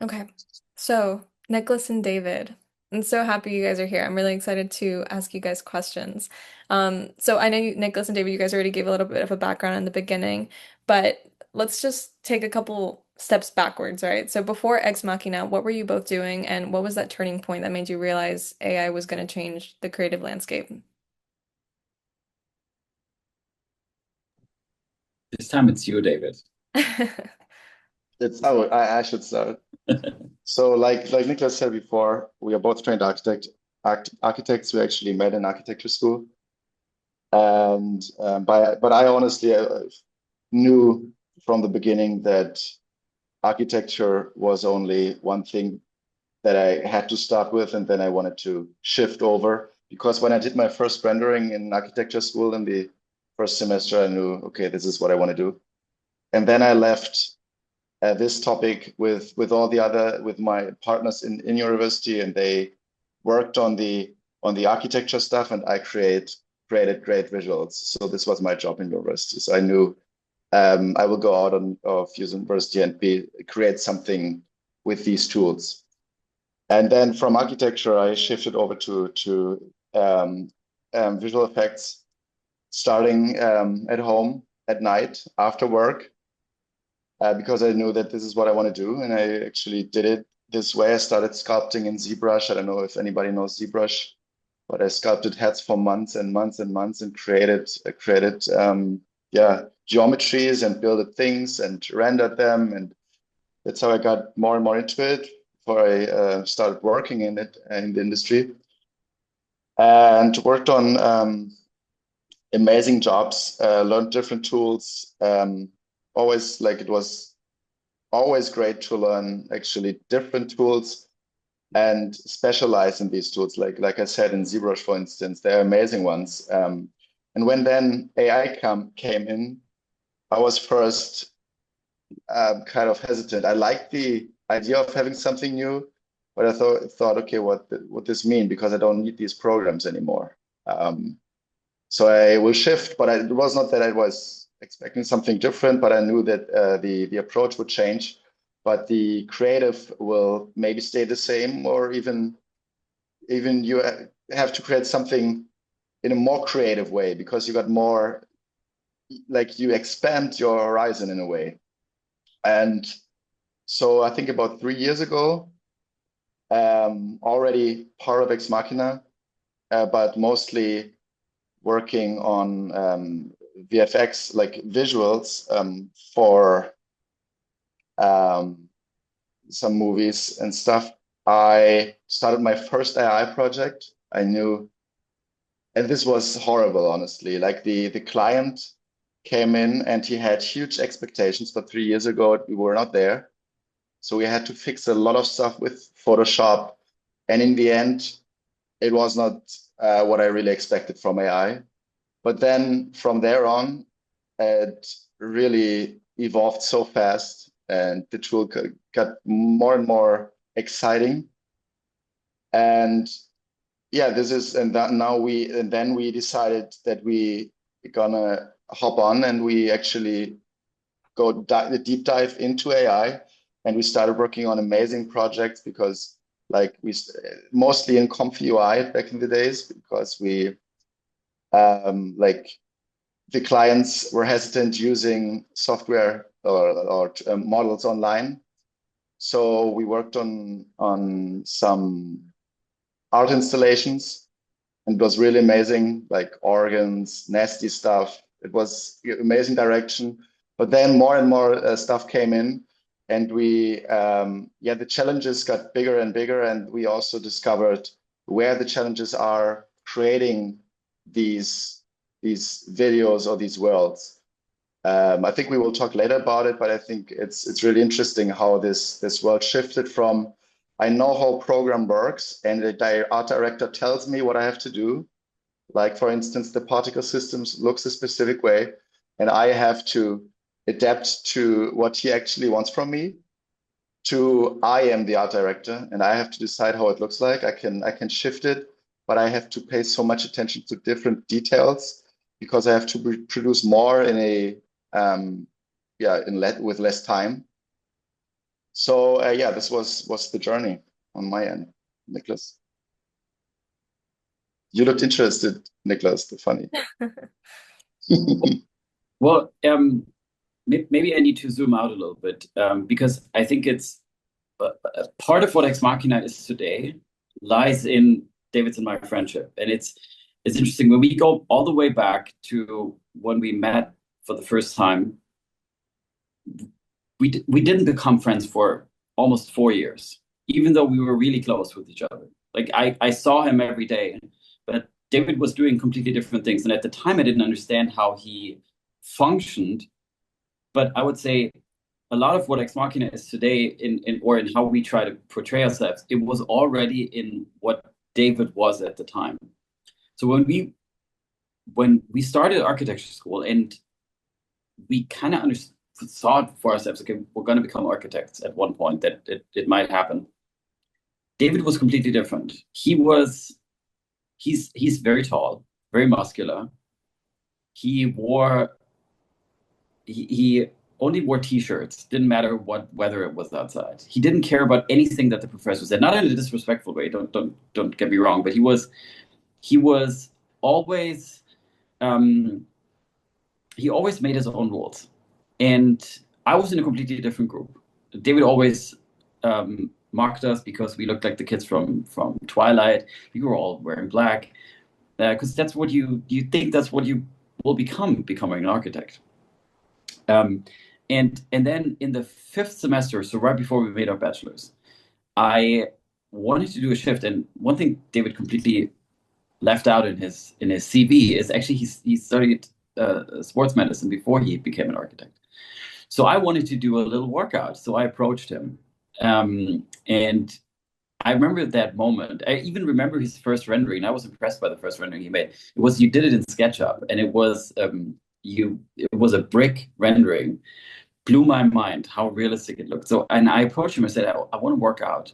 Okay. So, Nicholas and David, I'm so happy you guys are here. I'm really excited to ask you guys questions. So I know Nicholas and David, you guys already gave a little bit of a background in the beginning, but let's just take a couple steps backwards, right? So before Ex Machina, what were you both doing, and what was that turning point that made you realize AI was going to change the creative landscape? This time it's you, David. I should start. So like Niklas said before, we are both trained architects. We actually met in architecture school, and but I honestly knew from the beginning that architecture was only one thing that I had to start with, and then I wanted to shift over because when I did my first rendering in architecture school in the first semester, I knew, okay, this is what I want to do. And then I left this topic with my partners in university, and they worked on the architecture stuff, and I created great visuals. So this was my job in university. So I knew I will go out of university and create something with these tools. And then from architecture, I shifted over to visual effects, starting at home at night after work because I knew that this is what I want to do. And I actually did it this way. I started sculpting in ZBrush. I don't know if anybody knows ZBrush, but I sculpted heads for months and months and months and created yeah, geometries and built things and rendered them. And that's how I got more and more into it before I started working in it in the industry and worked on amazing jobs, learned different tools. Always like it was always great to learn actually different tools and specialize in these tools. Like I said in ZBrush, for instance, they're amazing ones. And when then AI came in, I was first kind of hesitant. I liked the idea of having something new, but I thought, okay, what this mean? Because I don't need these programs anymore. So I will shift, but it was not that I was expecting something different, but I knew that the approach would change, but the creative will maybe stay the same, or even you have to create something in a more creative way because you got more, like you expand your horizon in a way. And so I think about 3 years ago, already part of Ex Machina, but mostly working on VFX, like visuals for um, some movies and stuff. I started my first AI project. I knew, and this was horrible, honestly. Like the client came in and he had huge expectations, but 3 years ago we were not there. So we had to fix a lot of stuff with Photoshop. And in the end, it was not what I really expected from AI. But then from there on, it really evolved so fast, and the tool got more and more exciting. And yeah, this is, and that now and then we decided that we gonna hop on and we actually a deep dive into AI, and we started working on amazing projects because like mostly in Comfy UI back in the days because we like the clients were hesitant using software or models online. So we worked on some art installations, and it was really amazing, like organs, nasty stuff. It was amazing direction. But then more and more stuff came in, and yeah, the challenges got bigger and bigger, and we also discovered where the challenges are creating these these videos or these worlds. I think we will talk later about it, but I think it's really interesting how this world shifted from I know how program works and the art director tells me what I have to do. Like for instance, the particle systems looks a specific way, and I have to adapt to what he actually wants from me. To I am the art director, and I have to decide how it looks like. I can shift it, but I have to pay so much attention to different details because I have to produce more in a yeah with less time. So yeah, this was the journey on my end, Niklas. You looked interested, Niklas. The funny. Well, maybe I need to zoom out a little bit because I think it's part of what Ex Machina is today lies in David's and my friendship, and it's interesting when we go all the way back to when we met for the first time. We didn't become friends for almost 4 years, even though we were really close with each other. Like I saw him every day, but David was doing completely different things, and at the time I didn't understand how he functioned. But I would say a lot of what Ex Machina is today in how we try to portray ourselves, it was already in what David was at the time. So when we started architecture school and we kind of thought for ourselves, okay, we're going to become architects at one point, that it might happen. David was completely different. He's very tall, very muscular. He only wore t-shirts. Didn't matter what weather it was outside. He didn't care about anything that the professor said. Not in a disrespectful way. Don't get me wrong. But he was always um, he always made his own rules. And I was in a completely different group. David always mocked us because we looked like the kids from Twilight. We were all wearing black because that's what you think that's what you will becoming an architect. Um, and then in the fifth semester, so right before we made our bachelor's, I wanted to do a shift. And one thing David completely left out in his CV is actually he studied sports medicine before he became an architect. So I wanted to do a little workout. So I approached him. And I remember that moment. I even remember his first rendering. I was impressed by the first rendering he made. It was you did it in SketchUp, and it was a brick rendering. Blew my mind how realistic it looked. So, and I approached him and said, I want to work out.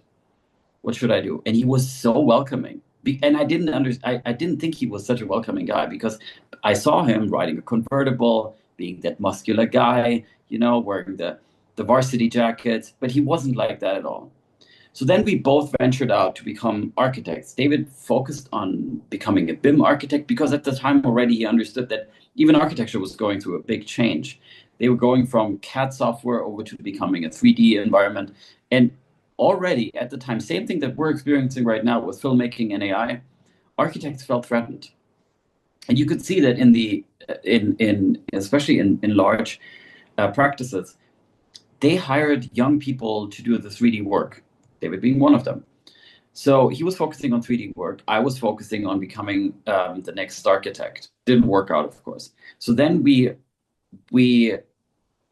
What should I do? And he was so welcoming. And I didn't think he was such a welcoming guy because I saw him riding a convertible, being that muscular guy, wearing the varsity jackets, but he wasn't like that at all. So then we both ventured out to become architects. David focused on becoming a BIM architect because at the time already he understood that even architecture was going through a big change. They were going from CAD software over to becoming a 3D environment. And already at the time, same thing that we're experiencing right now with filmmaking and AI, architects felt threatened. And you could see that in especially in large practices, they hired young people to do the 3D work, David being one of them. So he was focusing on 3D work. I was focusing on becoming the next architect. Didn't work out, of course. So then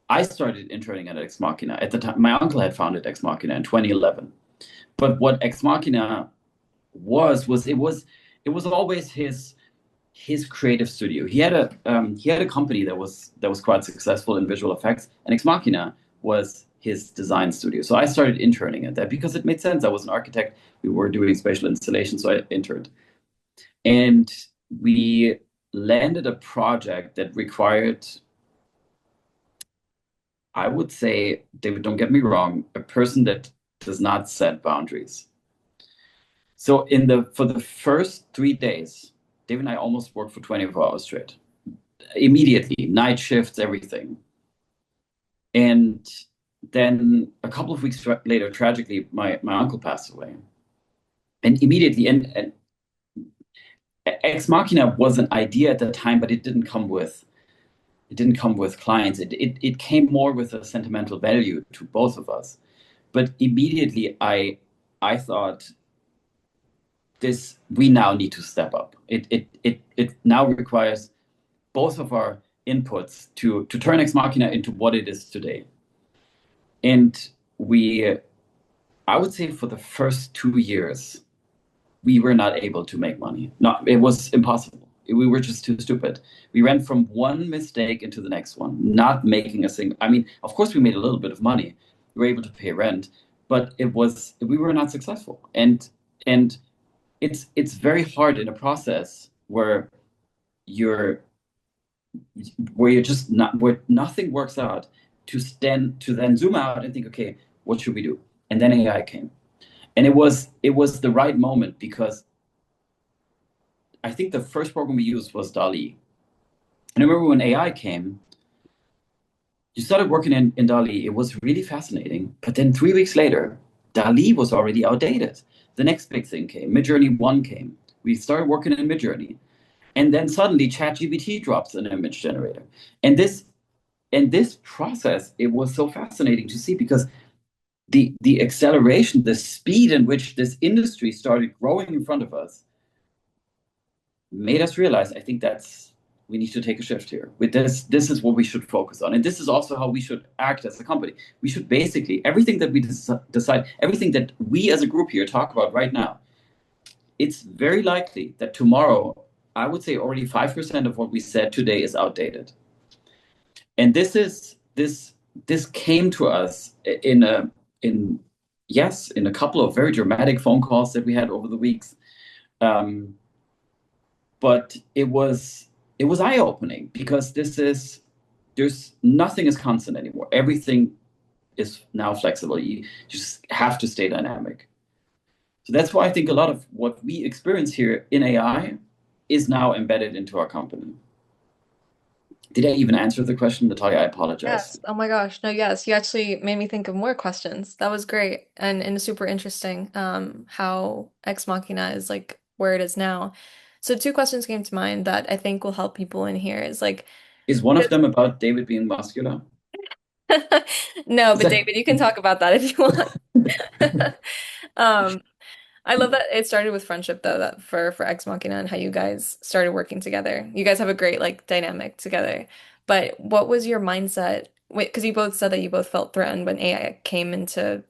I started interning at Ex Machina. At the time, my uncle had founded Ex Machina in 2011. But what Ex Machina was always his creative studio. He had a company that was quite successful in visual effects, and Ex Machina was his design studio. So I started interning at that because it made sense. I was an architect. We were doing spatial installation, so I interned. And we landed a project that required, I would say, David, don't get me wrong, a person that does not set boundaries. So for the first 3 days, David and I almost worked for 24 hours straight. Immediately, night shifts, everything. And then a couple of weeks later, tragically, my uncle passed away. And immediately, and Ex Machina was an idea at the time, but it didn't come with clients. It came more with a sentimental value to both of us. But immediately I thought this we now need to step up. It now requires both of our inputs to turn Ex Machina into what it is today. And I would say for the first 2 years, we were not able to make money. No, it was impossible. We were just too stupid. We ran from one mistake into the next one, not making a single. I mean, of course, we made a little bit of money. We were able to pay rent, but we were not successful. And it's very hard in a process you're where you're just not where nothing works out to then zoom out and think, okay, What should we do? And then AI came. And it was the right moment, because I think the first program we used was DALL-E. And I remember when AI came, you started working in DALL-E. It was really fascinating. But then 3 weeks later, DALL-E was already outdated. The next big thing came. Midjourney 1 came. We started working in Midjourney. And then suddenly ChatGPT drops an image generator. And this process, it was so fascinating to see, because the acceleration, the speed in which this industry started growing in front of us made us realize, I think we need to take a shift here. With this is what we should focus on. And this is also how we should act as a company. We should basically, everything that we decide, everything that we as a group here talk about right now, it's very likely that tomorrow, I would say already 5% of what we said today is outdated. And this came to us in a couple of very dramatic phone calls that we had over the weeks. But it was eye-opening, because nothing is constant anymore. Everything is now flexible. You just have to stay dynamic. So that's why I think a lot of what we experience here in AI is now embedded into our company. Did I even answer the question, Natalia? I apologize. Yes. Oh my gosh. No, yes. You actually made me think of more questions. That was great and super interesting, how Ex Machina is like where it is now. So two questions came to mind that I think will help people in here is like, Is one of them about David being muscular? no, but David, you can talk about that if you want. Um, I love that it started with friendship though, that for Ex Machina and how you guys started working together. You guys have a great like dynamic together. But what was your mindset? Wait, because you both said that you both felt threatened when AI came into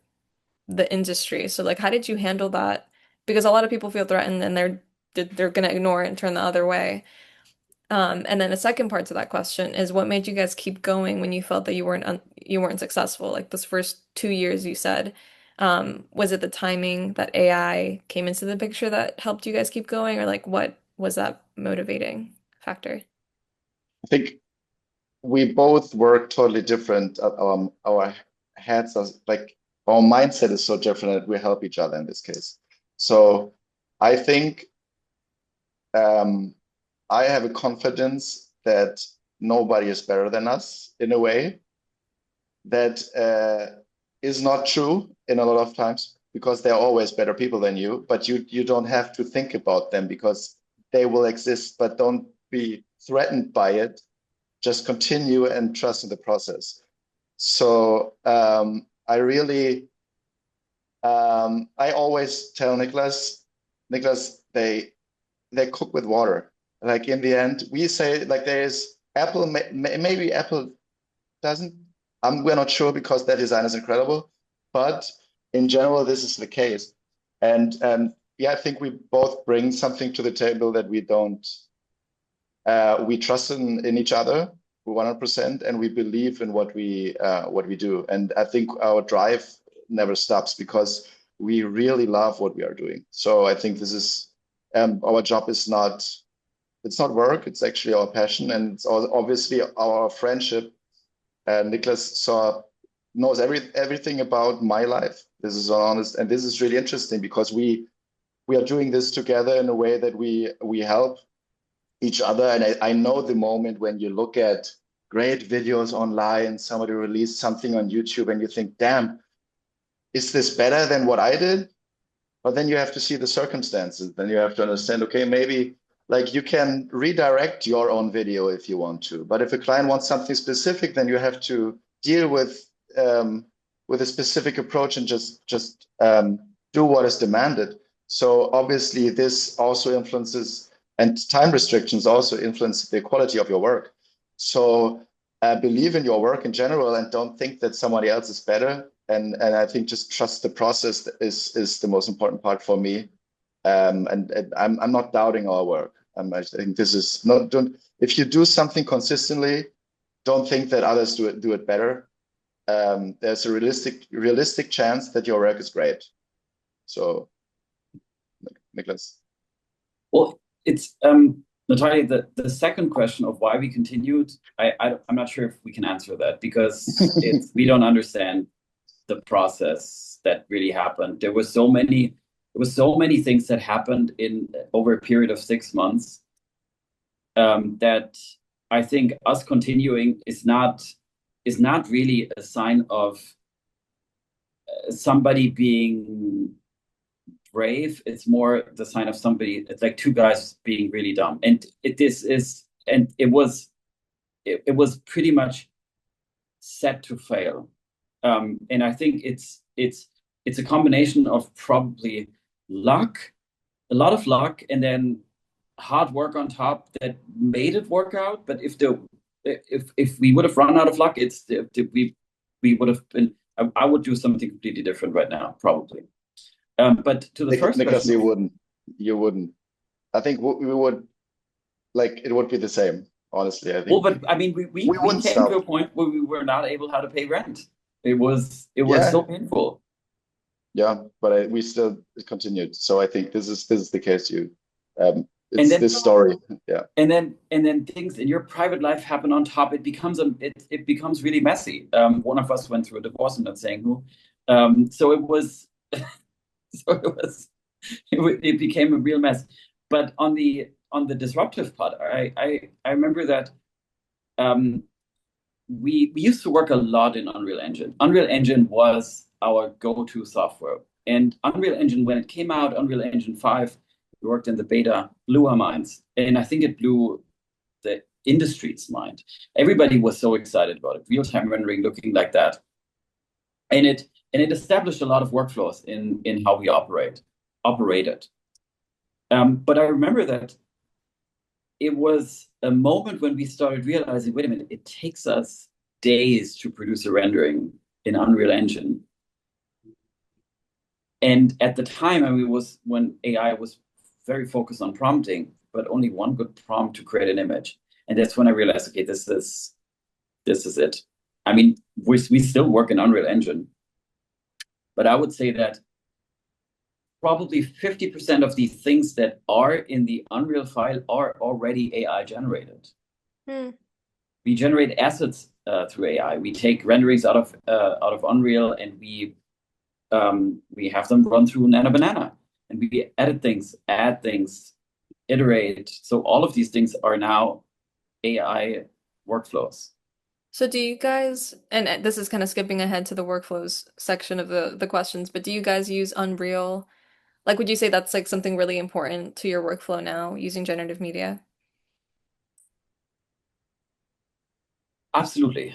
the industry. So like how did you handle that? Because a lot of people feel threatened and they're gonna ignore it and turn the other way. And then the second part to that question is what made you guys keep going when you felt that you weren't successful? Like those first 2 years you said, was it the timing that AI came into the picture that helped you guys keep going, or like what was that motivating factor? I think we both work totally different. Our heads are like our mindset is so different that we help each other in this case. So I think I have a confidence that nobody is better than us in a way that is not true in a lot of times, because there are always better people than you, but you don't have to think about them because they will exist, but don't be threatened by it. Just continue and trust in the process. So I always tell Niklas, they cook with water. Like in the end, we say like there is Apple, maybe Apple doesn't. We're not sure because their design is incredible, but in general, this is the case. And yeah, I think we both bring something to the table that we don't. We trust in each other 100%, and we believe in what we do. And I think our drive never stops because we really love what we are doing. So I think this is our job is not. It's not work. It's actually our passion, and it's obviously our friendship. Niklas knows everything about my life. This is honest, and this is really interesting because we are doing this together in a way that we help each other. And I know the moment when you look at great videos online, somebody released something on YouTube, and you think, "Damn, is this better than what I did?" But then you have to see the circumstances. Then you have to understand, okay, maybe like you can redirect your own video if you want to. But if a client wants something specific, then you have to deal with a specific approach and just do what is demanded. So obviously this also influences, and time restrictions also influence the quality of your work. So believe in your work in general and don't think that somebody else is better. And I think just trust the process is the most important part for me. And I'm not doubting our work. I think this is not, don't, if you do something consistently, don't think that others do it better. There's a realistic chance that your work is great. So, Niklas. Well, it's Natalia, the second question of why we continued, I'm not sure if we can answer that because we don't understand the process that really happened. There were so many things that happened in over a period of 6 months, that I think us continuing is not really a sign of somebody being brave. It's more the sign of somebody. It's like two guys being really dumb, and it was pretty much set to fail. And I think it's a combination of probably luck, a lot of luck, and then hard work on top that made it work out. But if we would have run out of luck, we would have been. I would do something completely different right now, probably. But to the first Niklas, question, you wouldn't. I think we would, like, it would be the same. Honestly, I well, think but I mean, we we wouldn't came to stop. a point where we were not able how to pay rent. It was so Yeah, painful. yeah, but we still continued. So I think this is the case. And It's then this story. Yeah, and then things in your private life happen on top. It becomes really messy. One of us went through a divorce, I'm not saying who. So it was so it became a real mess. But on the disruptive part, I remember that um, we used to work a lot in Unreal Engine. Unreal Engine was our go-to software. And Unreal Engine, when it came out, Unreal Engine 5, we worked in the beta, blew our minds. And I think it blew the industry's mind. Everybody was so excited about it. Real-time rendering looking like that. And it established a lot of workflows in how we operated. But I remember that it was a moment when we started realizing, wait a minute, it takes us days to produce a rendering in Unreal Engine. And at the time, I mean, it was when AI was very focused on prompting, but only one good prompt to create an image. And that's when I realized, okay, this is it. I mean, we still work in Unreal Engine, but I would say that probably 50% of the things that are in the Unreal file are already AI generated. Hmm. We generate assets through AI. We take renderings out of Unreal, and we have them run through Nano Banana, and we edit things, add things, iterate. So all of these things are now AI workflows. So do you guys, and this is kind of skipping ahead to the workflows section of the questions, but do you guys use Unreal? Like, would you say that's like something really important to your workflow now using generative media? Absolutely.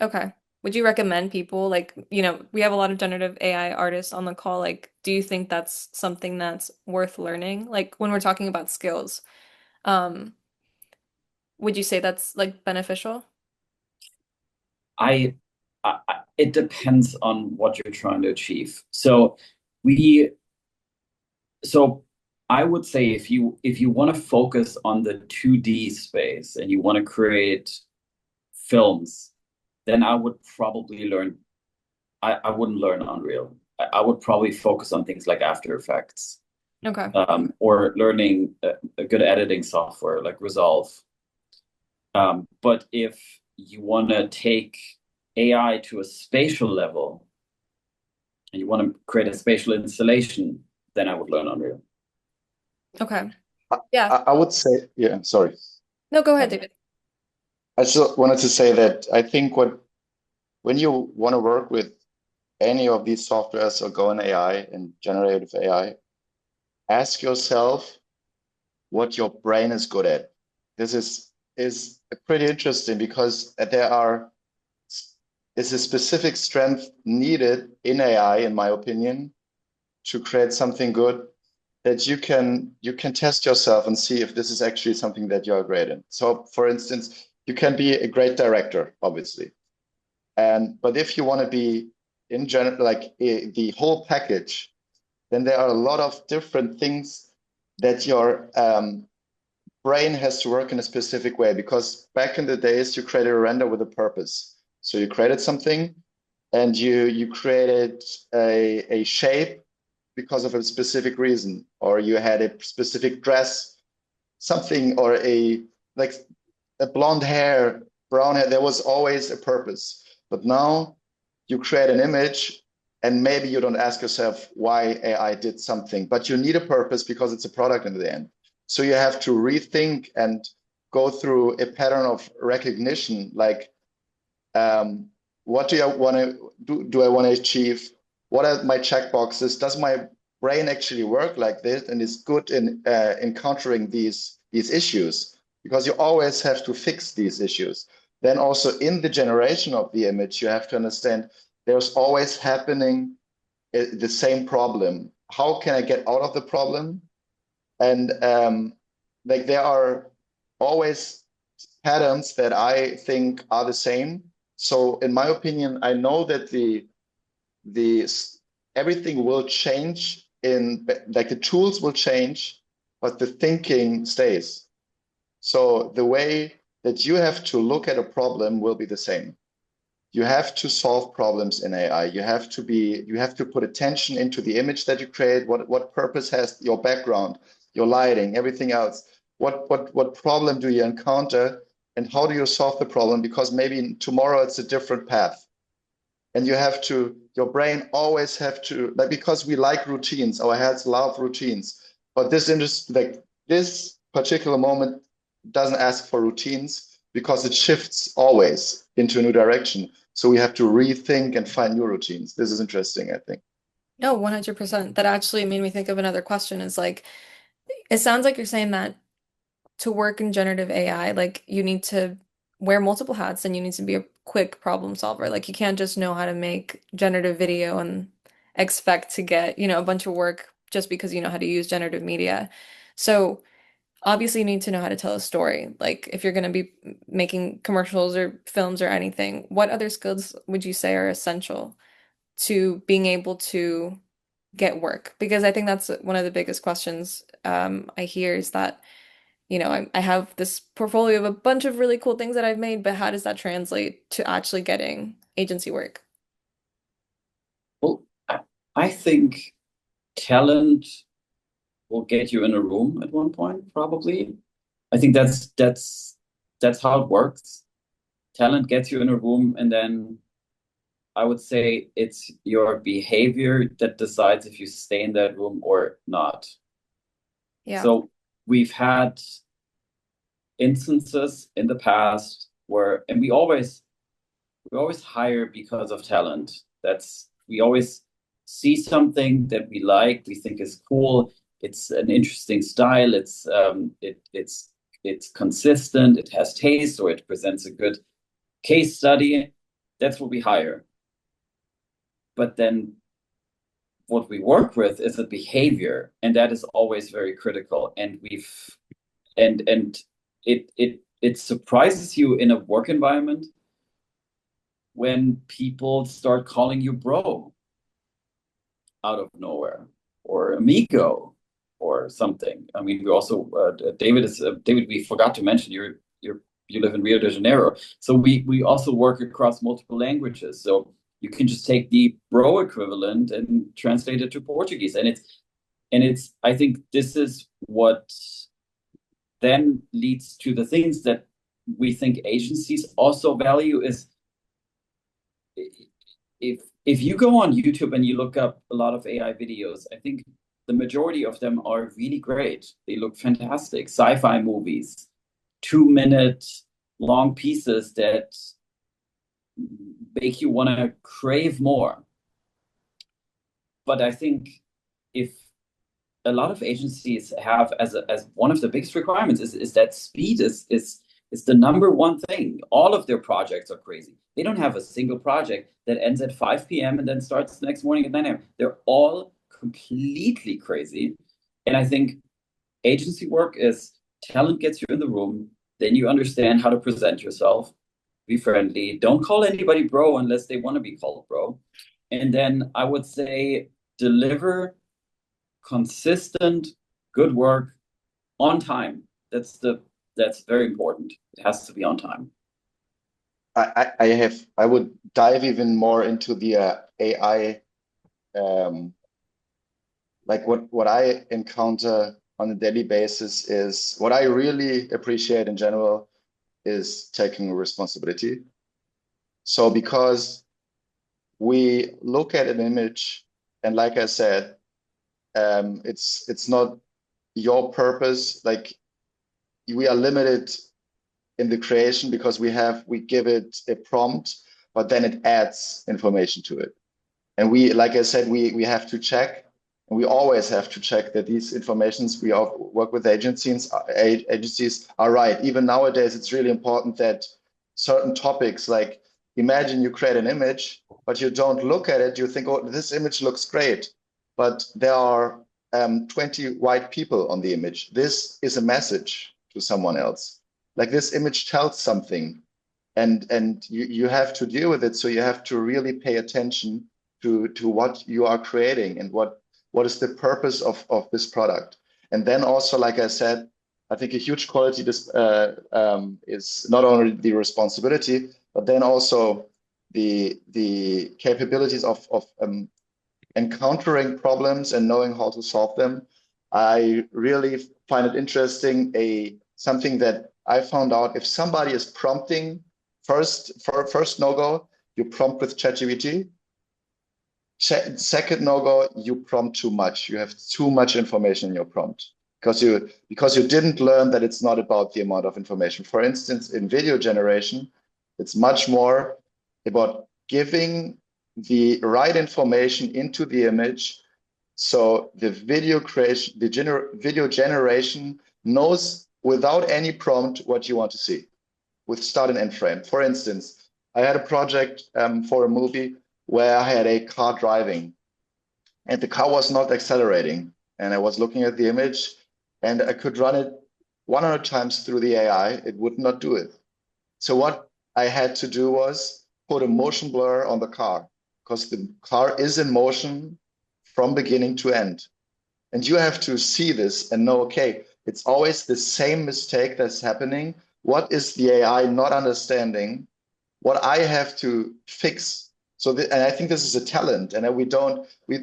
Okay. Would you recommend people like, we have a lot of generative AI artists on the call. Like, do you think that's something that's worth learning? Like when we're talking about skills, um, would you say that's like beneficial? I, it depends on what you're trying to achieve. We so I would say if you want to focus on the 2D space and you want to create films, then I would probably learn. I wouldn't learn Unreal. I would probably focus on things like After Effects, Okay. or learning a good editing software like Resolve. But if you want to take AI to a spatial level and you want to create a spatial installation, then I would learn Unreal. Okay. I, Yeah. I would say, yeah. Sorry, No, go ahead, um, David. I just wanted to say that I think when you want to work with any of these softwares or go in AI and generative AI, ask yourself what your brain is good at. This is pretty interesting because is a specific strength needed in AI, in my opinion, to create something good that you can test yourself and see if this is actually something that you're great in. So, for instance, you can be a great director, obviously, but if you want to be in general like the whole package, then there are a lot of different things that your brain has to work in a specific way, because back in the days you created a render with a purpose. So you created something and you created a shape because of a specific reason, or you had a specific dress, something, or like a blonde hair, brown hair. There was always a purpose. But now you create an image and maybe you don't ask yourself why AI did something, but you need a purpose because it's a product in the end. So you have to rethink and go through a pattern of recognition, like what do I want to do? Do I want to achieve? What are my checkboxes? Does my brain actually work like this and is good in encountering these issues? Because you always have to fix these issues. Then also in the generation of the image, you have to understand there's always happening the same problem. How can I get out of the problem? And like there are always patterns that I think are the same. So in my opinion, I know that the everything will change in like the tools will change, but the thinking stays. So the way that you have to look at a problem will be the same. You have to solve problems in AI. You have to put attention into the image that you create. What purpose has your background, your lighting, everything else? What problem do you encounter, and how do you solve the problem? Because maybe tomorrow it's a different path, and your brain always have to, like, because we like routines. Our heads love routines, but this particular moment doesn't ask for routines because it shifts always into a new direction. So we have to rethink and find new routines. This is interesting, I think. No, 100%. That actually made me think of another question is like, it sounds like you're saying that to work in generative AI, like you need to wear multiple hats and you need to be a quick problem solver. Like you can't just know how to make generative video and expect to get, a bunch of work just because you know how to use generative media. So obviously you need to know how to tell a story. Like if you're going to be making commercials or films or anything, what other skills would you say are essential to being able to get work? Because I think that's one of the biggest questions I hear is that I have this portfolio of a bunch of really cool things that I've made, but how does that translate to actually getting agency work? Well, I think talent will get you in a room at one point, probably. I think that's how it works. Talent gets you in a room, and then I would say it's your behavior that decides if you stay in that room or not. Yeah. So we've had instances in the past where, and we always hire because of talent. We always see something that we like, we think is cool. It's an interesting style. It's consistent. It has taste, or it presents a good case study. That's what we hire. But then what we work with is a behavior, and that is always very critical. And it surprises you in a work environment when people start calling you bro out of nowhere, or amigo or something. I mean, we also David. We forgot to mention you live in Rio de Janeiro, so we also work across multiple languages. So you can just take the bro equivalent and translate it to Portuguese, and it's. I think this is what then leads to the things that we think agencies also value is if you go on YouTube and you look up a lot of AI videos, I think the majority of them are really great. They look fantastic. Sci-fi movies, 2 minute long pieces that make you want to crave more. But I think if a lot of agencies have as one of the biggest requirements is that speed is the number one thing. All of their projects are crazy. They don't have a single project that ends at 5 p.m. and then starts the next morning at 9 a.m. They're all completely crazy. And I think agency work is talent gets you in the room, then you understand how to present yourself, be friendly, don't call anybody bro unless they want to be called bro. And then I would say deliver consistent, good work on time. That's very important. It has to be on time. I would dive even more into the AI, like what I encounter on a daily basis is what I really appreciate in general is taking responsibility. So because we look at an image, and like I said, it's not your purpose. Like we are limited in the creation because we give it a prompt, but then it adds information to it. And we, like I said, we have to check, and we always have to check that these informations we work with agencies are right. Even nowadays, it's really important that certain topics, like imagine you create an image, but you don't look at it. You think, oh, this image looks great, but there are 20 white people on the image. This is a message to someone else. Like this image tells something, and you have to deal with it. So you have to really pay attention to what you are creating and what is the purpose of this product. And then also, like I said, I think a huge quality is not only the responsibility, but then also the capabilities of encountering problems and knowing how to solve them. I really find it interesting. Something that I found out: if somebody is prompting first no go, you prompt with ChatGPT. Second no-go, you prompt too much. You have too much information in your prompt because you didn't learn that it's not about the amount of information. For instance, in video generation, it's much more about giving the right information into the image so the video creation, video generation knows without any prompt what you want to see with start and end frame. For instance, I had a project for a movie where I had a car driving and the car was not accelerating. And I was looking at the image and I could run it 100 times through the AI. It would not do it. So what I had to do was put a motion blur on the car because the car is in motion from beginning to end. And you have to see this and know, okay, it's always the same mistake that's happening. What is the AI not understanding? What I have to fix. And I think this is a talent. And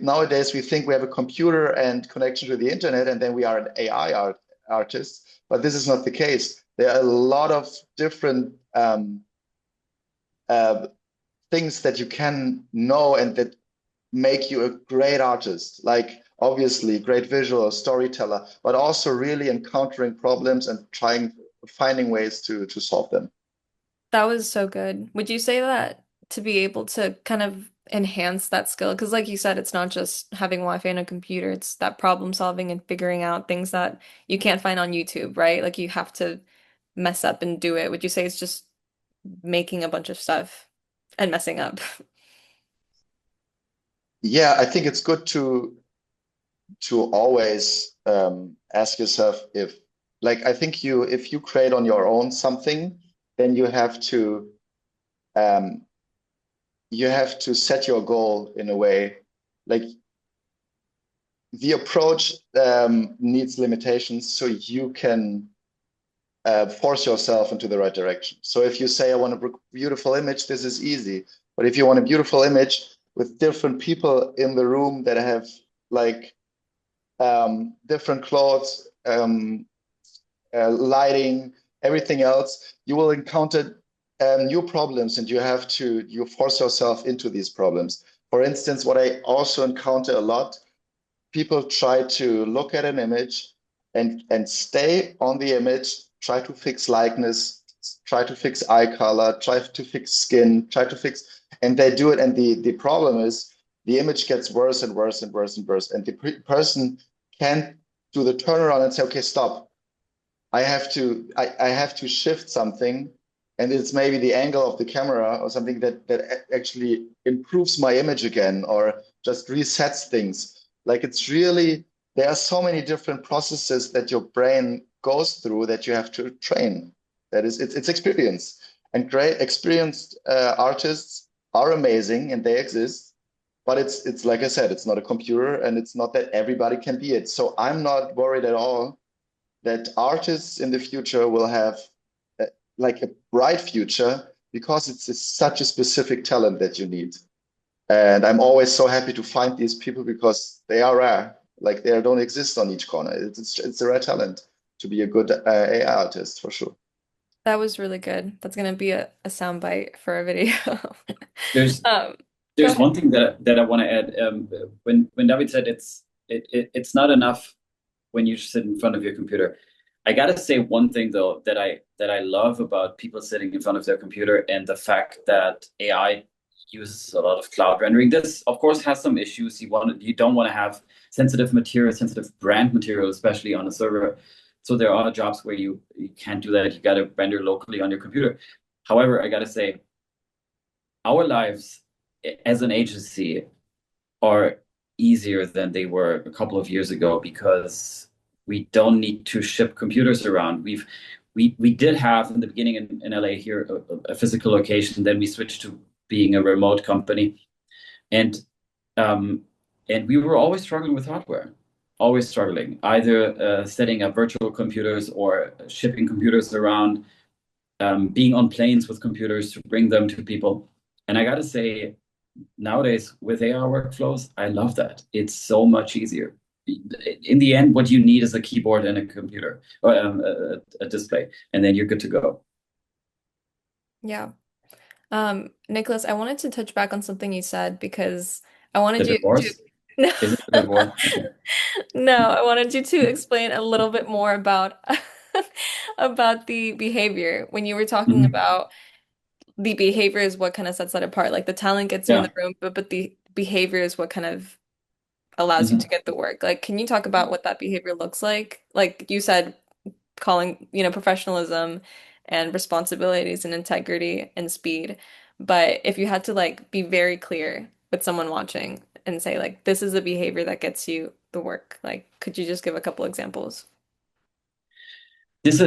nowadays we think we have a computer and connection to the internet, and then we are an AI artist. But this is not the case. There are a lot of different uh, things that you can know and that make you a great artist. Like obviously great visual storyteller, but also really encountering problems and finding ways to solve them. That was so good. Would you say that to be able to kind of enhance that skill? Because, like you said, it's not just having Wi-Fi and a computer, it's that problem solving and figuring out things that you can't find on YouTube, right? Like you have to mess up and do it. Would you say it's just making a bunch of stuff and messing up? Yeah, I think it's good to always ask yourself if, like, I think if you create on your own something, then um, you have to set your goal in a way. Like the approach needs limitations, so you can force yourself into the right direction. So if you say, I want a beautiful image, this is easy. But if you want a beautiful image with different people in the room that have like different clothes, lighting, everything else, you will encounter new problems, and you force yourself into these problems. For instance, what I also encounter a lot, people try to look at an image and stay on the image, try to fix likeness, try to fix eye color, try to fix skin, and they do it. And the problem is the image gets worse and worse and worse and worse. And the person can't do the turnaround and say, okay, stop. I have to shift something, and it's maybe the angle of the camera or something that actually improves my image again or just resets things. Like it's really, there are so many different processes that your brain goes through that you have to train. It's experience, and great experienced artists are amazing and they exist. But it's like I said, it's not a computer, and it's not that everybody can be it. So I'm not worried at all that artists in the future will have like a bright future because such a specific talent that you need. And I'm always so happy to find these people because they are rare. Like they don't exist on each corner. It's a rare talent to be a good AI artist for sure. That was really good. That's gonna be a soundbite for a video. There's Um, Go There's ahead. one thing that I want to add. When David said it's not enough when you sit in front of your computer. I gotta say one thing though that I love about people sitting in front of their computer and the fact that AI uses a lot of cloud rendering. This of course has some issues. You don't want to have sensitive material, sensitive brand material, especially on a server. So there are jobs where you can't do that. You gotta render locally on your computer. However, I gotta say our lives as an agency are easier than they were a couple of years ago because we don't need to ship computers around. We did have in the beginning in LA here a physical location, then we switched to being a remote company, and um, and we were always struggling with hardware, always struggling, either setting up virtual computers or shipping computers around, being on planes with computers to bring them to people. And I got to say, nowadays with AR workflows, I love that. It's so much easier. In the end, what you need is a keyboard and a computer or a display, and then you're good to go. Yeah. Nicholas, I wanted to touch back on something you said because I The wanted you to divorce? no, Is it the divorce? Okay. no, I wanted you to explain a little bit more about about the behavior when you were talking Mhm. about the behavior is what kind of sets that apart. Like the talent gets you in the Yeah. room, but the behavior is what kind of allows you to Mhm. get the work. Like, can you talk about what that behavior looks like? Like you said, calling, professionalism and responsibilities and integrity and speed. But if you had to like be very clear with someone watching and say like this is the behavior that gets you the work, like could you just give a couple examples? This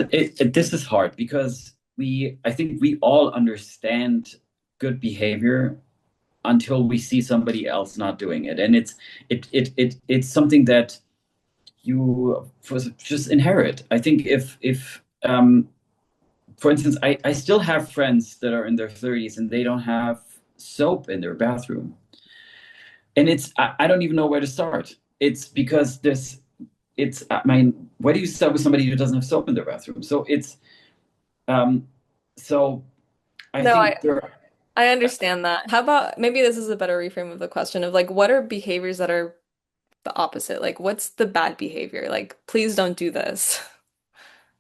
is hard because I think we all understand good behavior until we see somebody else not doing it, and it's something that you just inherit. I think if for instance, I still have friends that are in their 30s and they don't have soap in their bathroom. And I don't even know where to start. It's because I mean, where do you start with somebody who doesn't have soap in their bathroom? Um, so I No, think there, I understand that. How about maybe this is a better reframe of the question of like what are behaviors that are the opposite? Like what's the bad behavior? Like please don't do this.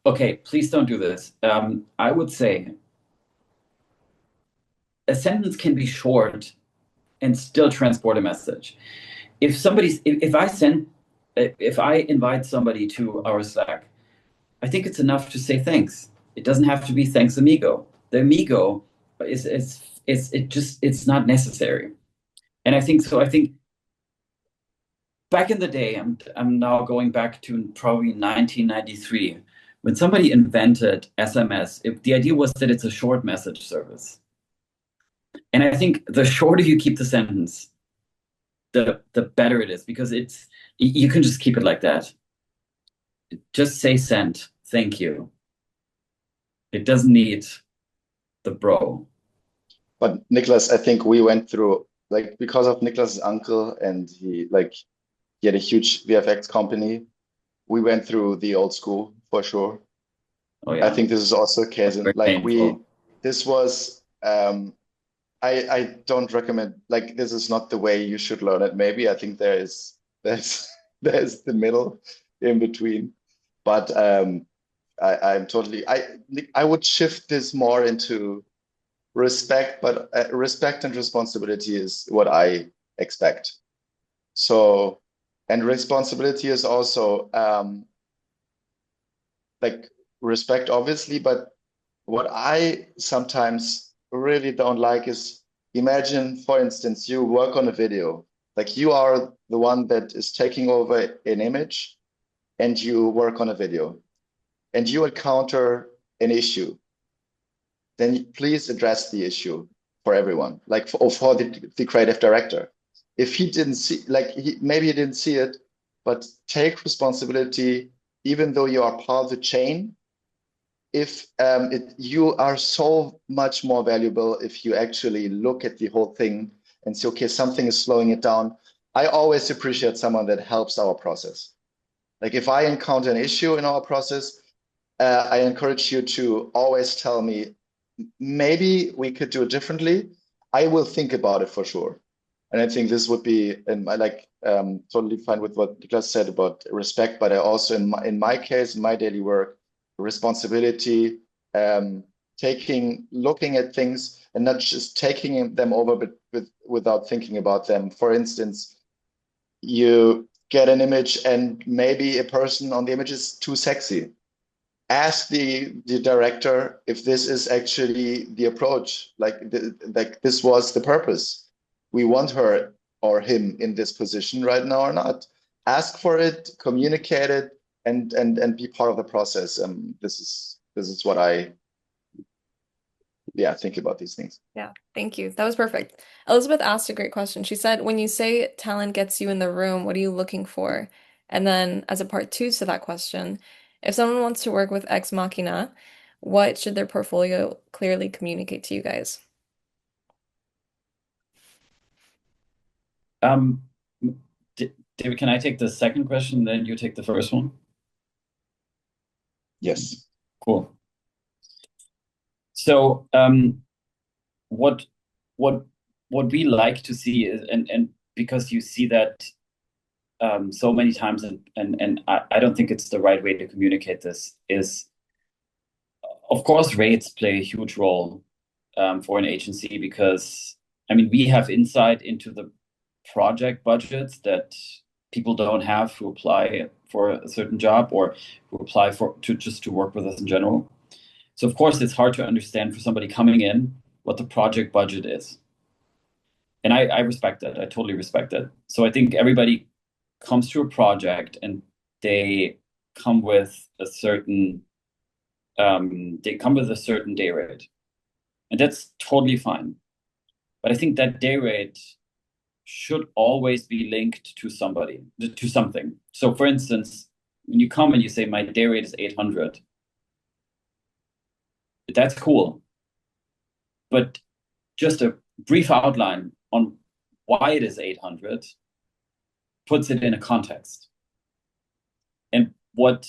okay, please don't do this. I would say a sentence can be short and still transport a message. If I invite somebody to our Slack, I think it's enough to say thanks. It doesn't have to be thanks amigo. The amigo it's not necessary. And I think so. I think back in the day, I'm now going back to probably 1993 when somebody invented SMS. The idea was that it's a short message service, and I think the shorter you keep the sentence, the better it is because you can just keep it like that. Just say sent, thank you. It doesn't need the bro. But Niklas, I think we went through like because of Niklas's uncle and he had a huge VFX company. We went through the old school for sure. Oh I yeah, think this is also a case that's in very like painful. this was I don't recommend like this is not the way you should learn it. Maybe I think there's there's the middle in between. But I'm totally I would shift this more into respect, but respect and responsibility is what I expect. So, and responsibility is also like respect, obviously, but what I sometimes really don't like is imagine, for instance, you work on a video, like you are the one that is taking over an image and you work on a video and you encounter an issue, then please address the issue for everyone, like for the creative director. If he didn't see, like maybe he didn't see it, but take responsibility, even though you are part of the chain. If you are so much more valuable if you actually look at the whole thing and say, okay, something is slowing it down. I always appreciate someone that helps our process. Like if I encounter an issue in our process, I encourage you to always tell me, maybe we could do it differently. I will think about it for sure. And I think this would be, and I like totally fine with what Niklas said about respect, but I also in my case, in my daily work, responsibility, um, looking at things and not just taking them over, but without thinking about them. For instance, you get an image and maybe a person on the image is too sexy. Ask the director if this is actually the approach, like this was the purpose. We want her or him in this position right now or not. Ask for it, communicate it, and be part of the process. This is what I think about these things. Yeah, thank you. That was perfect. Elizabeth asked a great question. She said, when you say talent gets you in the room, what are you looking for? And then, as a part two to that question, if someone wants to work with Ex Machina, what should their portfolio clearly communicate to you guys? Um, David, can I take the second question, then you take the first one? Yes. Cool. So what what what we like to see is, and because you see that so many times, and I don't think it's the right way to communicate this, is of course rates play a huge role for an agency, because I mean we have insight into the project budgets that people don't have who apply for a certain job, or who apply for to just to work with us in general. So of course it's hard to understand for somebody coming in what the project budget is. And I respect that. I totally respect that. So I think everybody comes to a project and they come with a certain day rate. And that's totally fine. But I think that day rate should always be linked to something. So for instance, when you come and you say my day rate is 800, that's cool. But just a brief outline on why it is 800 puts it in a context. And what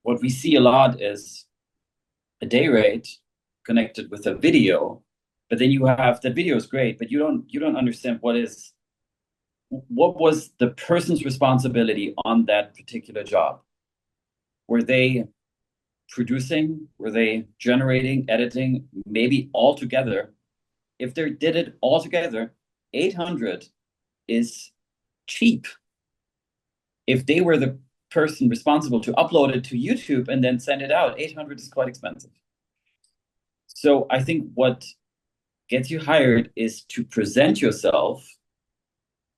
we see a lot is a day rate connected with a video, but then you have the video is great, but you don't understand what was the person's responsibility on that particular job. Were they producing? Were they generating, editing? Maybe all together. If they did it all together, 800 is cheap. If they were the person responsible to upload it to YouTube and then send it out, 800 is quite expensive. So I think what gets you hired is to present yourself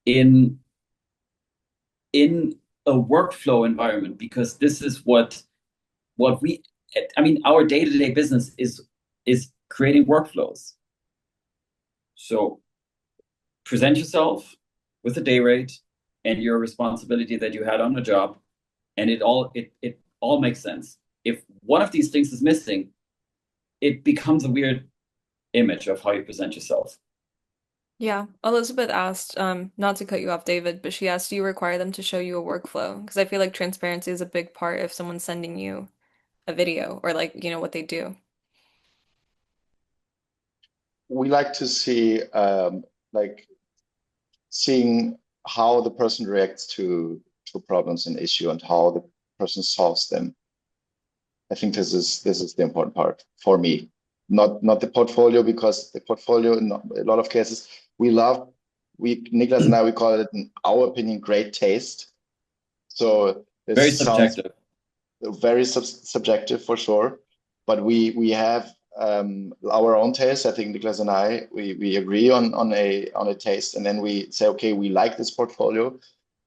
in a workflow environment, because this is what we, I mean, our day-to-day business is creating workflows. So present yourself with a day rate and your responsibility that you had on the job, and it all makes sense. If one of these things is missing, it becomes a weird image of how you present yourself. Yeah, Elizabeth asked, not to cut you off, David, but she asked, do you require them to show you a workflow? Because I feel like transparency is a big part if someone's sending you a video or like, what they do. We like to see like seeing how the person reacts to problems and issue and how the person solves them. I think this is the important part for me, not the portfolio, because the portfolio in a lot of cases we Niklas and I, we call it in our opinion great taste. So Very this sounds subjective. very subjective for sure, but we have our own taste. I think Niklas and I we agree on a taste, and then we say, okay, we like this portfolio,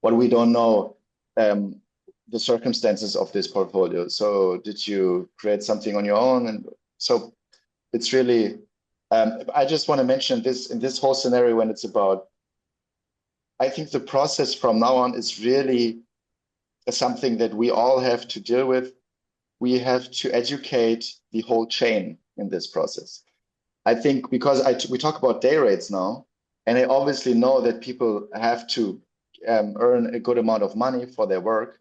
but we don't know the circumstances of this portfolio. So did you create something on your own? And so it's really I just want to mention this in this whole scenario when it's about, I think the process from now on is really something that we all have to deal with. We have to educate the whole chain in this process. I think because we talk about day rates now, and I obviously know that people have to earn a good amount of money for their work.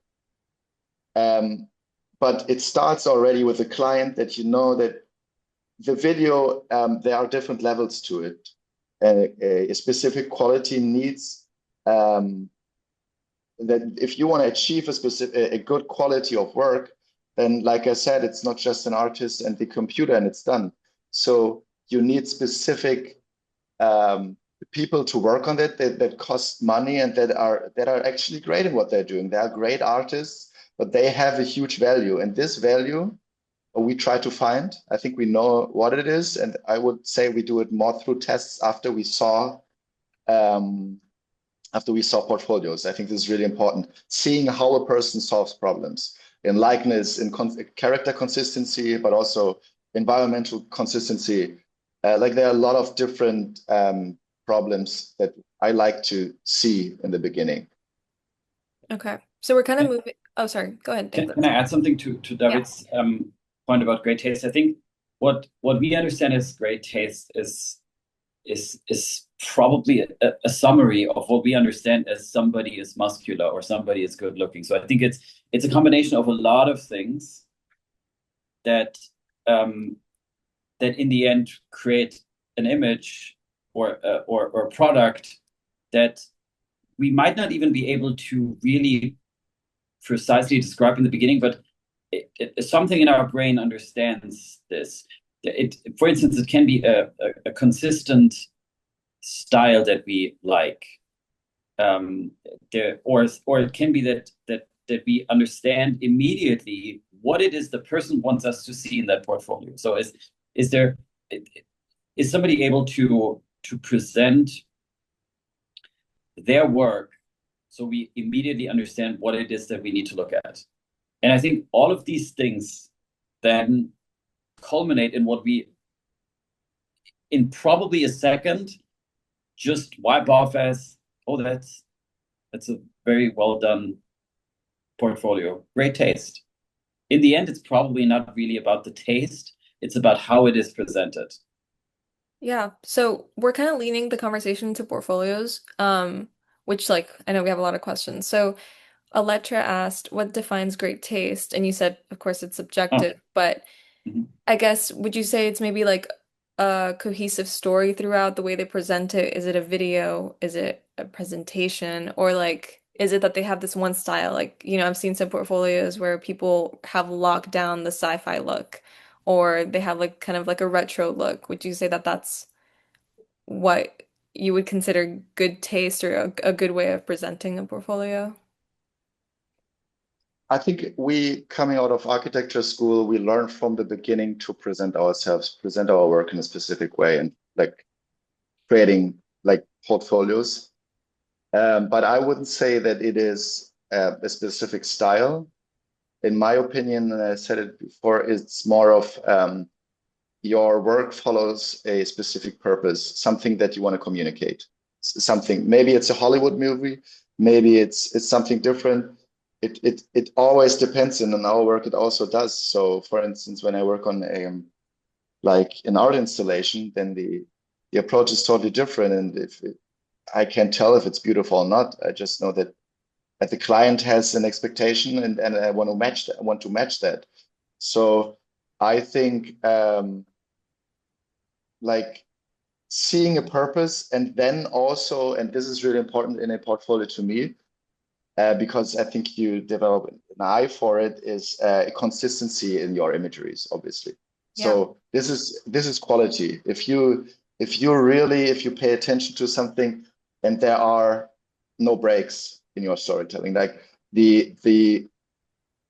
But it starts already with the client, that you know that the video, there are different levels to it. a specific quality needs, um, that if you want to achieve a good quality of work, then like I said, it's not just an artist and the computer and it's done. So you need specific um, people to work on it that cost money and that are actually great in what they're doing. They are great artists, but they have a huge value. And this value we try to find. I think we know what it is, and I would say we do it more through tests um, after we saw portfolios. I think this is really important. Seeing how a person solves problems in likeness, in character consistency, but also environmental consistency. Like there are a lot of different problems that I like to see in the beginning. Okay. So we're kind of Can, moving. Oh, sorry. Go ahead, can Niklas. I add something to Yeah. David's point about great taste? I think what we understand as great taste is probably a summary of what we understand as somebody is muscular or somebody is good looking. So I think it's a combination of a lot of things that um, that in the end create an image or a product that we might not even be able to really precisely describe in the beginning, but something in our brain understands this. For instance, it can be a consistent style that we like, or it can be that we understand immediately what it is the person wants us to see in that portfolio. So is there is somebody able to present their work so we immediately understand what it is that we need to look at? And I think all of these things then culminate in what we, in probably a second, just wipe off as, oh, that's a very well done portfolio. Great taste. In the end, it's probably not really about the taste, it's about how it is presented. Yeah. So we're kind of leaning the conversation to portfolios, which like I know we have a lot of questions. So Aletra asked, what defines great taste? And you said, of course, it's Oh, subjective, but mhm. I guess would you say it's maybe like a cohesive story throughout the way they present it? Is it a video? Is it a presentation? Or like is it that they have this one style? Like, I've seen some portfolios where people have locked down the sci-fi look or they have like kind of like a retro look. Would you say that that's what you would consider good taste or a good way of presenting a portfolio? I think we, coming out of architecture school, we learn from the beginning to present ourselves, present our work in a specific way, and like creating like portfolios. But I wouldn't say that it is a specific style. In my opinion, and I said it before, it's more of your work follows a specific purpose, something that you want to communicate. Something, maybe it's a Hollywood movie, maybe it's something different. It always depends, and in our work it also does. So, for instance, when I work on a like an art installation, then the approach is totally different, and if I can't tell if it's beautiful or not. I just know that the client has an expectation, and I want to match that. I want to match that. So I think like seeing a purpose, and then also, and this is really important in a portfolio to me, because I think you develop an eye for it, is a consistency in your imageries, obviously. Yeah. So this is quality. If you pay attention to something and there are no breaks in your storytelling, like the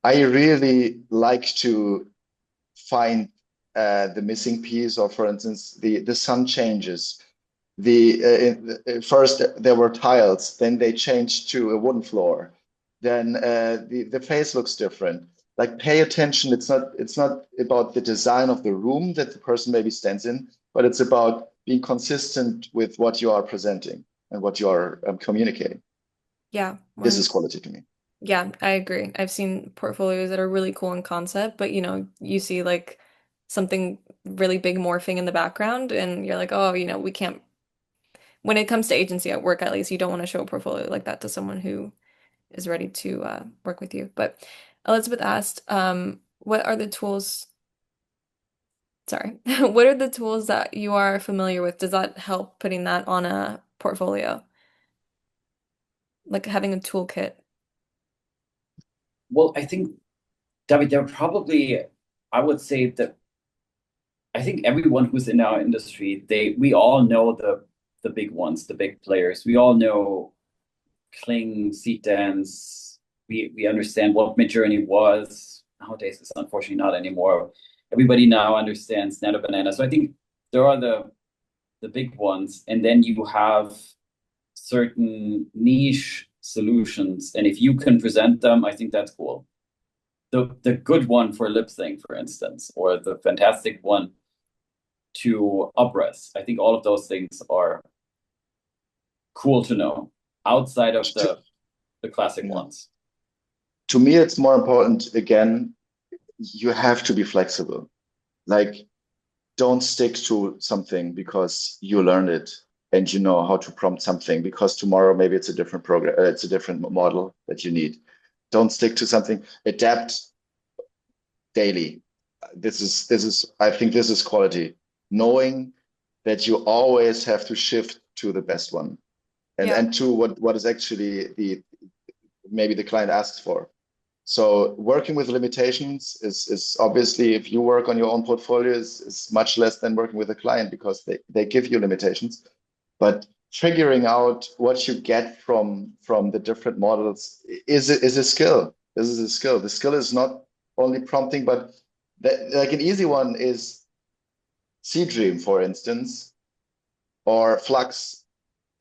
I really like to find the missing piece, or for instance, the sun changes. First there were tiles, then they changed to a wooden floor, then the face looks different. Like pay attention. It's not about the design of the room that the person maybe stands in, but it's about being consistent with what you are presenting and what you are communicating. Yeah. This is quality to me. Yeah, I agree. I've seen portfolios that are really cool in concept, but you see like something really big morphing in the background and you're like, oh, we can't when it comes to agency at work, at least you don't want to show a portfolio like that to someone who is ready to work with you. But Elizabeth asked, what are the tools Sorry. What are the tools that you are familiar with? Does that help putting that on a portfolio? Like having a toolkit? Well, I think, David, there are probably, I would say that I think everyone who's in our industry, we all know the big ones, the big players. We all know Kling, Seat Dance. We understand what Midjourney was. Nowadays, it's unfortunately not anymore. Everybody now understands Nano Banana. So I think there are the big ones, and then you have certain niche solutions. And if you can present them, I think that's cool. The good one for lip sync, for instance, or the fantastic one to upres. I think all of those things are cool to know outside of the classic Yeah. ones. To me, it's more important, again, you have to be flexible. Like, don't stick to something because you learned it and you know how to prompt something because tomorrow maybe it's a different program, it's a different model that you need. Don't stick to something. Adapt daily. I think this is quality. Knowing that you always have to shift to the best one Yeah. and to what is actually maybe the client asks for. So working with limitations is obviously, if you work on your own portfolio, is much less than working with a client because they give you limitations. But figuring out what you get from the different models is a skill. This is a skill. The skill is not only prompting, but like an easy one is Dream, for instance, or Flux.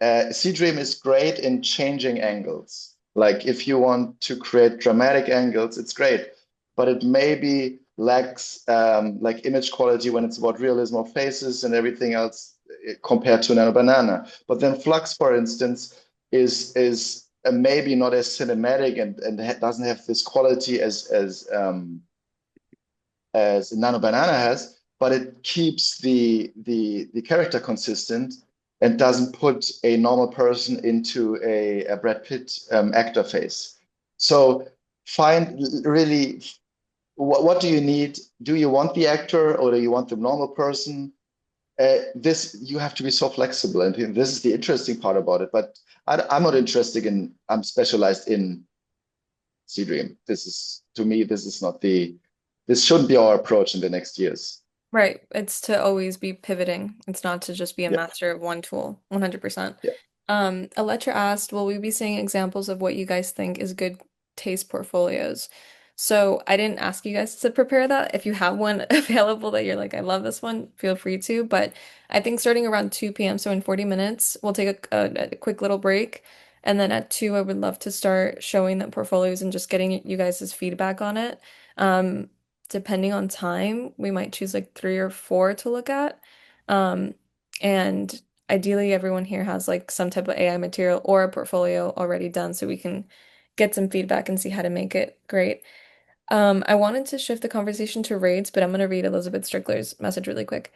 Dream is great in changing angles. Like if you want to create dramatic angles, it's great, but it maybe lacks like image quality when it's about realism of faces and everything else compared to Nano Banana. But then Flux, for instance, is maybe not as cinematic and doesn't have this quality as Nano Banana has, but it keeps the character consistent and doesn't put a normal person into a Brad Pitt actor face. So find really what do you need? Do you want the actor or do you want the normal person? This you have to be so flexible, and this is the interesting part about it. But I'm not interested in. I'm specialized in Dream. This is to me. This is not the. This shouldn't be our approach in the next years. Right. It's to always be pivoting. It's not to just be a Yeah, master of one tool, 100%. yeah. Aletra asked, will we be seeing examples of what you guys think is good taste portfolios? So I didn't ask you guys to prepare that. If you have one available that you're like, I love this one, feel free to. But I think starting around 2 p.m., so in 40 minutes, we'll take a quick little break. And then at 2, I would love to start showing the portfolios and just getting you guys' feedback on it. Um, Depending on time, we might choose like 3 or 4 to look at. Um, and ideally, everyone here has like some type of AI material or a portfolio already done so we can get some feedback and see how to make it great. I wanted to shift the conversation to rates, but I'm going to read Elizabeth Strickler's message really quick.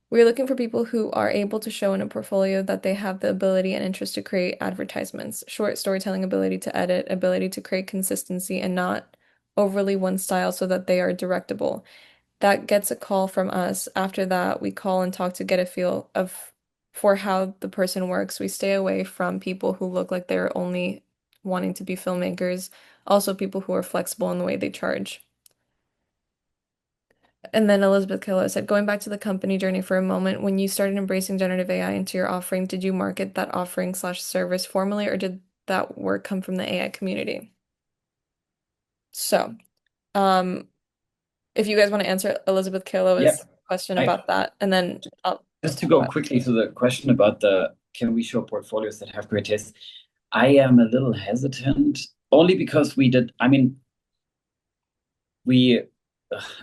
We're looking for people who are able to show in a portfolio that they have the ability and interest to create advertisements, short storytelling ability to edit, ability to create consistency, and not overly one style so that they are directable. That gets a call from us. After that, we call and talk to get a feel of for how the person works. We stay away from people who look like they're only wanting to be filmmakers, also people who are flexible in the way they charge. And then Elizabeth Kilo said, going back to the company journey for a moment, when you started embracing generative AI into your offering, did you market that offering slash service formally, or did that work come from the AI community? So, um, if you guys want to answer Elizabeth Yeah, Kilo's question I about that, and then I'll just to go quickly to the question about the can we show portfolios that have great taste? I am a little hesitant only because we did. I mean, we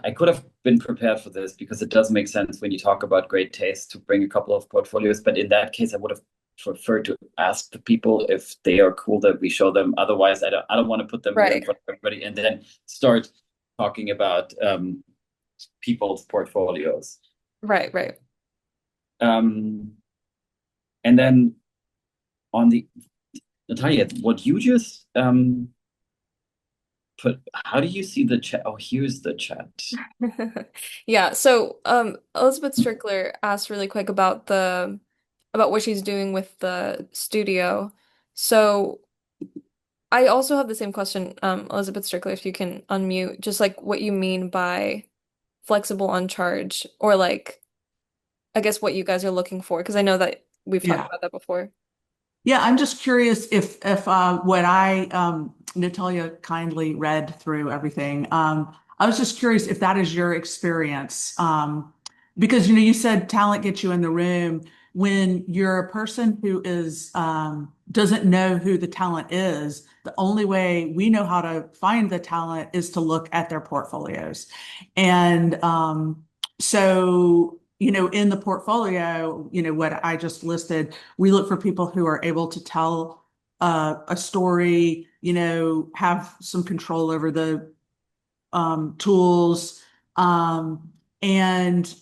I could have been prepared for this because it does make sense when you talk about great taste to bring a couple of portfolios. But in that case, I would have preferred to ask the people if they are cool that we show them. Otherwise, I don't want to put them here in right, front of everybody and then start talking about people's portfolios. right. Um, and then on the Natalia, what you just put, how do you see the chat? Oh, here's the chat. Yeah, so Elizabeth Strickler asked really quick about the about what she's doing with the studio. So I also have the same question, Elizabeth Strickler, if you can unmute, just like what you mean by flexible on charge, or like I guess what you guys are looking for, because I know that we've talked Yeah. about that before. Yeah, I'm just curious if what I Natalia kindly read through everything. I was just curious if that is your experience. Because you said talent gets you in the room. When you're a person who is doesn't know who the talent is, the only way we know how to find the talent is to look at their portfolios. And so, in the portfolio, what I just listed, we look for people who are able to tell a story, have some control over the tools, and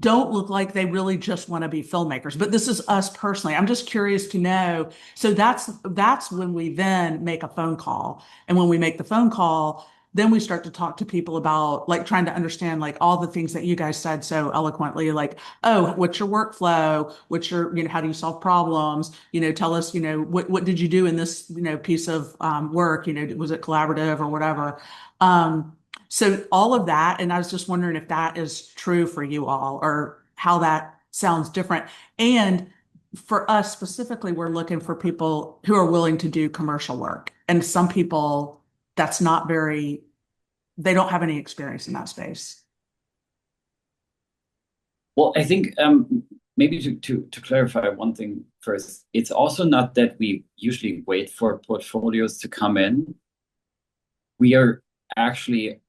don't look like they really just want to be filmmakers. But this is us personally. I'm just curious to know. So that's when we then make a phone call, and when we make the phone call, then we start to talk to people about like trying to understand like all the things that you guys said so eloquently, like, oh, what's your workflow? What's your, how do you solve problems? Tell us, what did you do in this, piece of work? Was it collaborative or whatever? Um, so all of that, and I was just wondering if that is true for you all or how that sounds different. And for us specifically, we're looking for people who are willing to do commercial work. And some people, that's not very, they don't have any experience in that space. Well, I think maybe to clarify one thing first, it's also not that we usually wait for portfolios to come in. We are actually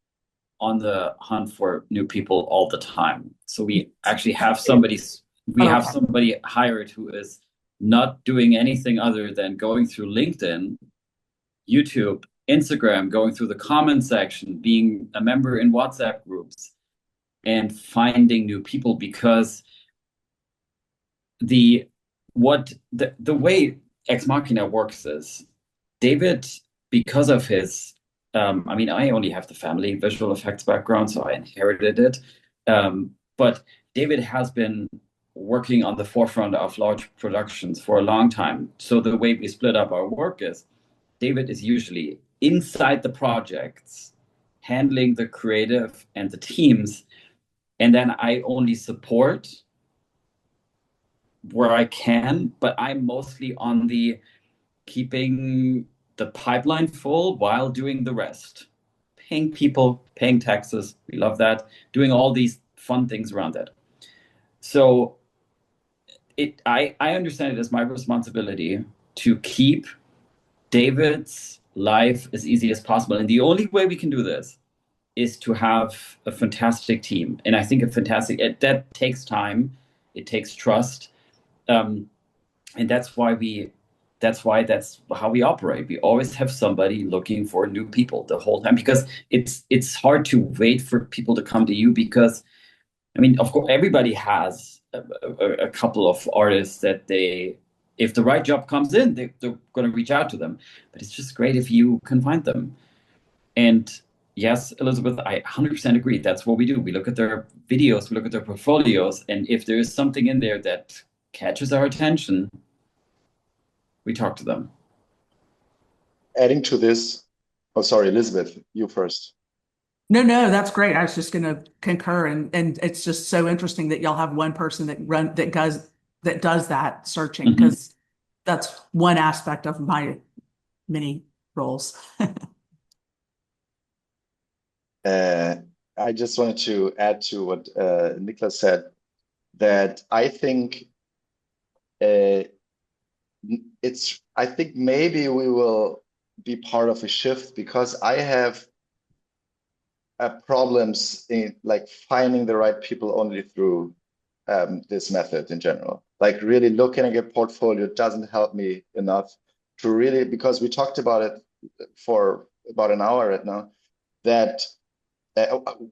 on the hunt for new people all the time. So we actually have Okay. somebody hired who is not doing anything other than going through LinkedIn, YouTube, Instagram, going through the comment section, being a member in WhatsApp groups, and finding new people because the way Ex Machina works is David, because of his I mean, I only have the family visual effects background, so I inherited it. But David has been working on the forefront of large productions for a long time. So the way we split up our work is David is usually inside the projects, handling the creative and the teams, and then I only support where I can, but I'm mostly on the keeping the pipeline full while doing the rest. Paying people, paying taxes, we love that. Doing all these fun things around that. So I understand it as my responsibility to keep David's life as easy as possible. And the only way we can do this is to have a fantastic team. And I think that takes time, it takes trust. And that's how we operate. We always have somebody looking for new people the whole time because it's hard to wait for people to come to you because I mean, of course, everybody has a couple of artists that if the right job comes in, they're going to reach out to them. But it's just great if you can find them. And yes, Elizabeth, I 100% agree. That's what we do. We look at their videos, we look at their portfolios, and if there is something in there that catches our attention, we talk to them. Adding to this, oh, sorry, Elizabeth, you first. No, that's great. I was just going to concur, and it's just so interesting that y'all have one person that does that searching because that's one aspect of my many roles. I just wanted to add to what Niklas said, that I think I think maybe we will be part of a shift because I have problems in like finding the right people only through this method in general. Like really looking at a portfolio doesn't help me enough to really, because we talked about it for about an hour right now, that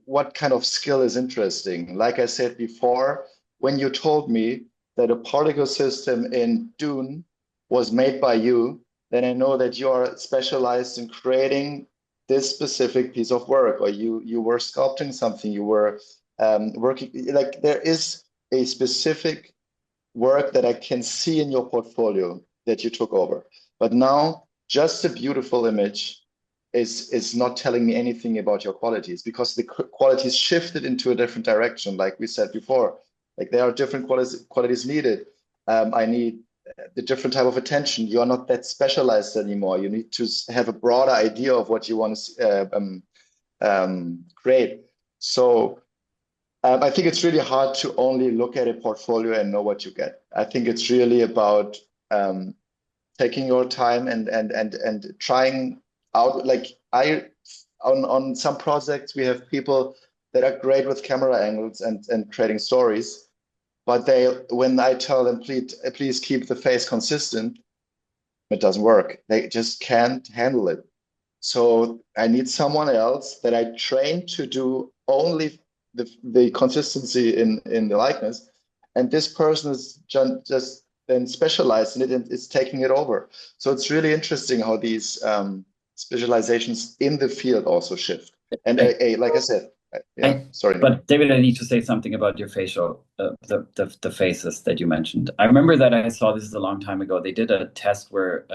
what kind of skill is interesting. Like I said before, when you told me that a particle system in Dune was made by you, then I know that you are specialized in creating this specific piece of work, or you were sculpting something, you were working, like there is a specific work that I can see in your portfolio that you took over. But now just a beautiful image is not telling me anything about your qualities, because the qualities shifted into a different direction, like we said before. Like there are different qualities needed. I need the different type of attention. You are not that specialized anymore. You need to have a broader idea of what you want to create. So I think it's really hard to only look at a portfolio and know what you get. I think it's really about taking your time and trying out. Like on some projects, we have people that are great with camera angles and creating stories, but when I tell them please keep the face consistent, it doesn't work. They just can't handle it. So I need someone else that I train to do only the consistency in the likeness. And this person is just then specialized in it and is taking it over. So it's really interesting how these specializations in the field also shift. And like I said, yeah, sorry, Nick. But David, I need to say something about your facial, the faces that you mentioned. I remember that I saw this a long time ago. They did a test where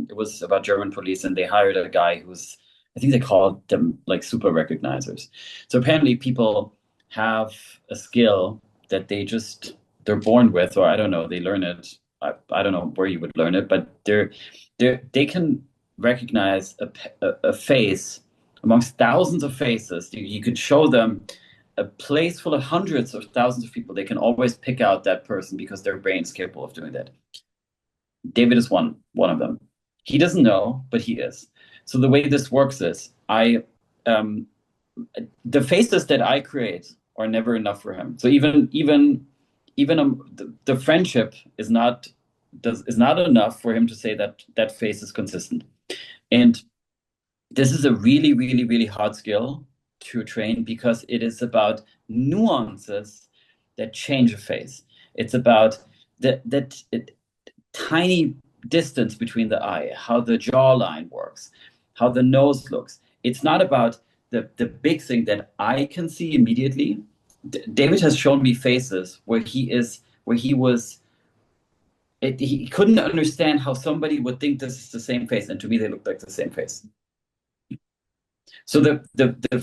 it was about German police, and they hired a guy who's, I think they called them like super recognizers. So apparently people have a skill that they're born with, or I don't know, they learn it. I don't know where you would learn it, but they can recognize a face amongst thousands of faces. You could show them a place full of hundreds of thousands of people. They can always pick out that person because their brain's capable of doing that. David is one of them. He doesn't know, but he is. So the way this works is the faces that I create are never enough for him. So even the friendship is not enough for him to say that that face is consistent. And this is a really, really, really hard skill to train, because it is about nuances that change a face. It's about that tiny distance between the eye, how the jawline works, how the nose looks. It's not about the big thing that I can see immediately. David has shown me faces where he couldn't understand how somebody would think this is the same face, and to me they look like the same face. So the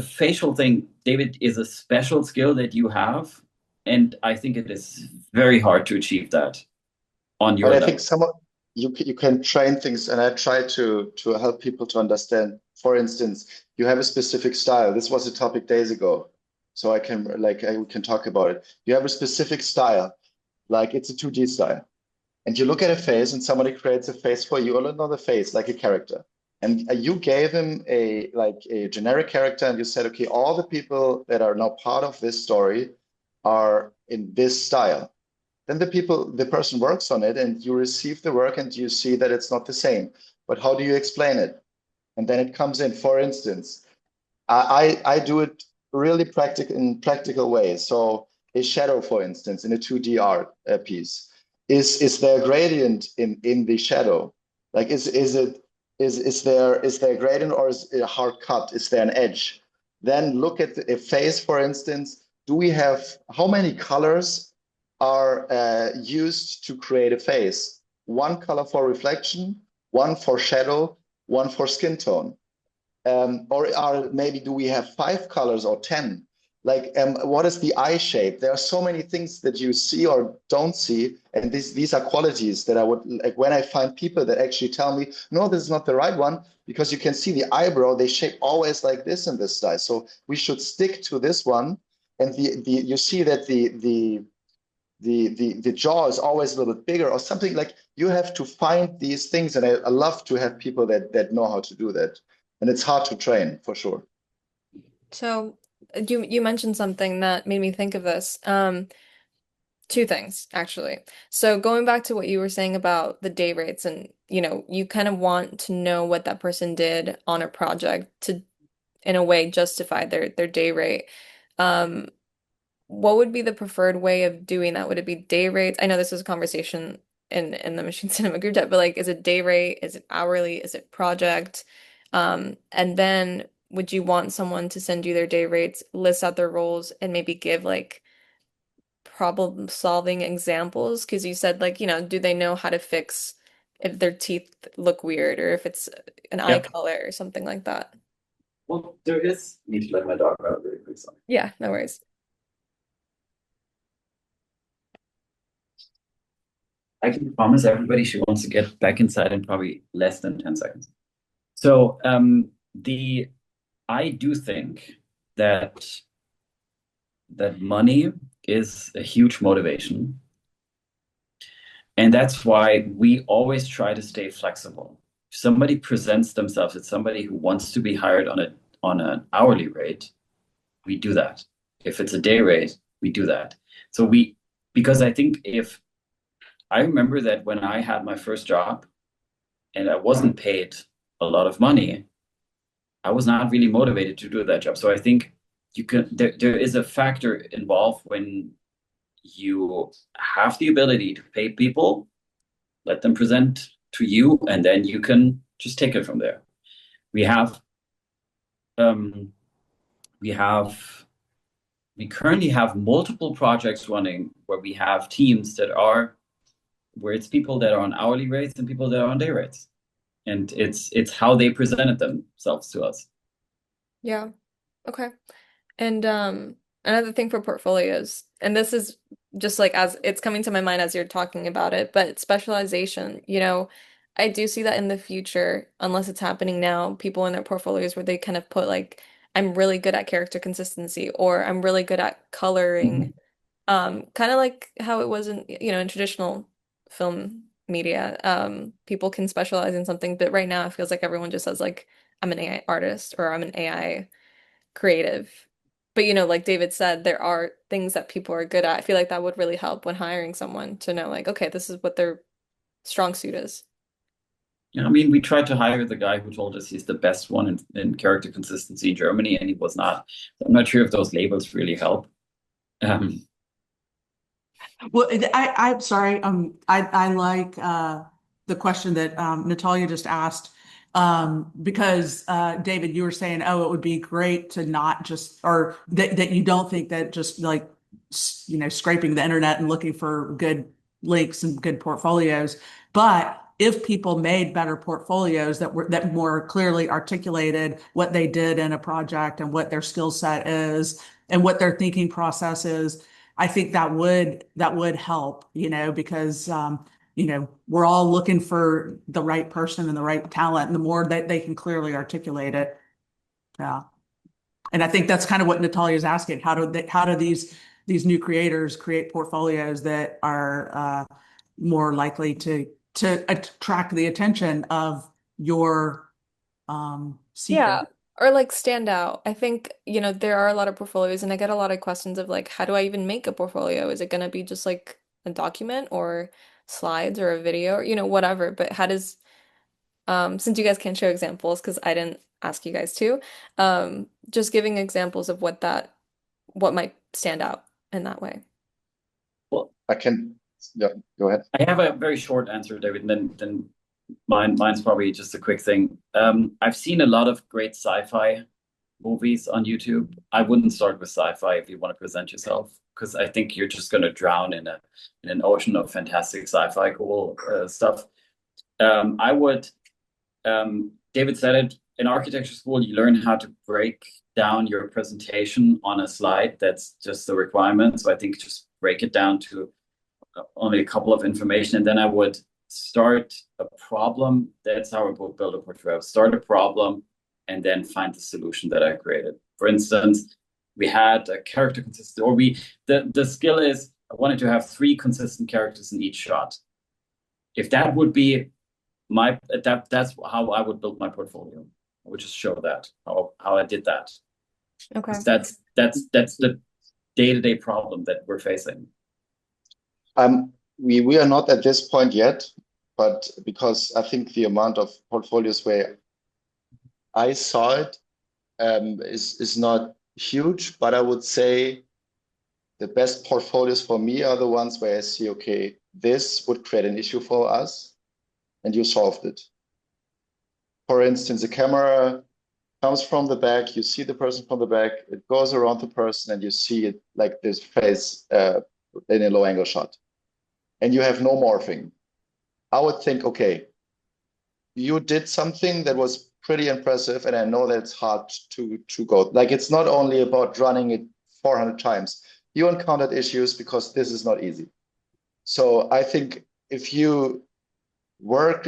facial thing, David, is a special skill that you have, and I think it is very hard to achieve that on your But I level. think you can train things, and I try to help people to understand. For instance, you have a specific style. This was a topic days ago, so we can talk about it. You have a specific style, like it's a 2D style, and you look at a face, and somebody creates a face for you, or another face, like a character. And you gave him a generic character, and you said, okay, all the people that are now part of this story are in this style. Then the person works on it, and you receive the work, and you see that it's not the same. But how do you explain it? And then it comes in. For instance, I do it really practical ways. So a shadow, for instance, in a 2D art piece, is there a gradient in the shadow? Like is there a gradient, or is it a hard cut? Is there an edge? Then look at a face, for instance. Do we have how many colors are used to create a face? One color for reflection, one for shadow, one for skin tone. Or maybe do we have 5 colors or 10? Like, what is the eye shape? There are so many things that you see or don't see, and these are qualities that I would like when I find people that actually tell me, no, this is not the right one, because you can see the eyebrow, they shape always like this in this style. So we should stick to this one, and you see that the jaw is always a little bit bigger or something. Like you have to find these things, and I love to have people that know how to do that, and it's hard to train for sure. So you mentioned something that made me think of this. Two things actually. So going back to what you were saying about the day rates, and you kind of want to know what that person did on a project to, in a way, justify their day rate. Um, what would be the preferred way of doing that? Would it be day rates? I know this was a conversation in the machine cinema group chat, but like, is it day rate? Is it hourly? Is it project? And then would you want someone to send you their day rates, list out their roles, and maybe give like problem solving examples? Because you said like, do they know how to fix if their teeth look weird or if it's an eye Yep. color or something like that? Well, there is. Need to let my dog out really quick. Sorry. Yeah, no worries. I can promise everybody she wants to get back inside in probably less than 10 seconds. So I do think that money is a huge motivation. And that's why we always try to stay flexible. If somebody presents themselves as somebody who wants to be hired on an hourly rate, we do that. If it's a day rate, we do that. Because I think I remember that when I had my first job and I wasn't paid a lot of money, I was not really motivated to do that job. So I think there is a factor involved when you have the ability to pay people, let them present to you, and then you can just take it from there. We currently have multiple projects running where we have teams where it's people that are on hourly rates and people that are on day rates. And it's how they presented themselves to us. Yeah. Okay. And another thing for portfolios, and this is just like as it's coming to my mind as you're talking about it, but specialization, I do see that in the future, unless it's happening now, people in their portfolios where they kind of put like, I'm really good at character consistency or I'm really good at coloring. Kind of like how it was in traditional film media. People can specialize in something, but right now it feels like everyone just says like, I'm an AI artist or I'm an AI creative. But like David said, there are things that people are good at. I feel like that would really help when hiring someone to know like, okay, this is what their strong suit is. Yeah, I mean, we tried to hire the guy who told us he's the best one in character consistency in Germany, and he was not. I'm not sure if those labels really help. Well, I'm sorry. I like the question that Natalia just asked because David, you were saying, oh, it would be great to not just, or that you don't think that just like scraping the internet and looking for good links and good portfolios, but if people made better portfolios that more clearly articulated what they did in a project and what their skill set is and what their thinking process is. I think that would help, because we're all looking for the right person and the right talent, and the more that they can clearly articulate it. Yeah. And I think that's kind of what Natalia's asking. How do these new creators create portfolios that are more likely to attract the attention of your Yeah. seeker? Or like stand out. I think, there are a lot of portfolios and I get a lot of questions of like, how do I even make a portfolio? Is it going to be just like a document or slides or a video or, whatever. But how does, since you guys can't show examples because I didn't ask you guys to, just giving examples of what might stand out in that way. Well, Yeah, go ahead. I have a very short answer, David, and then mine's probably just a quick thing. I've seen a lot of great sci-fi movies on YouTube. I wouldn't start with sci-fi if you want to present yourself, because I think you're just going to drown in an ocean of fantastic sci-fi cool stuff. I would. David said it. In architecture school, you learn how to break down your presentation on a slide. That's just the requirement. So I think just break it down to only a couple of information, and then I would start a problem. That's how I would build a portfolio. Start a problem, and then find the solution that I created. For instance, we had a character consistent, or the skill is I wanted to have 3 consistent characters in each shot. If that would be that's how I would build my portfolio. I would just show that how I did that. Okay. That's the day-to-day problem that we're facing. We are not at this point yet, but because I think the amount of portfolios where I saw it is not huge, but I would say the best portfolios for me are the ones where I see, okay, this would create an issue for us, and you solved it. For instance, the camera comes from the back, you see the person from the back, it goes around the person, and you see it like this face in a low angle shot, and you have no morphing. I would think, okay, you did something that was pretty impressive, and I know that it's hard to go. Like, it's not only about running it 400 times. You encountered issues because this is not easy. So I think if you work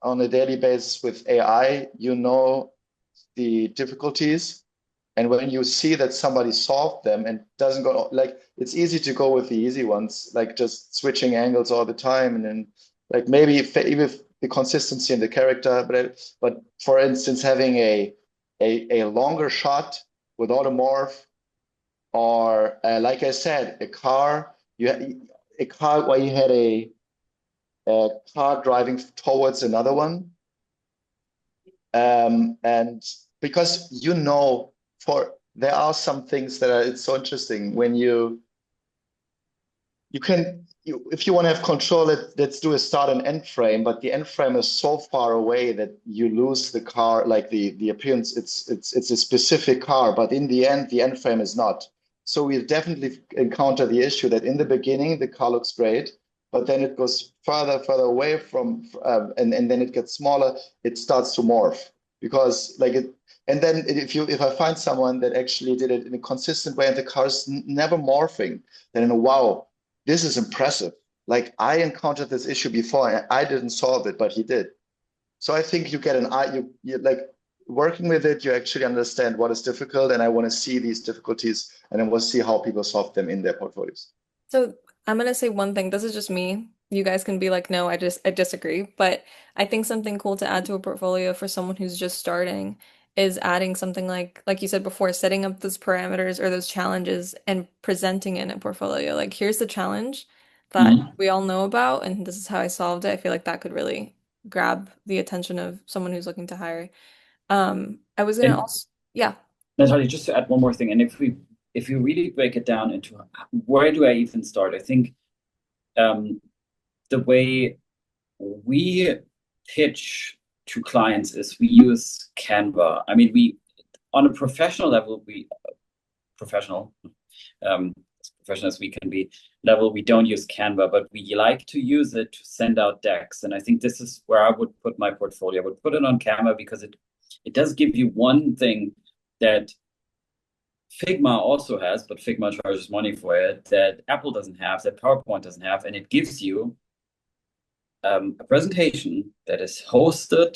on a daily basis with AI, you know the difficulties. And when you see that somebody solved them and doesn't go, like, it's easy to go with the easy ones, like just switching angles all the time. And then, like, maybe even the consistency in the character, but for instance, having a longer shot with automorph, or like I said, a car, a car where you had a car driving towards another one. And because there are some things that it's so interesting when if you want to have control, let's do a start and end frame, but the end frame is so far away that you lose the car, like the appearance. It's a specific car, but in the end, the end frame is not. So we definitely encounter the issue that in the beginning the car looks great, but then it goes further away from, and then it gets smaller. It starts to morph because like it. And then if I find someone that actually did it in a consistent way and the car is never morphing, then wow, this is impressive. Like, I encountered this issue before and I didn't solve it, but he did. So I think you get an eye, you like working with it, you actually understand what is difficult, and I want to see these difficulties and then we'll see how people solve them in their portfolios. So I'm gonna say one thing. This is just me. You guys can be like, no, I disagree. But I think something cool to add to a portfolio for someone who's just starting is adding something like you said before, setting up those parameters or those challenges and presenting it in a portfolio. Like, here's the challenge that Mhm. we all know about, and this is how I solved it. I feel like that could really grab the attention of someone who's looking to hire. I was gonna And also, yeah. Natalia, just to add one more thing, and if you really break it down into where do I even start, I think the way we pitch to clients is we use Canva. I mean, we on a professional level, professional, as professional as we can be level, we don't use Canva, but we like to use it to send out decks. And I think this is where I would put my portfolio. I would put it on Canva because it does give you one thing that Figma also has, but Figma charges money for it, that Apple doesn't have, that PowerPoint doesn't have, and it gives you a presentation that is hosted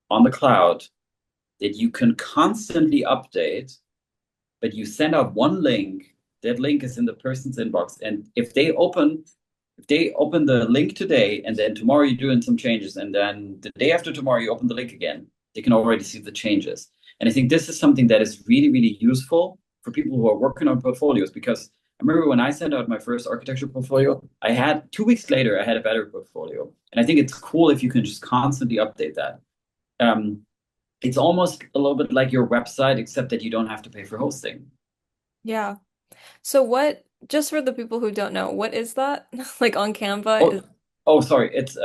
on the cloud that you can constantly update, but you send out one link. That link is in the person's inbox, and if they open the link today, and then tomorrow you're doing some changes, and then the day after tomorrow you open the link again, they can already see the changes. And I think this is something that is really, really useful for people who are working on portfolios, because I remember when I sent out my first architecture portfolio, I had 2 weeks later, I had a better portfolio. And I think it's cool if you can just constantly update that. It's almost a little bit like your website, except that you don't have to pay for hosting. Yeah. So what, just for the people who don't know, what is that? Like on Canva is, Oh, sorry. It's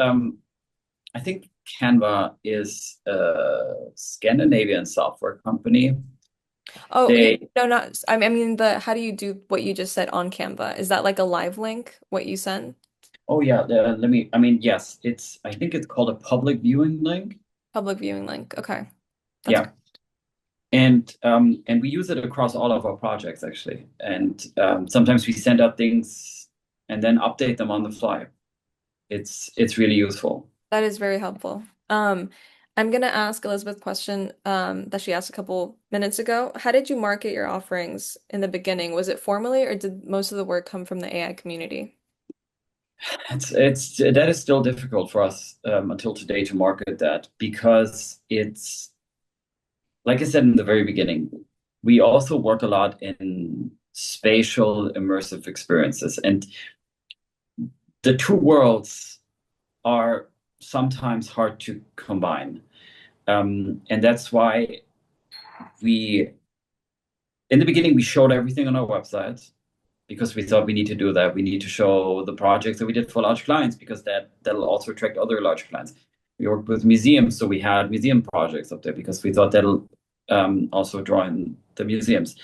I think Canva is a Scandinavian software company. oh, They no, not, I mean how do you do what you just said on Canva? Is that like a live link, what you send? Oh yeah, yes, I think it's called a public viewing link. Public viewing link. Okay. That's Yeah. And we use it across all of our projects actually. And sometimes we send out things and then update them on the fly. It's really useful. That is very helpful. I'm gonna ask Elizabeth a question that she asked a couple minutes ago. How did you market your offerings in the beginning? Was it formally, or did most of the work come from the AI community? It's that is still difficult for us until today to market that, because it's like I said in the very beginning, we also work a lot in spatial immersive experiences, and the two worlds are sometimes hard to combine. And that's why in the beginning, we showed everything on our website. because we thought we need to do that. We need to show the projects that we did for large clients because that'll also attract other large clients. We worked with museums, so we had museum projects up there because we thought that'll also draw in the museums.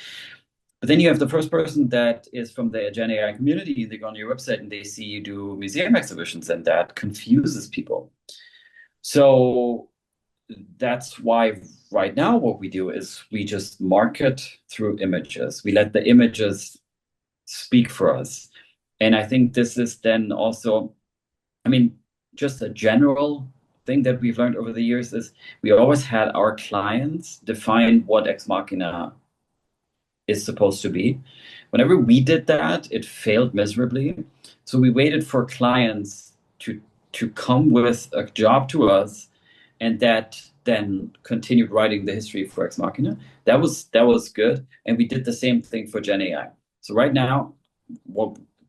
But then you have the first person that is from the Gen AI community. They go on your website and they see you do museum exhibitions, and that confuses people. So that's why right now what we do is we just market through images. We let the images speak for us. And I think this is then also, I mean, just a general thing that we've learned over the years is we always had our clients define what Ex Machina is supposed to be. Whenever we did that, it failed miserably. So we waited for clients to come with a job to us, and that then continued writing the history for Ex Machina. That was good, and we did the same thing for Gen AI. So right now,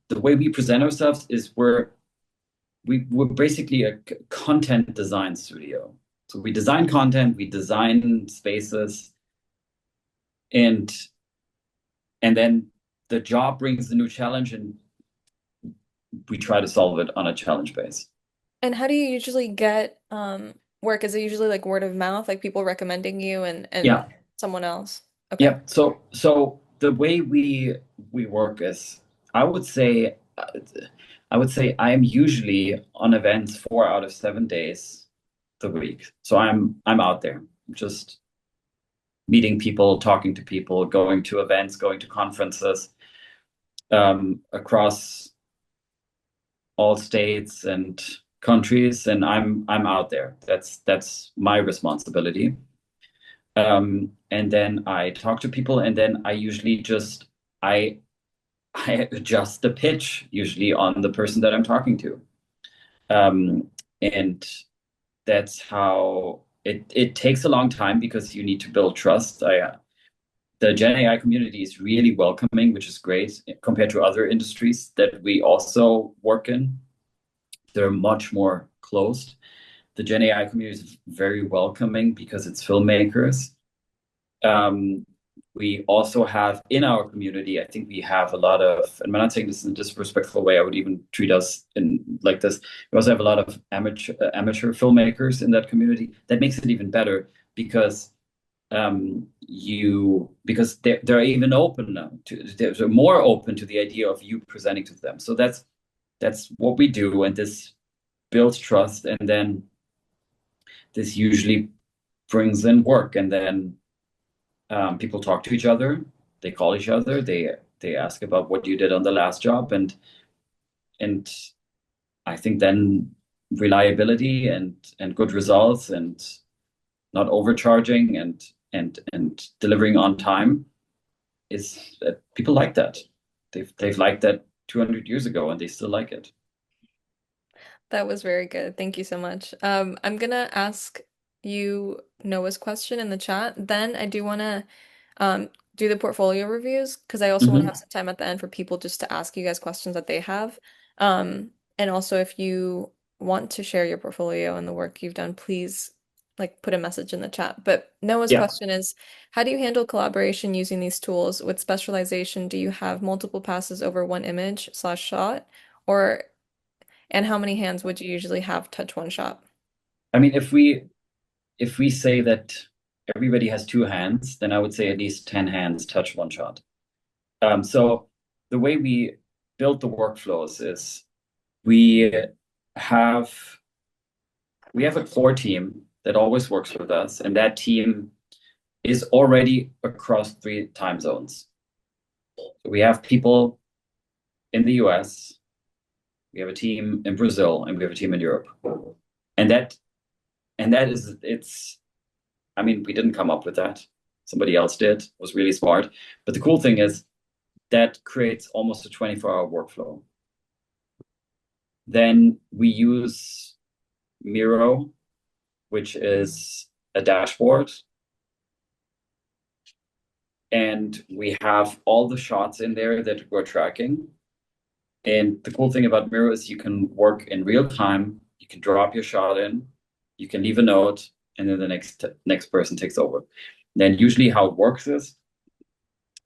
the way we present ourselves is we're basically a content design studio. So we design content, we design spaces, and then the job brings a new challenge, and we try to solve it on a challenge base. And how do you usually get work? Is it usually like word of mouth, like people recommending you and Yeah. someone else? Okay. Yeah. So the way we work is, I would say I'm usually on events 4 out of 7 days the week. So I'm out there just meeting people, talking to people, going to events, going to conferences across all states and countries, and I'm out there. That's my responsibility. And then I talk to people, and then I usually just I adjust the pitch usually on the person that I'm talking to. And that's how it takes a long time because you need to build trust. The Gen AI community is really welcoming, which is great compared to other industries that we also work in. They're much more closed. The Gen AI community is very welcoming because it's filmmakers. We also have in our community, I think we have a lot of, and I'm not saying this in a disrespectful way, I would even treat us in like this. We also have a lot of amateur filmmakers in that community. That makes it even better because they're even open now they're more open to the idea of you presenting to them. So that's what we do, and this builds trust, and then this usually brings in work, and then people talk to each other, they call each other, they ask about what you did on the last job, and I think then reliability and good results and not overcharging and delivering on time is people like that. They've liked that 200 years ago, and they still like it. That was very good. Thank you so much. I'm gonna ask you Noah's question in the chat. Then I do want to do the portfolio reviews because I also want to have some time at the end for people just to ask you guys questions that they have. And also if you want to share your portfolio and the work you've done, please like put a message in the chat. But Noah's question is, how do you handle collaboration using these tools? With specialization, do you have multiple passes over one image slash shot? Or and how many hands would you usually have touch one shot? I mean, if we say that everybody has 2 hands, then I would say at least 10 hands touch one shot. So the way we build the workflows is we have a core team that always works with us, and that team is already across 3 time zones. So we have people in the US, we have a team in Brazil, and we have a team in Europe. And that is, I mean, we didn't come up with that. Somebody else did. It was really smart. But the cool thing is that creates almost a 24-hour workflow. Then we use Miro, which is a dashboard. And we have all the shots in there that we're tracking. And the cool thing about Miro is you can work in real time. You can drop your shot in, you can leave a note, and then the next person takes over. Then usually how it works is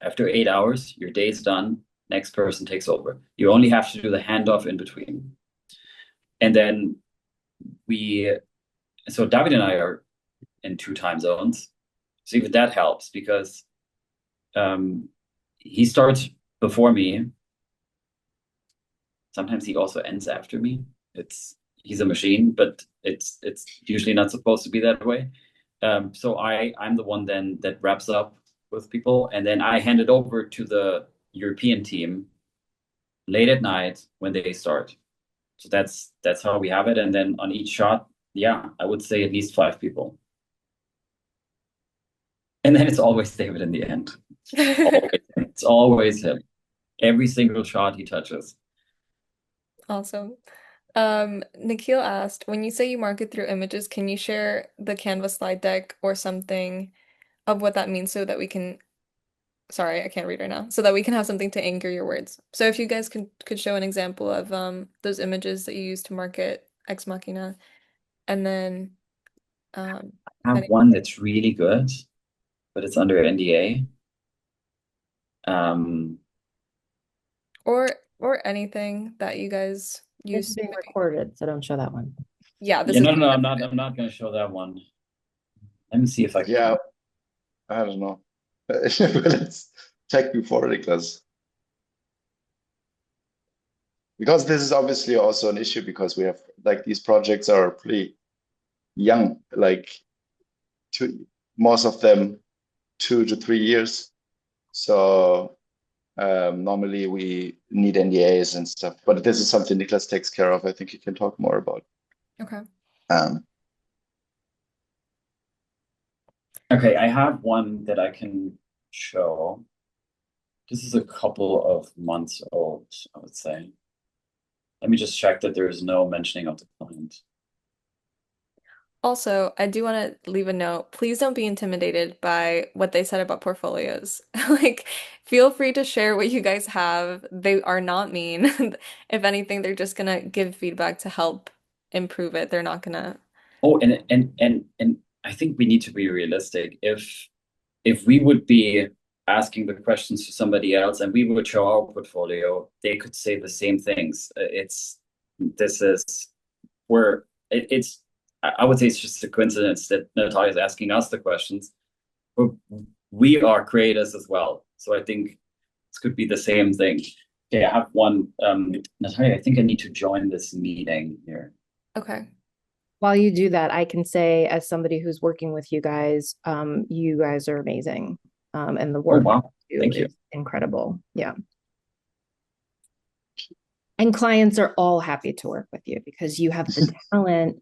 after 8 hours, your day is done. next person takes over. You only have to do the handoff in between. And then so David and I are in 2 time zones. So even that helps because he starts before me. Sometimes he also ends after me. He's a machine, but it's usually not supposed to be that way. So I'm the one then that wraps up with people, and then I hand it over to the European team late at night when they start. So that's how we have it. And then on each shot, yeah, I would say at least 5 people. And then it's always David in the end. It's always him. Every single shot he touches. Awesome. Nikhil asked, when you say you market through images, can you share the Canva slide deck or something of what that means so that we can, sorry, I can't read right now, so that we can have something to anchor your words. So if you guys could show an example of those images that you use to market Ex Machina, and then I have one that's really good, but it's under NDA. Or anything that you guys It's use. being recorded, so don't show that one. Yeah, this Yeah, is no, I'm not going to show that one. Let me see if I can. Yeah, I don't know. Let's check before, Niklas. Because this is obviously also an issue because we have like these projects are pretty young, like most of them 2 to 3 years. So normally we need NDAs and stuff, but this is something Niklas takes care of. I think he can talk more about. Okay. Okay, I have one that I can show. This is a couple of months old, I would say. Let me just check that there is no mentioning of the client. Also, I do want to leave a note. Please don't be intimidated by what they said about portfolios. Like, feel free to share what you guys have. They are not mean. If anything, they're just gonna give feedback to help improve it. They're not gonna. Oh, and I think we need to be realistic. If we would be asking the questions to somebody else and we would show our portfolio, they could say the same things. I would say it's just a coincidence that Natalia is asking us the questions. But we are creators as well. So I think this could be the same thing. Okay, I have one. Natalia, I think I need to join this meeting here. Okay. While you do that, I can say, as somebody who's working with you guys are amazing. And the work Thank you. is incredible. Yeah. And clients are all happy to work with you because you have the talent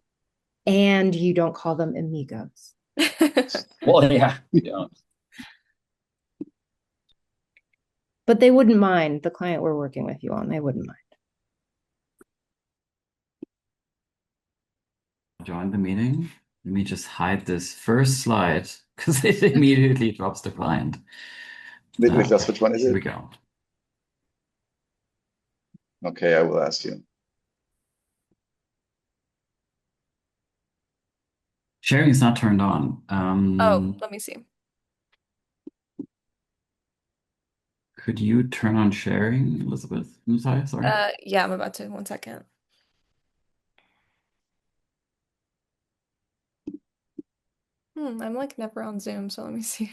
and you don't call them amigos. Well, yeah, we don't. But they wouldn't mind. The client we're working with you on, they wouldn't mind. Join the meeting. Let me just hide this first slide because it immediately drops the client. Niklas, which one is it? Here we go. Okay, I will ask you. Sharing is not turned on. Oh, let me see. Could you turn on sharing, Elizabeth? I'm sorry. Yeah, I'm about to. 1 second. I'm like never on Zoom, so let me see.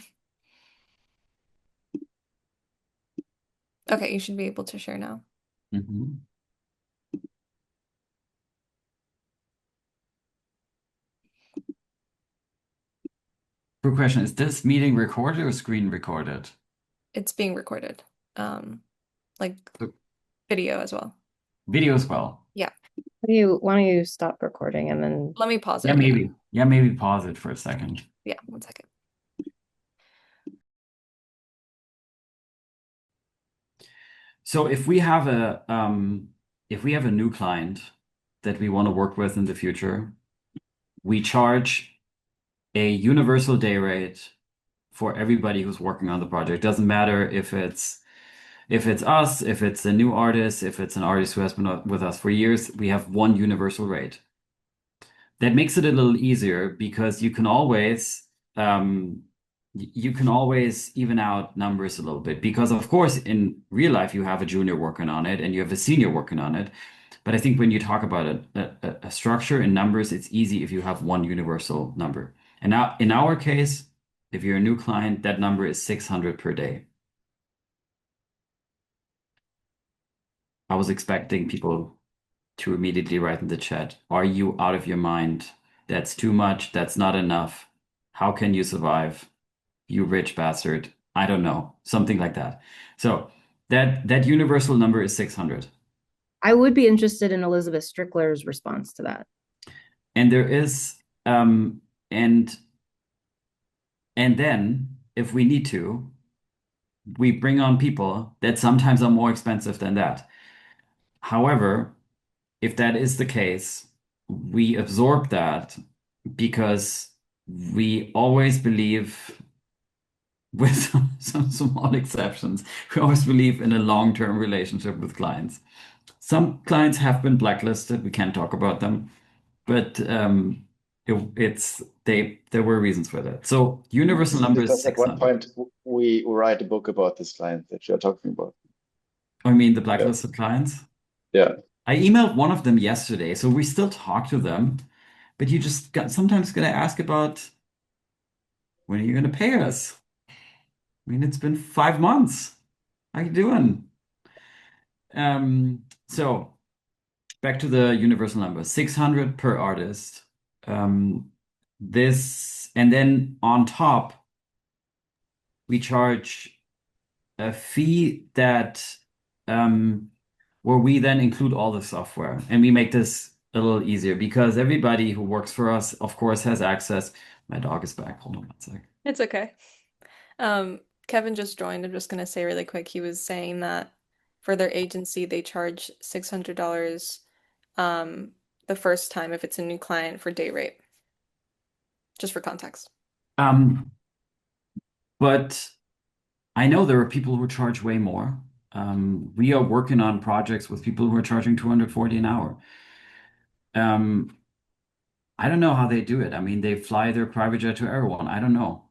Okay, you should be able to share now. Mm-hmm. Quick question, is this meeting recorded or screen recorded? It's being recorded. Like video as well. Video as well. Yeah. Why don't you stop recording and then Let me pause it. Yeah, maybe. Yeah, maybe pause it for a second. Yeah, 1 second. So if we have a new client that we want to work with in the future, we charge a universal day rate for everybody who's working on the project. Doesn't matter if it's us, if it's a new artist, if it's an artist who has been with us for years, we have one universal rate. That makes it a little easier because you can always you can always even out numbers a little bit because, of course, in real life, you have a junior working on it and you have a senior working on it. But I think when you talk about a structure in numbers, it's easy if you have one universal number. And now, in our case, if you're a new client, that number is 600 per day. I was expecting people to immediately write in the chat, are you out of your mind? That's too much. That's not enough. How can you survive? You rich bastard. I don't know. Something like that. So that universal number is 600. I would be interested in Elizabeth Strickler's response to that. And there is um and and then if we need to, we bring on people that sometimes are more expensive than that. However, if that is the case, we absorb that because we always believe, with some small exceptions, we always believe in a long-term relationship with clients. Some clients have been blacklisted. We can't talk about them, but there were reasons for that. So universal number is Niklas, at one 600. point, we write a book about this client that you're talking about. I mean, the Yeah. blacklisted clients. Yeah. I emailed one of them yesterday, so we still talk to them, but you just sometimes gotta ask about when are you gonna pay us? I mean, it's been 5 months. How you doing? So back to the universal number, 600 per artist. This, and then on top, we charge a fee that where we then include all the software, and we make this a little easier because everybody who works for us, of course, has access. My dog is back. Hold on one sec. It's okay. Kevin just joined. I'm just gonna say really quick, he was saying that for their agency, they charge $600 um, the first time if it's a new client for day rate, just for context. Um, but I know there are people who charge way more. We are working on projects with people who are charging 240 an hour. Um, I don't know how they do it. I mean, they fly their private jet to everyone. I don't know.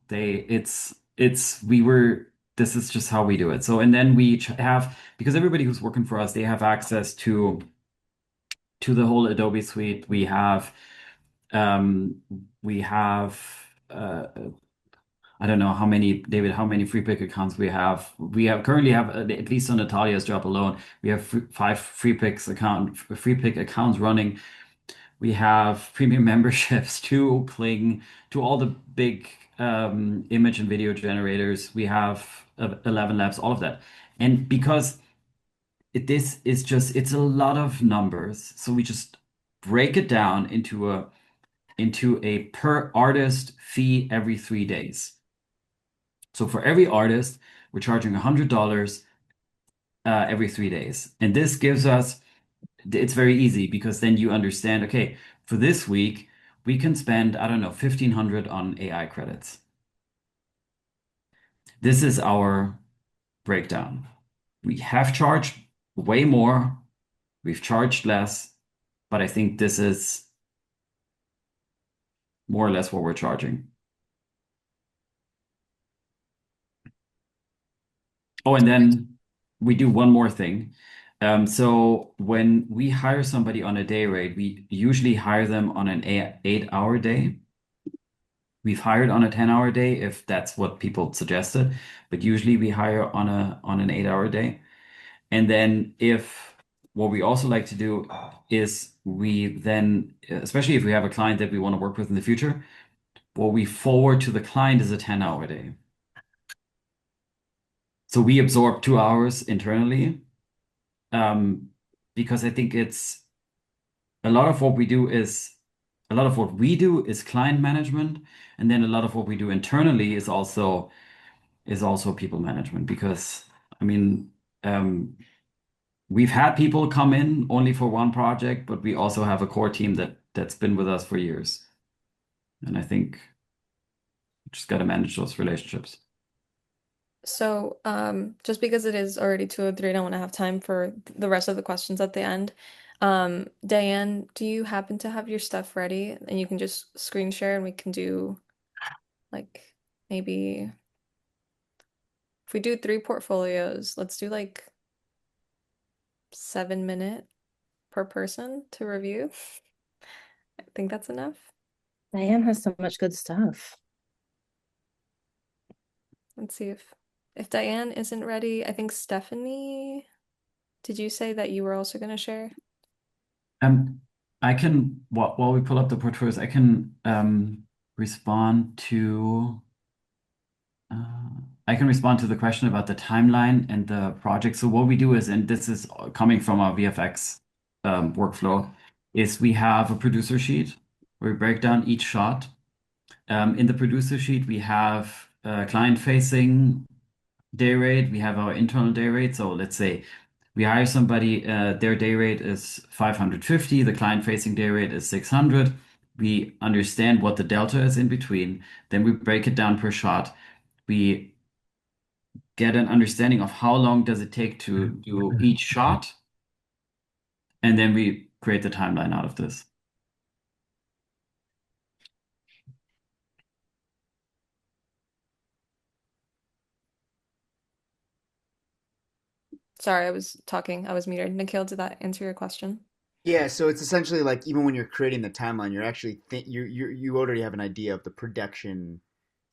This is just how we do it. So, and then have, because everybody who's working for us, they have access to the whole Adobe suite. Um, we have, uh, I don't know how many, David, how many free pick accounts we have. We have currently have, at least on Natalia's job alone, we have five free pick accounts running. We have premium memberships to Kling, to all the big image and video generators. We have 11 Labs, all of that. And because this is just, it's a lot of numbers. So we just break it down into a per artist fee every 3 days. So for every artist, we're charging $100 every 3 days. And this gives us, it's very easy because then you understand, okay, for this week, we can spend, I don't know, 1,500 on AI credits. This is our breakdown. We have charged way more, we've charged less, but I think this is more or less what we're charging. Oh, and then we do one more thing. So when we hire somebody on a day rate, we usually hire them on an 8-hour day. We've hired on a 10-hour day if that's what people suggested, but usually we hire on an 8-hour day. And then if what we also like to do is we then, especially if we have a client that we want to work with in the future, what we forward to the client is a 10-hour day. So we absorb 2 hours internally, because I think it's a lot of what we do is a lot of what we do is client management, and then a lot of what we do internally is also people management. Because I mean, we've had people come in only for one project, but we also have a core team that's been with us for years, and I think we just got to manage those relationships. So, just because it is already 2:03, I don't want to have time for the rest of the questions at the end. Diane, do you happen to have your stuff ready and you can just screen share and we can do like maybe if we do 3 portfolios, let's do like 7 minute per person to review. I think that's enough. Diane has so much good stuff. Let's see if Diane isn't ready. I think Stephanie, did you say that you were also going to share? I can while we pull up the portfolios, I can respond to I can respond to the question about the timeline and the project. So what we do is, and this is coming from our VFX workflow, is we have a producer sheet where we break down each shot. In the producer sheet, we have client-facing day rate, we have our internal day rate. So let's say we hire somebody, their day rate is 550, the client-facing day rate is 600. We understand what the delta is in between. Then we break it down per shot. We get an understanding of how long does it take to do each shot, and then we create the timeline out of this. Sorry, I was talking. I was muted. Nikhil, did that answer your question? Yeah, so it's essentially like even when you're creating the timeline, you're actually you already have an idea of the production.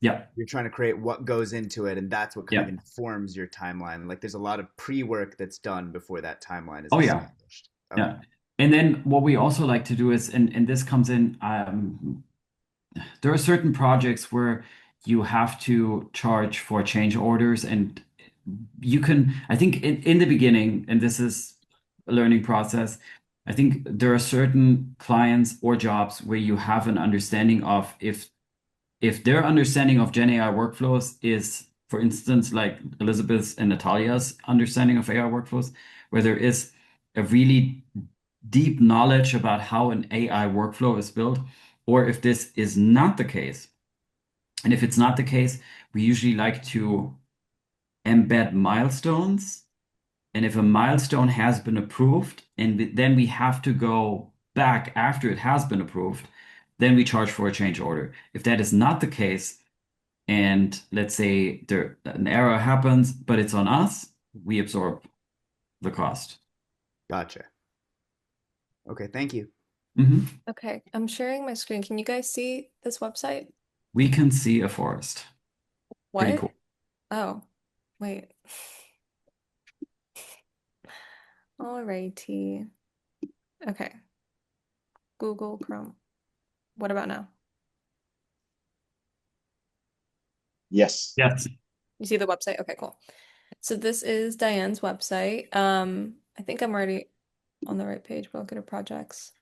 Yeah. You're trying to create what goes into it, and that's what kind of Yeah. informs your timeline. Like there's a lot of pre-work that's done before that timeline is Oh, yeah. established. Okay. Yeah. And then what we also like to do is, and this comes in, there are certain projects where you have to charge for change orders, and you can, I think in the beginning, and this is a learning process, I think there are certain clients or jobs where you have an understanding of if their understanding of Gen AI workflows is, for instance, like Elizabeth's and Natalia's understanding of AI workflows, where there is a really deep knowledge about how an AI workflow is built, or if this is not the case. And if it's not the case, we usually like to embed milestones. And if a milestone has been approved, and then we have to go back after it has been approved, then we charge for a change order. If that is not the case, and let's say an error happens, but it's on us, we absorb the cost. Gotcha. Okay, thank you. Okay, I'm sharing my screen. Can you guys see this website? We can see a forest. Pretty What? cool. Oh, wait. Alrighty. Okay. Google Chrome. What about now? Yes. Yes. You see the website? Okay, cool. So this is Diane's website. I think I'm already on the right page, but I'll go to projects.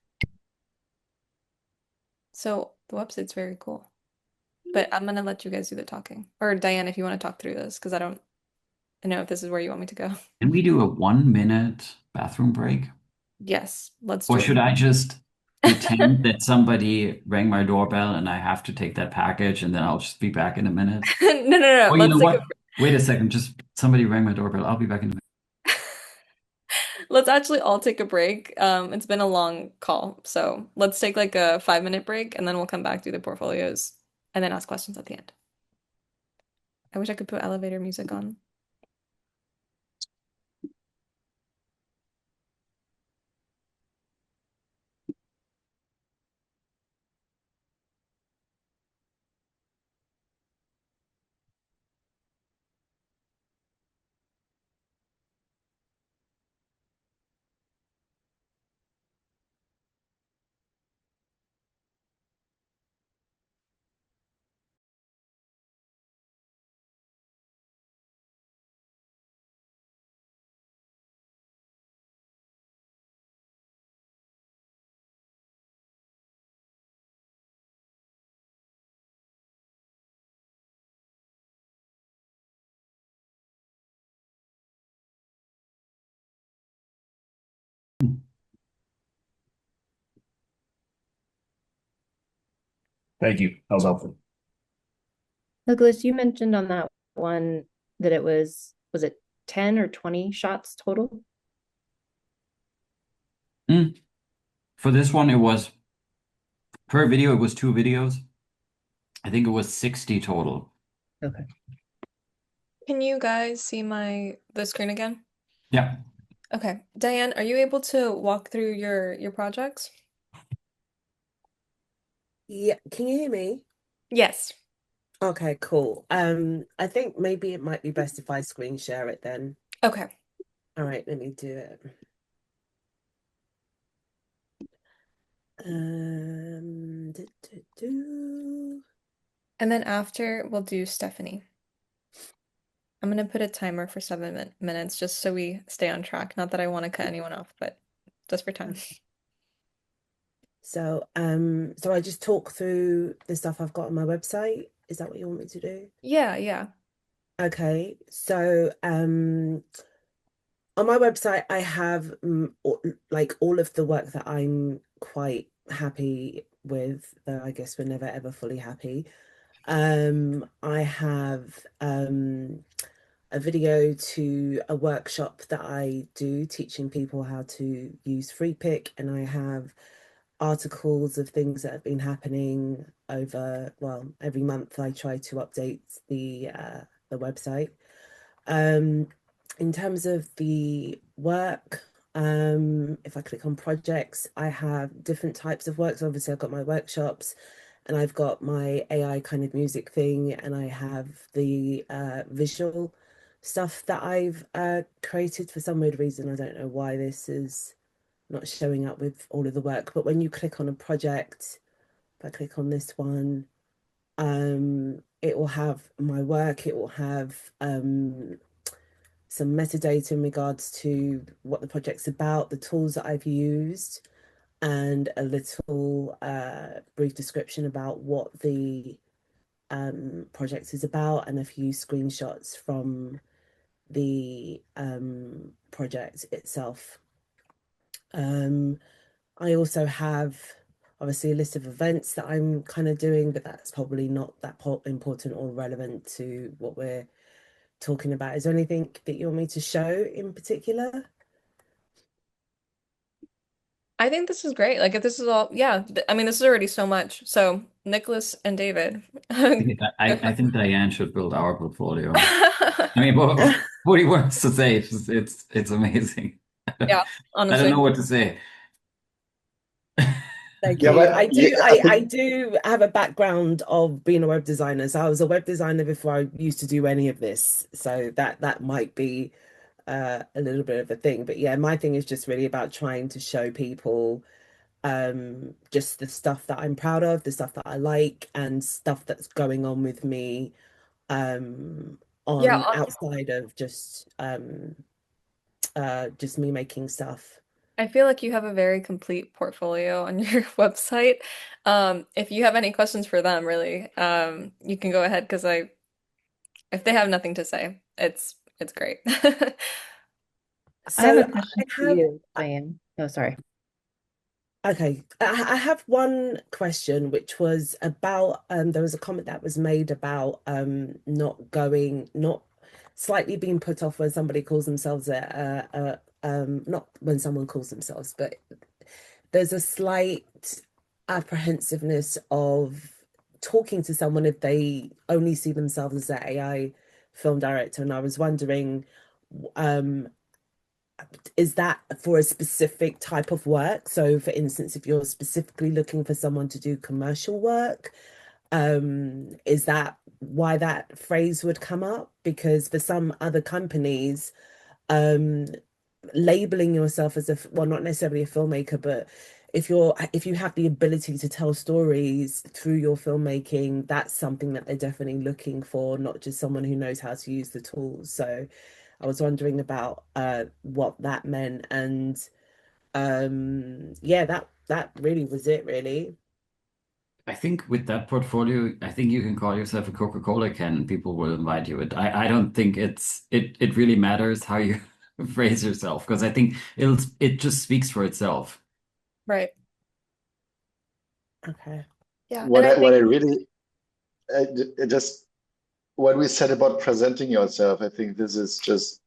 So the website's very cool. But I'm gonna let you guys do the talking. Or Diane, if you want to talk through this, because I don't know if this is where you want me to go. Can we do a 1 minute bathroom break? Yes, let's Or do should it. I just pretend that somebody rang my doorbell and I have to take that package and then I'll just be back in a minute? No. Oh, you Let's know take a what? Wait a second. Just somebody rang my doorbell. I'll be back in a minute. let's actually all take a break. It's been a long call, so let's take like a 5 minute break and then we'll come back, do the portfolios, and then ask questions at the end. I wish I could put elevator music on. Thank you. That was helpful. Douglas, you mentioned on that one that it was it 10 or 20 shots total? For this one, it was per video, it was 2 videos. I think it was 60 total. Okay. Can you guys see the screen again? Yeah. Okay. Diane, are you able to walk through your projects? Yeah, can you hear me? Yes. Okay, cool. I think maybe it might be best if I screen share it then. Okay. All right, let me do it. Do, do, do. And then after we'll do Stephanie. I'm gonna put a timer for 7 minutes just so we stay on track. Not that I want to cut anyone off, but just for time. So I just talk through the stuff I've got on my website. Is that what you want me to do? Yeah, yeah. Okay, so on my website, I have like all of the work that I'm quite happy with, though I guess we're never ever fully happy. I have a video to a workshop that I do teaching people how to use FreePick, and I have articles of things that have been happening over, well, every month I try to update the website. In terms of the work, if I click on projects, I have different types of work. So obviously I've got my workshops and I've got my AI kind of music thing, and I have the visual stuff that I've created. For some weird reason, I don't know why this is not showing up with all of the work, but when you click on a project, if I click on this one, it will have my work, it will have some metadata in regards to what the project's about, the tools that I've used, and a little brief description about what the project is about, and a few screenshots from the project itself. I also have obviously a list of events that I'm kind of doing, but that's probably not that important or relevant to what we're talking about. Is there anything that you want me to show in particular? I think this is great. Like if this is all, yeah, I mean, this is already so much. So Nicholas and David. I think Diane should build our portfolio. I mean, what he wants to say, it's amazing. Yeah, I don't honestly. know what to say. Thank Yeah, you. but I yeah, do I I think do have a background of being a web designer. So I was a web designer before I used to do any of this. So that might be a little bit of a thing. But yeah, my thing is just really about trying to show people just the stuff that I'm proud of, the stuff that I like, and stuff that's going on with me Yeah, on outside of just me making stuff. I feel like you have a very complete portfolio on your website. If you have any questions for them, really, you can go ahead because if they have nothing to say, it's great. I have a So I question for have you, Diane. Oh, sorry. okay. I have one question, which was about there was a comment that was made about not slightly being put off when somebody calls themselves not when someone calls themselves, but there's a slight apprehensiveness of talking to someone if they only see themselves as an AI film director. And I was wondering, um, is that for a specific type of work? So, for instance, if you're specifically looking for someone to do commercial work, is that why that phrase would come up? Because for some other companies, um, labeling yourself as well, not necessarily a filmmaker, but if you have the ability to tell stories through your filmmaking, that's something that they're definitely looking for, not just someone who knows how to use the tools. So I was wondering about what that meant, and yeah, that really was it, really. I think with that portfolio, I think you can call yourself a Coca-Cola can and people will invite you. I don't think it really matters how you phrase yourself because I think it just speaks for itself. Right. Okay. Yeah, and what I I what think I really just what we said about presenting yourself, I think this is just,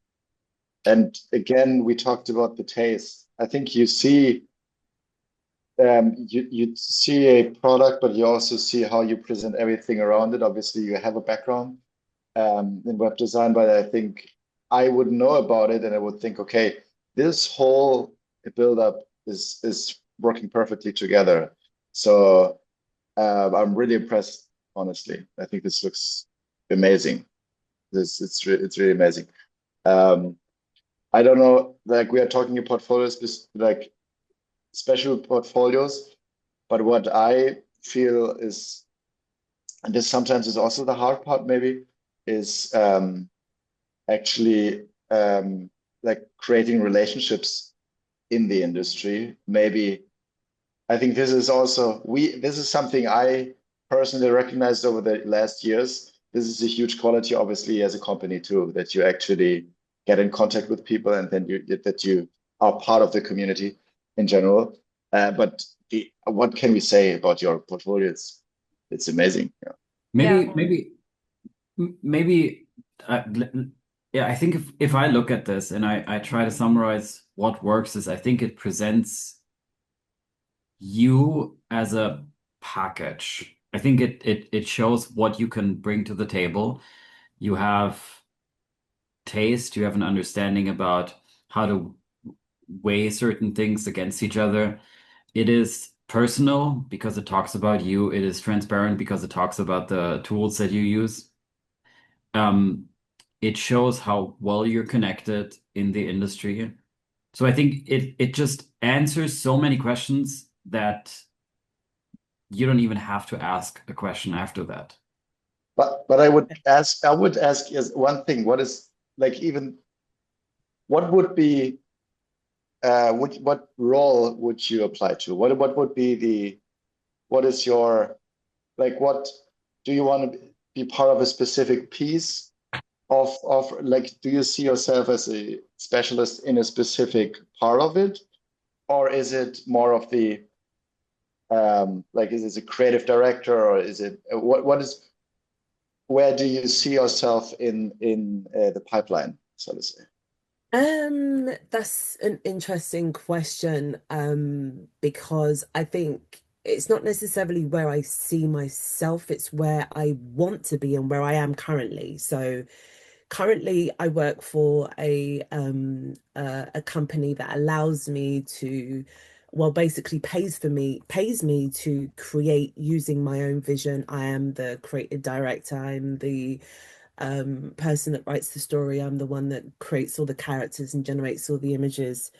and again, we talked about the taste. I think you see a product, but you also see how you present everything around it. Obviously, you have a background. in web design, but I think I would know about it and I would think, okay, this whole build-up is working perfectly together. So I'm really impressed, honestly. I think this looks amazing. It's really amazing. Um, I don't know, like we are talking in portfolios, like special portfolios, but what I feel is, and this sometimes is also the hard part, maybe, is actually like creating relationships in the industry. Maybe I think this is also this is something I personally recognized over the last years. This is a huge quality, obviously, as a company too, that you actually get in contact with people and then that you are part of the community in general. But what can we say about your portfolio? It's amazing. Yeah. Yeah. Maybe, yeah, I think if I look at this and I try to summarize what works is I think it presents you as a package. I think it shows what you can bring to the table. You have taste, you have an understanding about how to weigh certain things against each other. It is personal because it talks about you. It is transparent because it talks about the tools that you use. Um, it shows how well you're connected in the industry. So I think it just answers so many questions that you don't even have to ask a question after that. But I would ask as one thing, what is like even what would be what role would you apply to? What would be what is your like what do you want to be part of a specific piece of like do you see yourself as a specialist in a specific part of it? Or is it more of the like is it a creative director or is it what is where do you see yourself in the pipeline, so to say? That's an interesting question, because I think it's not necessarily where I see myself, it's where I want to be and where I am currently. So currently I work for a company that allows me to, well, basically pays me to create using my own vision. I am the creative director. I'm the person that writes the story. I'm the one that creates all the characters and generates all the images.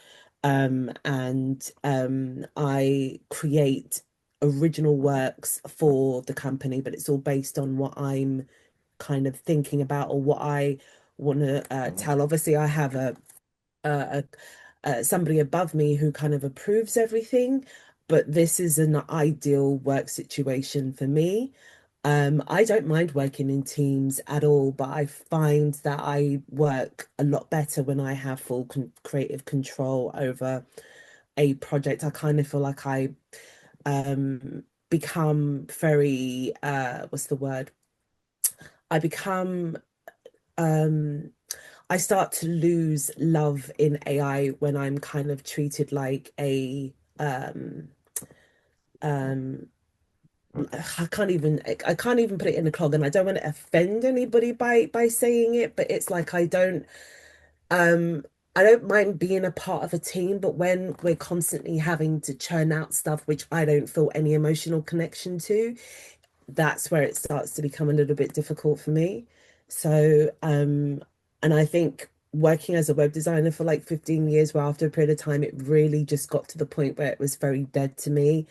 And I create original works for the company, but it's all based on what I'm kind of thinking about or what I want to tell. Obviously, I have a, somebody above me who kind of approves everything, but this is an ideal work situation for me. I don't mind working in teams at all, but I find that I work a lot better when I have full creative control over a project. I kind of feel like I become very what's the word? I become I start to lose love in AI when I'm kind of treated like a um I can't even put it in a clog, and I don't want to offend anybody by saying it, but it's like um I don't mind being a part of a team, but when we're constantly having to churn out stuff which I don't feel any emotional connection to, that's where it starts to become a little bit difficult for me. So, and I think working as a web designer for like 15 years, where after a period of time, it really just got to the point where it was very dead to me.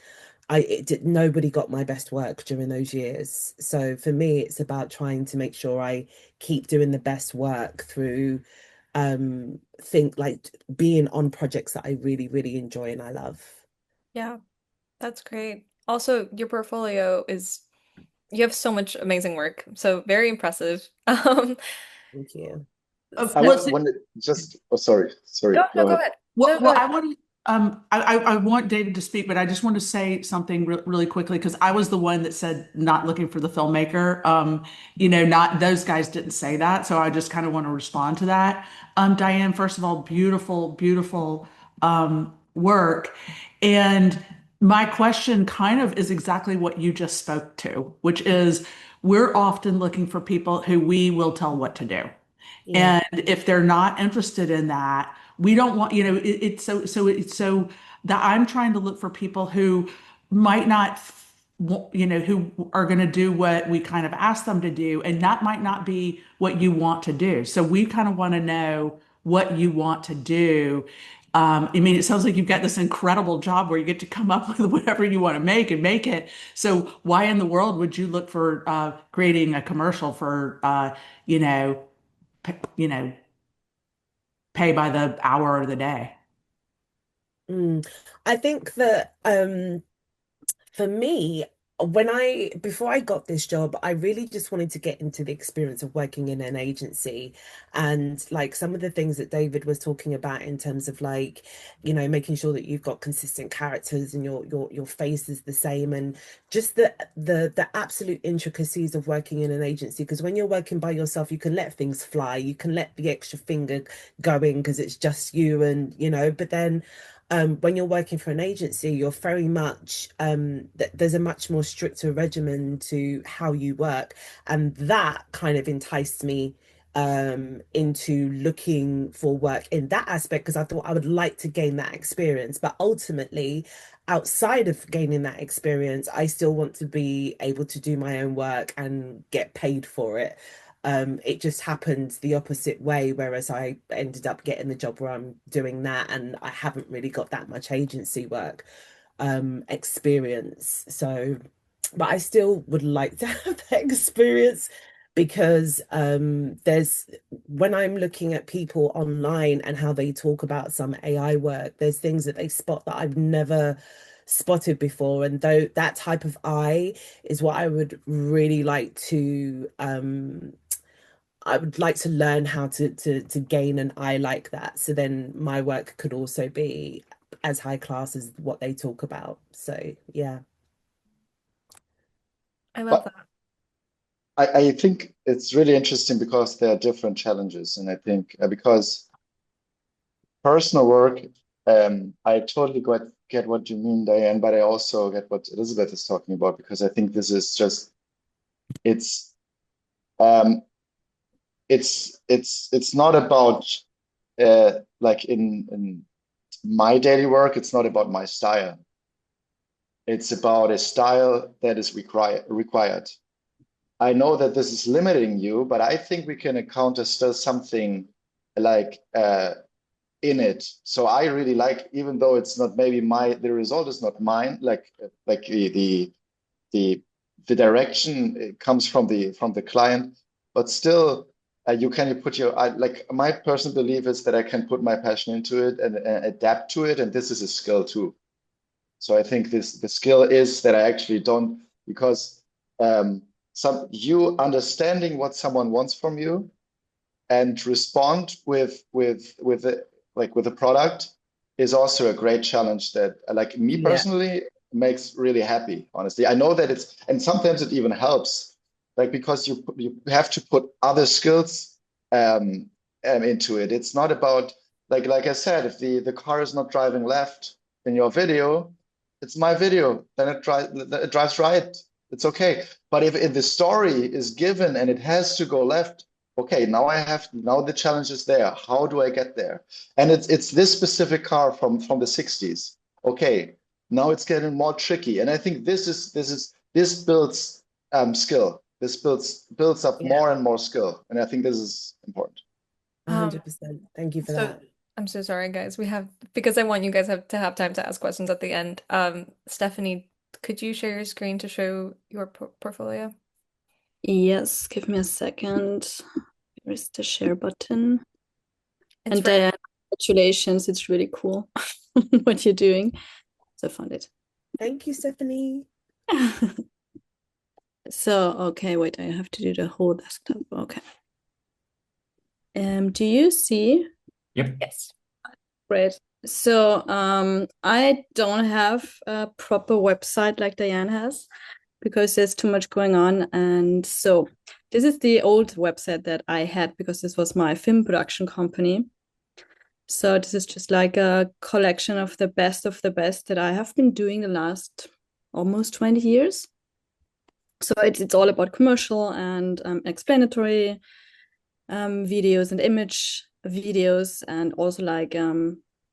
Nobody got my best work during those years. So for me, it's about trying to make sure I keep doing the best work through think like being on projects that I really, really enjoy and I love. Yeah, that's great. Also, your portfolio is you have so much amazing work, so very impressive. Thank you. I Well, want to just oh sorry, No, go go ahead. ahead. No, well, go well, ahead. I want to I want David to speak, but I just want to say something really quickly because I was the one that said not looking for the filmmaker. Not those guys didn't say that, so I just kind of want to respond to that. Diane, first of all, beautiful, beautiful work, and My question kind of is exactly what you just spoke to, which is we're often looking for people who we will tell what to do. Yeah. And if they're not interested in that, we don't want, it's so that I'm trying to look for people who might not, who are going to do what we kind of ask them to do, and that might not be what you want to do. So we kind of want to know what you want to do. I mean, it sounds like you've got this incredible job where you get to come up with whatever you want to make and make it. So why in the world would you look for creating a commercial for, you know, you know, pay by the hour or the day? Mm. I think that for me, before I got this job, I really just wanted to get into the experience of working in an agency. And like some of the things that David was talking about in terms of like, making sure that you've got consistent characters and your face is the same, and just the absolute intricacies of working in an agency. Because when you're working by yourself, you can let things fly, you can let the extra finger going because it's just you, and but then when you're working for an agency, you're very much there's a much more stricter regimen to how you work, and that kind of enticed me into looking for work in that aspect because I thought I would like to gain that experience. But ultimately, outside of gaining that experience, I still want to be able to do my own work and get paid for it. It just happened the opposite way, whereas I ended up getting the job where I'm doing that, and I haven't really got that much agency work experience. So, but I still would like to have that experience because there's when I'm looking at people online and how they talk about some AI work, there's things that they spot that I've never spotted before. And though that type of eye is what I would really like to I would like to learn how to gain an eye like that. So then my work could also be as high class as what they talk about. So yeah. I love But that. I think it's really interesting because there are different challenges. And I think because personal work, I totally get what you mean, Diane, but I also get what Elizabeth is talking about because I think this is just it's um it's not about like in my daily work, it's not about my style. It's about a style that is required. I know that this is limiting you, but I think we can encounter still something like in it. So I really like, even though it's not maybe the result is not mine, like the the direction comes from the client, but still you can put your like my personal belief is that I can put my passion into it and adapt to it, and this is a skill too. So I think the skill is that I actually don't because some you understanding what someone wants from you and respond with like with a product is also a great challenge that like me Yeah. personally makes really happy, honestly. I know that it's and sometimes it even helps like because you have to put other skills into it. It's not about like I said, if the car is not driving left in your video, it's my video, then it drives right. It's okay. But if the story is given and it has to go left, okay, now the challenge is there. How do I get there? And it's this specific car from the 60s. Okay, now it's getting more tricky. And I think this builds skill. This builds up Yeah. more and more skill. And I think this is important. Um, 100%. Thank you for so that. I'm so sorry, guys. Because I want you guys to have time to ask questions at the end. Stephanie, could you share your screen to show your portfolio? Yes, give me a second. Where is the share button? It's And right. congratulations, it's really cool what you're doing. So I found it. Thank you, Stephanie. So, okay, wait, I have to do the whole desktop. Okay. Do you see? Yep. Yes. Great. So, I don't have a proper website like Diane has because there's too much going on. And so this is the old website that I had because this was my film production company. So this is just like a collection of the best that I have been doing the last almost 20 years. So it's all about commercial and explanatory videos and image videos, and also like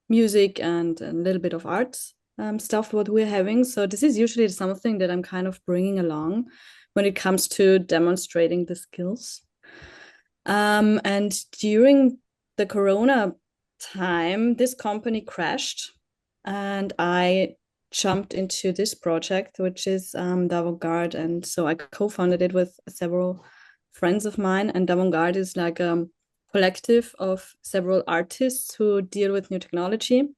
music and a little bit of art stuff what we're having. So this is usually something that I'm kind of bringing along when it comes to demonstrating the skills. And during the Corona time, this company crashed, and I jumped into this project, which is the Avant-Garde. And so I co-founded it with several friends of mine. And Avant-Garde is like a collective of several artists who deal with new technology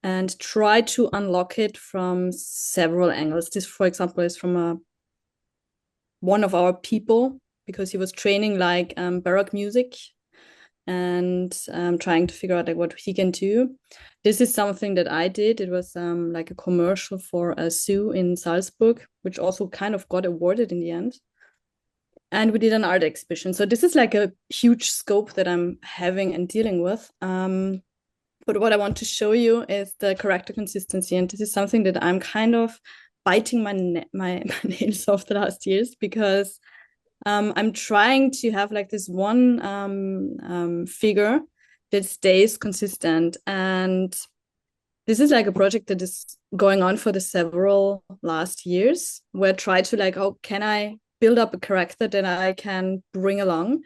and try to unlock it from several angles. This, for example, is from one of our people, because he was training like Baroque music and trying to figure out like what he can do. This is something that I did. It was like a commercial for a zoo in Salzburg, which also kind of got awarded in the end. And we did an art exhibition. So this is like a huge scope that I'm having and dealing with. But what I want to show you is the character consistency. And this is something that I'm kind of biting my nails off the last years, because I'm trying to have like this one figure that stays consistent. And this is like a project that is going on for the several last years, where I try to like, oh, can I build up a character that I can bring along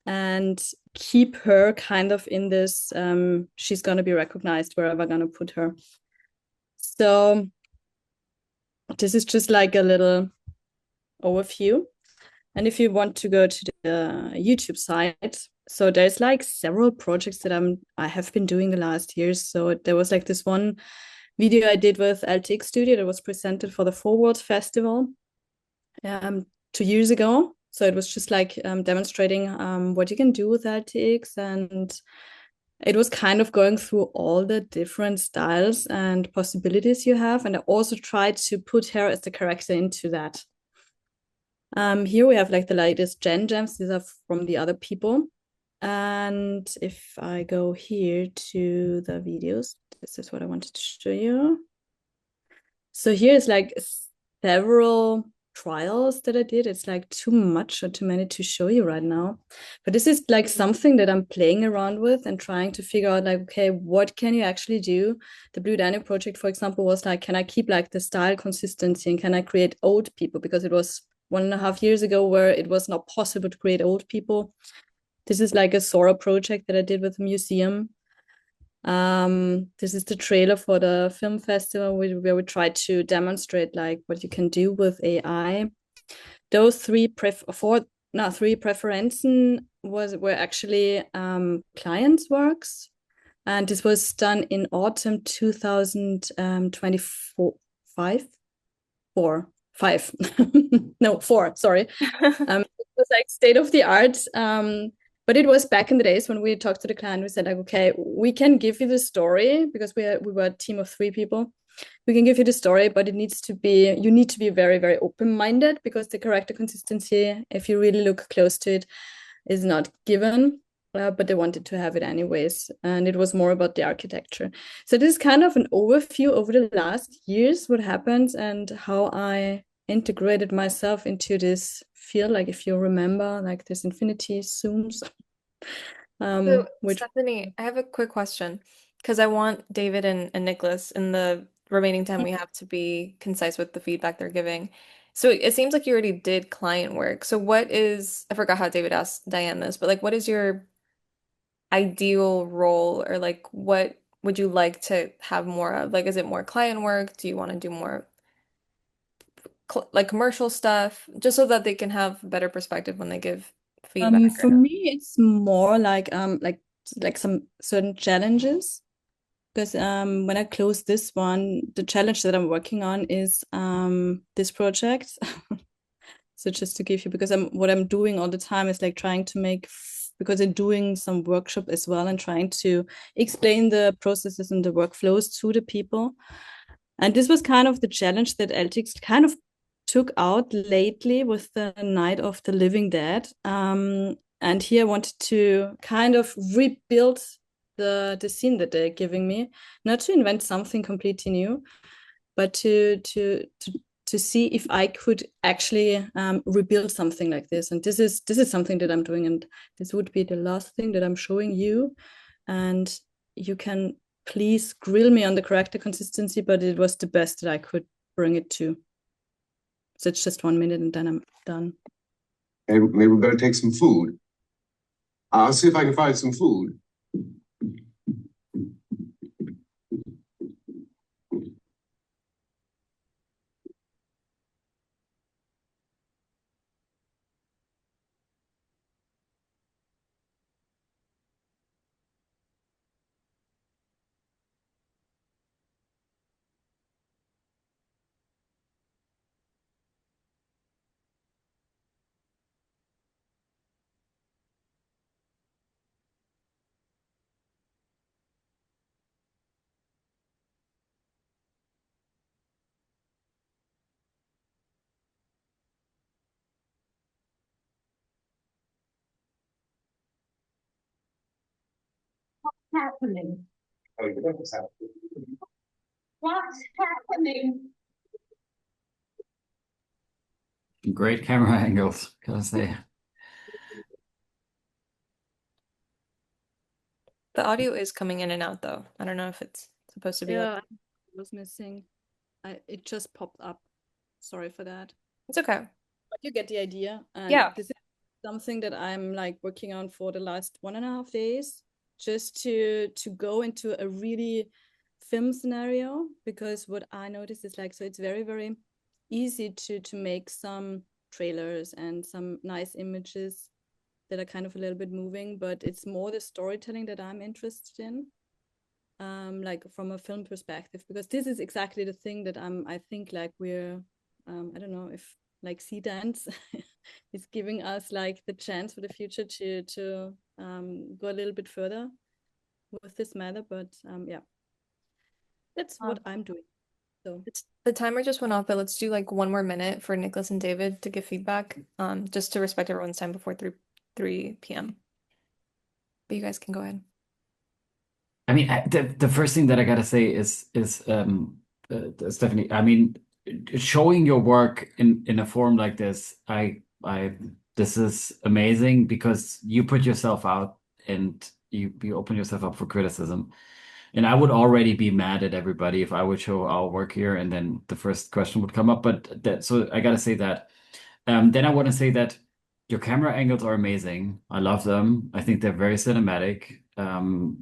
and keep her kind of in this, she's going to be recognized wherever I'm going to put her. So this is just like a little overview. And if you want to go to the YouTube site, so there's like several projects that I have been doing the last years. So there was like this one video I did with LTX Studio that was presented for the Forward Festival 2 years ago. So it was just like demonstrating what you can do with LTX, and it was kind of going through all the different styles and possibilities you have. And I also tried to put her as the character into that. Here we have like the latest Gen Gems. These are from the other people. And if I go here to the videos, this is what I wanted to show you. So here's like several trials that I did. It's like too much or too many to show you right now. But this is like something that I'm playing around with and trying to figure out like, okay, what can you actually do? The Blue Dino project, for example, was like, can I keep like the style consistency, and can I create old people? Because it was 1.5 years ago where it was not possible to create old people. This is like a Sora project that I did with a museum. This is the trailer for the film festival where we try to demonstrate like what you can do with AI. Those three preferences were actually clients' works, and this was done in autumn 2024. Four, sorry. It was like state of the art. But it was back in the days when we talked to the client, we said like, okay, we can give you the story, because we were a team of 3 people. We can give you the story, but you need to be very, very open-minded, because the character consistency, if you really look close to it, is not given. But they wanted to have it anyways. And it was more about the architecture. So this is kind of an overview over the last years, what happened and how I integrated myself into this field. Like if you remember, like this infinity zooms. So, Stephanie, I have a quick question, because I want David and Niklas in the remaining time we have to be concise with the feedback they're giving. So it seems like you already did client work. So I forgot how David asked Diane this, but like, what is your ideal role, or like what would you like to have more of? Like, is it more client work? Do you want to do more like commercial stuff, just so that they can have better perspective when they give feedback? For me, it's more like some certain challenges. Because when I close this one, the challenge that I'm working on is this project. So just to give you, because what I'm doing all the time is like trying to make, because I'm doing some workshop as well and trying to explain the processes and the workflows to the people. And this was kind of the challenge that LTX kind of took out lately with the Night of the Living Dead. And here I wanted to kind of rebuild the scene that they're giving me, not to invent something completely new, but to see if I could actually rebuild something like this. And this is something that I'm doing, and this would be the last thing that I'm showing you. And you can please grill me on the character consistency, but it was the best that I could bring it to. So it's just 1 minute and then I'm done. Maybe we better take some food. I'll see if I can find some food. Happening? What's happening? Great camera angles, gotta say. The audio is coming in and out though. I don't know if it's supposed to be like. Yeah, I was missing. It just popped up. Sorry for that. It's okay. But you get the idea. And Yeah. this is something that I'm like working on for the last 1.5 days, just to go into a really film scenario, because what I noticed is like, so it's very, very easy to make some trailers and some nice images that are kind of a little bit moving, but it's more the storytelling that I'm interested in, like from a film perspective, because this is exactly the thing that I think like we're, I don't know if like Sea Dance is giving us like the chance for the future to go a little bit further with this matter, but yeah, that's what I'm doing. So the timer just went off, but let's do like 1 more minute for Niklas and David to give feedback, just to respect everyone's time before 3 p.m. But you guys can go ahead. I mean, the first thing that I gotta say is Stephanie. I mean, showing your work in a forum like this, this is amazing because you put yourself out and you open yourself up for criticism. And I would already be mad at everybody if I would show our work here and then the first question would come up. But so I gotta say that. Then I want to say that your camera angles are amazing. I love them. I think they're very cinematic.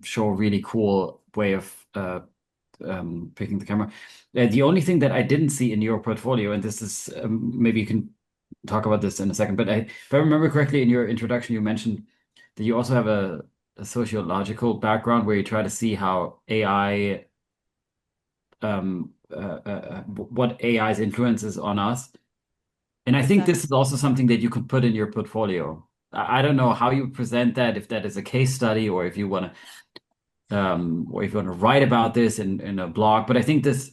Show a really cool way of picking the camera. The only thing that I didn't see in your portfolio, and this is maybe you can talk about this in a second, but if I remember correctly, in your introduction, you mentioned that you also have a sociological background where you try to see how AI, what AI's influence is on us. And I think this is also something that you could put in your portfolio. I don't know how you present that, if that is a case study or if you want to write about this in a blog. But I think this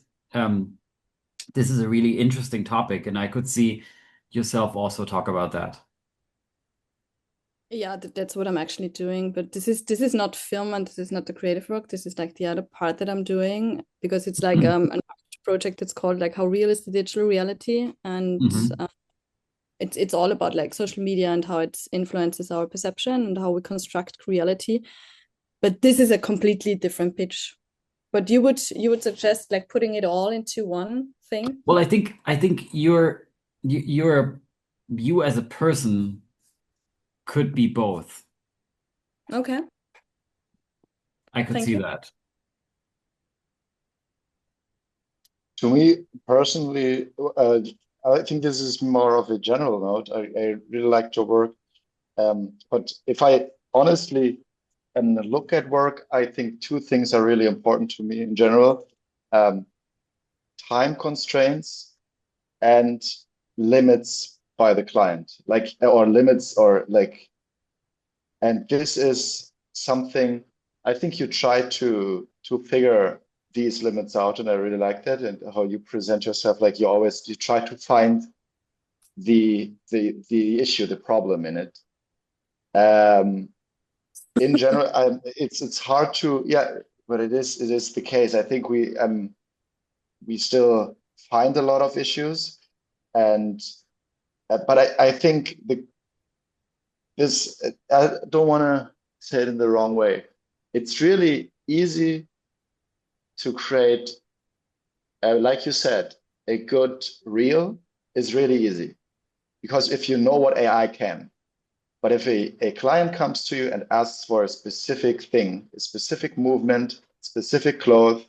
is a really interesting topic, and I could see yourself also talk about that. yeah, that's what I'm actually doing. But this is not film and this is not the creative work. This is like the other part that I'm doing, because it's like an project that's called like How Real is the Digital Reality? And it's all about like social media and how it influences our perception and how we construct reality. But this is a completely different pitch. But you would suggest like putting it all into one thing? Well, I think you as a person could be both. Okay. I could see that. To me personally, I think this is more of a general note. I really liked your work. But if I honestly look at work, I think 2 things are really important to me in general. Time constraints and limits by the client, and this is something I think you try to figure these limits out, and I really like that, and how you present yourself, like you try to find the issue, the problem in it. in general, it's hard to, yeah, but it is the case. I think we still find a lot of issues, and but I think I don't want to say it in the wrong way. It's really easy to create, like you said, a good reel is really easy because if you know what AI can. But if a client comes to you and asks for a specific thing, a specific movement, specific clothes,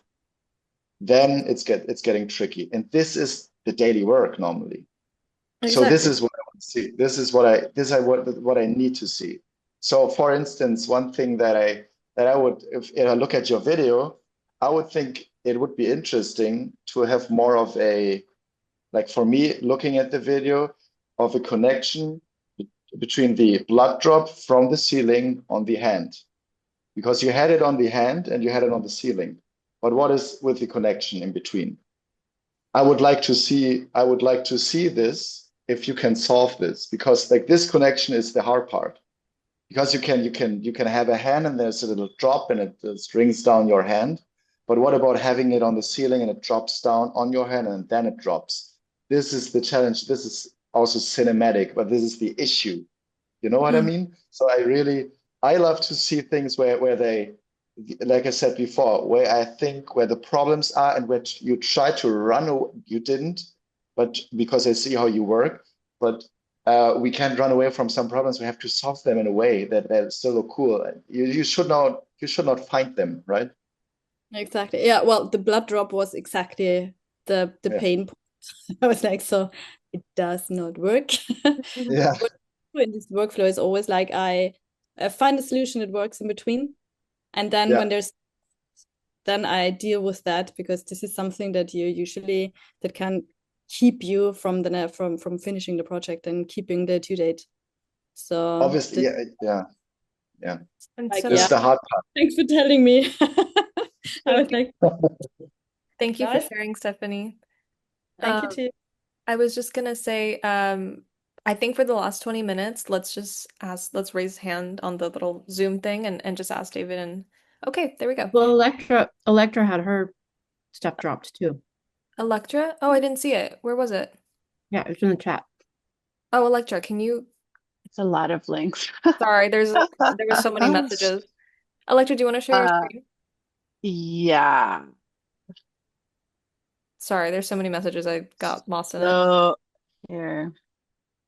then it's getting tricky. And this is the daily work normally. So this Exactly. is what I want to see. This is what I need to see. So for instance, one thing that I would, if I look at your video, I would think it would be interesting to have more of a, like for me, looking at the video, of a connection between the blood drop from the ceiling on the hand, because you had it on the hand and you had it on the ceiling. But what is with the connection in between? I would like to see this, if you can solve this, because like this connection is the hard part. Because you can have a hand and there's a little drop and it just rings down your hand. But what about having it on the ceiling and it drops down on your hand and then it drops? This is the challenge. This is also cinematic, but this is the issue. You know what I Mm. mean? So I love to see things where they, like I said before, where I think where the problems are and which you try to run away, you didn't, but because I see how you work, but we can't run away from some problems. We have to solve them in a way that still look cool. You should not find them, right? Exactly. Yeah, well, the blood drop was exactly the Yeah. pain point. I was like, so it does not work. Yeah. What I do in this workflow is always like I find a solution that works in between, and then when Yeah. there's then I deal with that because this is something that you usually that can keep you from from finishing the project and keeping the due date. So Obviously, this, yeah, yeah, yeah. And like, This yeah, is so the hard thanks for telling me. I was like, part. thank you for nice. sharing, Stephanie. Thank you Um, too. I was just gonna say, I think for the last 20 minutes, let's raise hand on the little Zoom thing and just ask David and okay, there we go. Well, Electra had her stuff dropped too. Electra? Oh, I didn't see it. Where was it? Yeah, it's in the chat. Oh, Electra, can you? It's a lot of links. Sorry, there were so many messages. Electra, do you want to share your Uh, screen? yeah. Sorry, there's so many messages. I got lost in it. So here.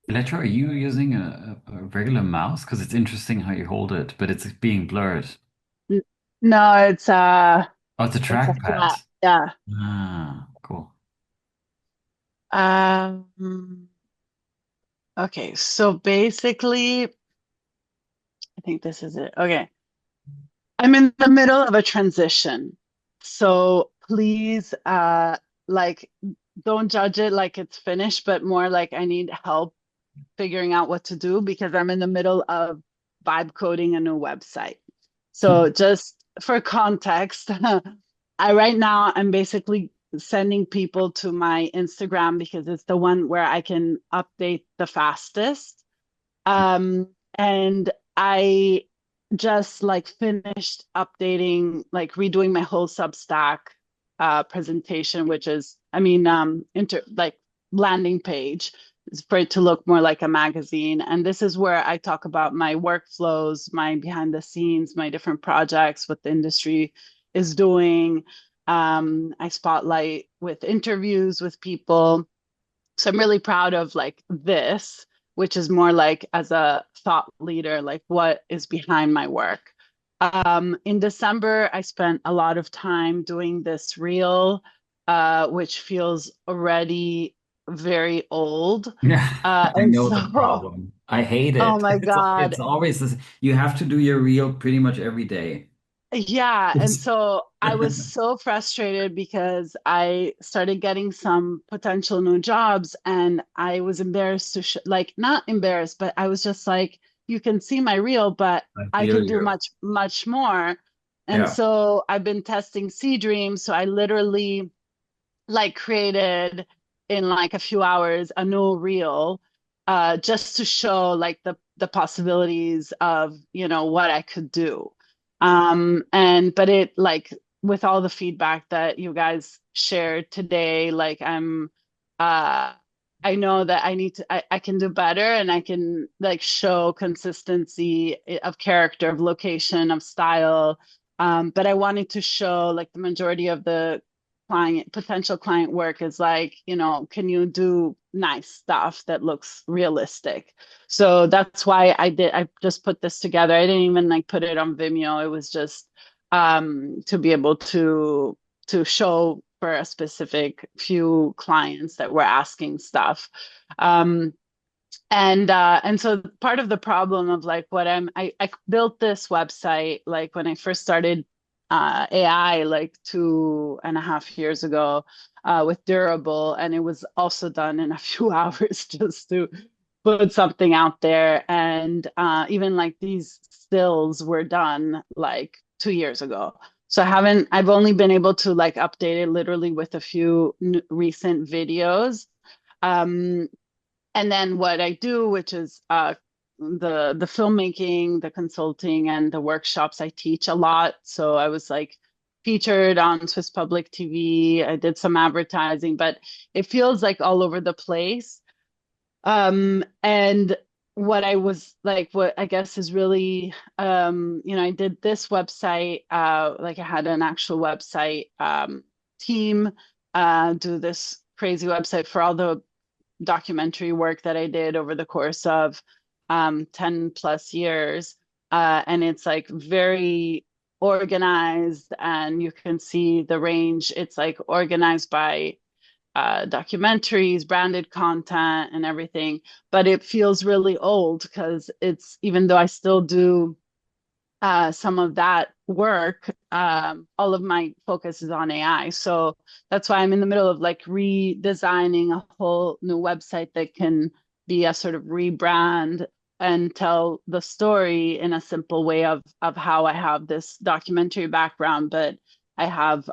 Electro, are you using a regular mouse? Because it's interesting how you hold it, but it's being blurred. No, it's Oh, it's a a trackpad. flat. Yeah. Ah, cool. Um, okay, so basically, I think this is it. Okay. I'm in the middle of a transition. So please like don't judge it like it's finished, but more like I need help figuring out what to do because I'm in the middle of vibe coding a new website. So just for context, right now I'm basically sending people to my Instagram because it's the one where I can update the fastest. And I just like finished updating, like redoing my whole Substack presentation, which is, I mean, like landing page is for it to look more like a magazine. And this is where I talk about my workflows, my behind the scenes, my different projects, what the industry is doing. I spotlight with interviews with people. So I'm really proud of like this, which is more like as a thought leader, like what is behind my work. In December, I spent a lot of time doing this reel, which feels already very old. Yeah, I And know the so, problem. I hate oh it. my It's God. always this. You have to do your reel pretty much every day. Yeah, and It's so I was so frustrated because I started getting some potential new jobs and I was embarrassed to sh like not embarrassed, but I was just like, you can see my reel, but I I feel can do you. much more. And Yeah. so I've been testing C Dream. So I literally, like, created in like a few hours a new reel, just to show like the possibilities of, you know, what I could do. But it like with all the feedback that you guys shared today, like I know that I can do better, and I can like show consistency of character, of location, of style. But I wanted to show like the majority of the potential client work is like, you know, can you do nice stuff that looks realistic? So that's why I just put this together. I didn't even like put it on Vimeo. It was just to be able to show for a specific few clients that were asking stuff. And so part of the problem of like what I built this website like when I first started AI like 2.5 years ago with Durable, and it was also done in a few hours just to put something out there. And even like these stills were done like 2 years ago. So I've only been able to like update it literally with a few recent videos. And then what I do, which is the filmmaking, the consulting, and the workshops, I teach a lot. So I was like featured on Swiss Public TV. I did some advertising, but it feels like all over the place. And what I was like, what I guess is really, you know, I did this website, like I had an actual website team do this crazy website for all the documentary work that I did over the course of 10 plus years. And it's like very organized, and you can see the range. It's like organized by documentaries, branded content, and everything. But it feels really old because it's, even though I still do some of that work, all of my focus is on AI. So that's why I'm in the middle of like redesigning a whole new website that can be a sort of rebrand and tell the story in a simple way of how I have this documentary background, but I have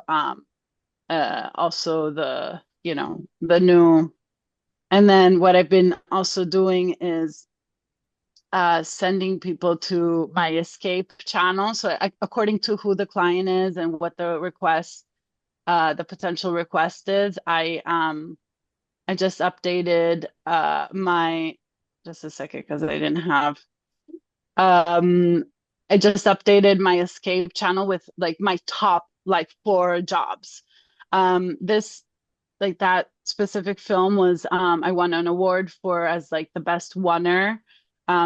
also the, you know, the new. And then what I've been also doing is sending people to my escape channel. So according to who the client is and what the request, the potential request is, I just updated my, just a second, because I didn't have, I just updated my escape channel with like my top like 4 jobs. This, like that specific film was, I won an award for as like the best oneer.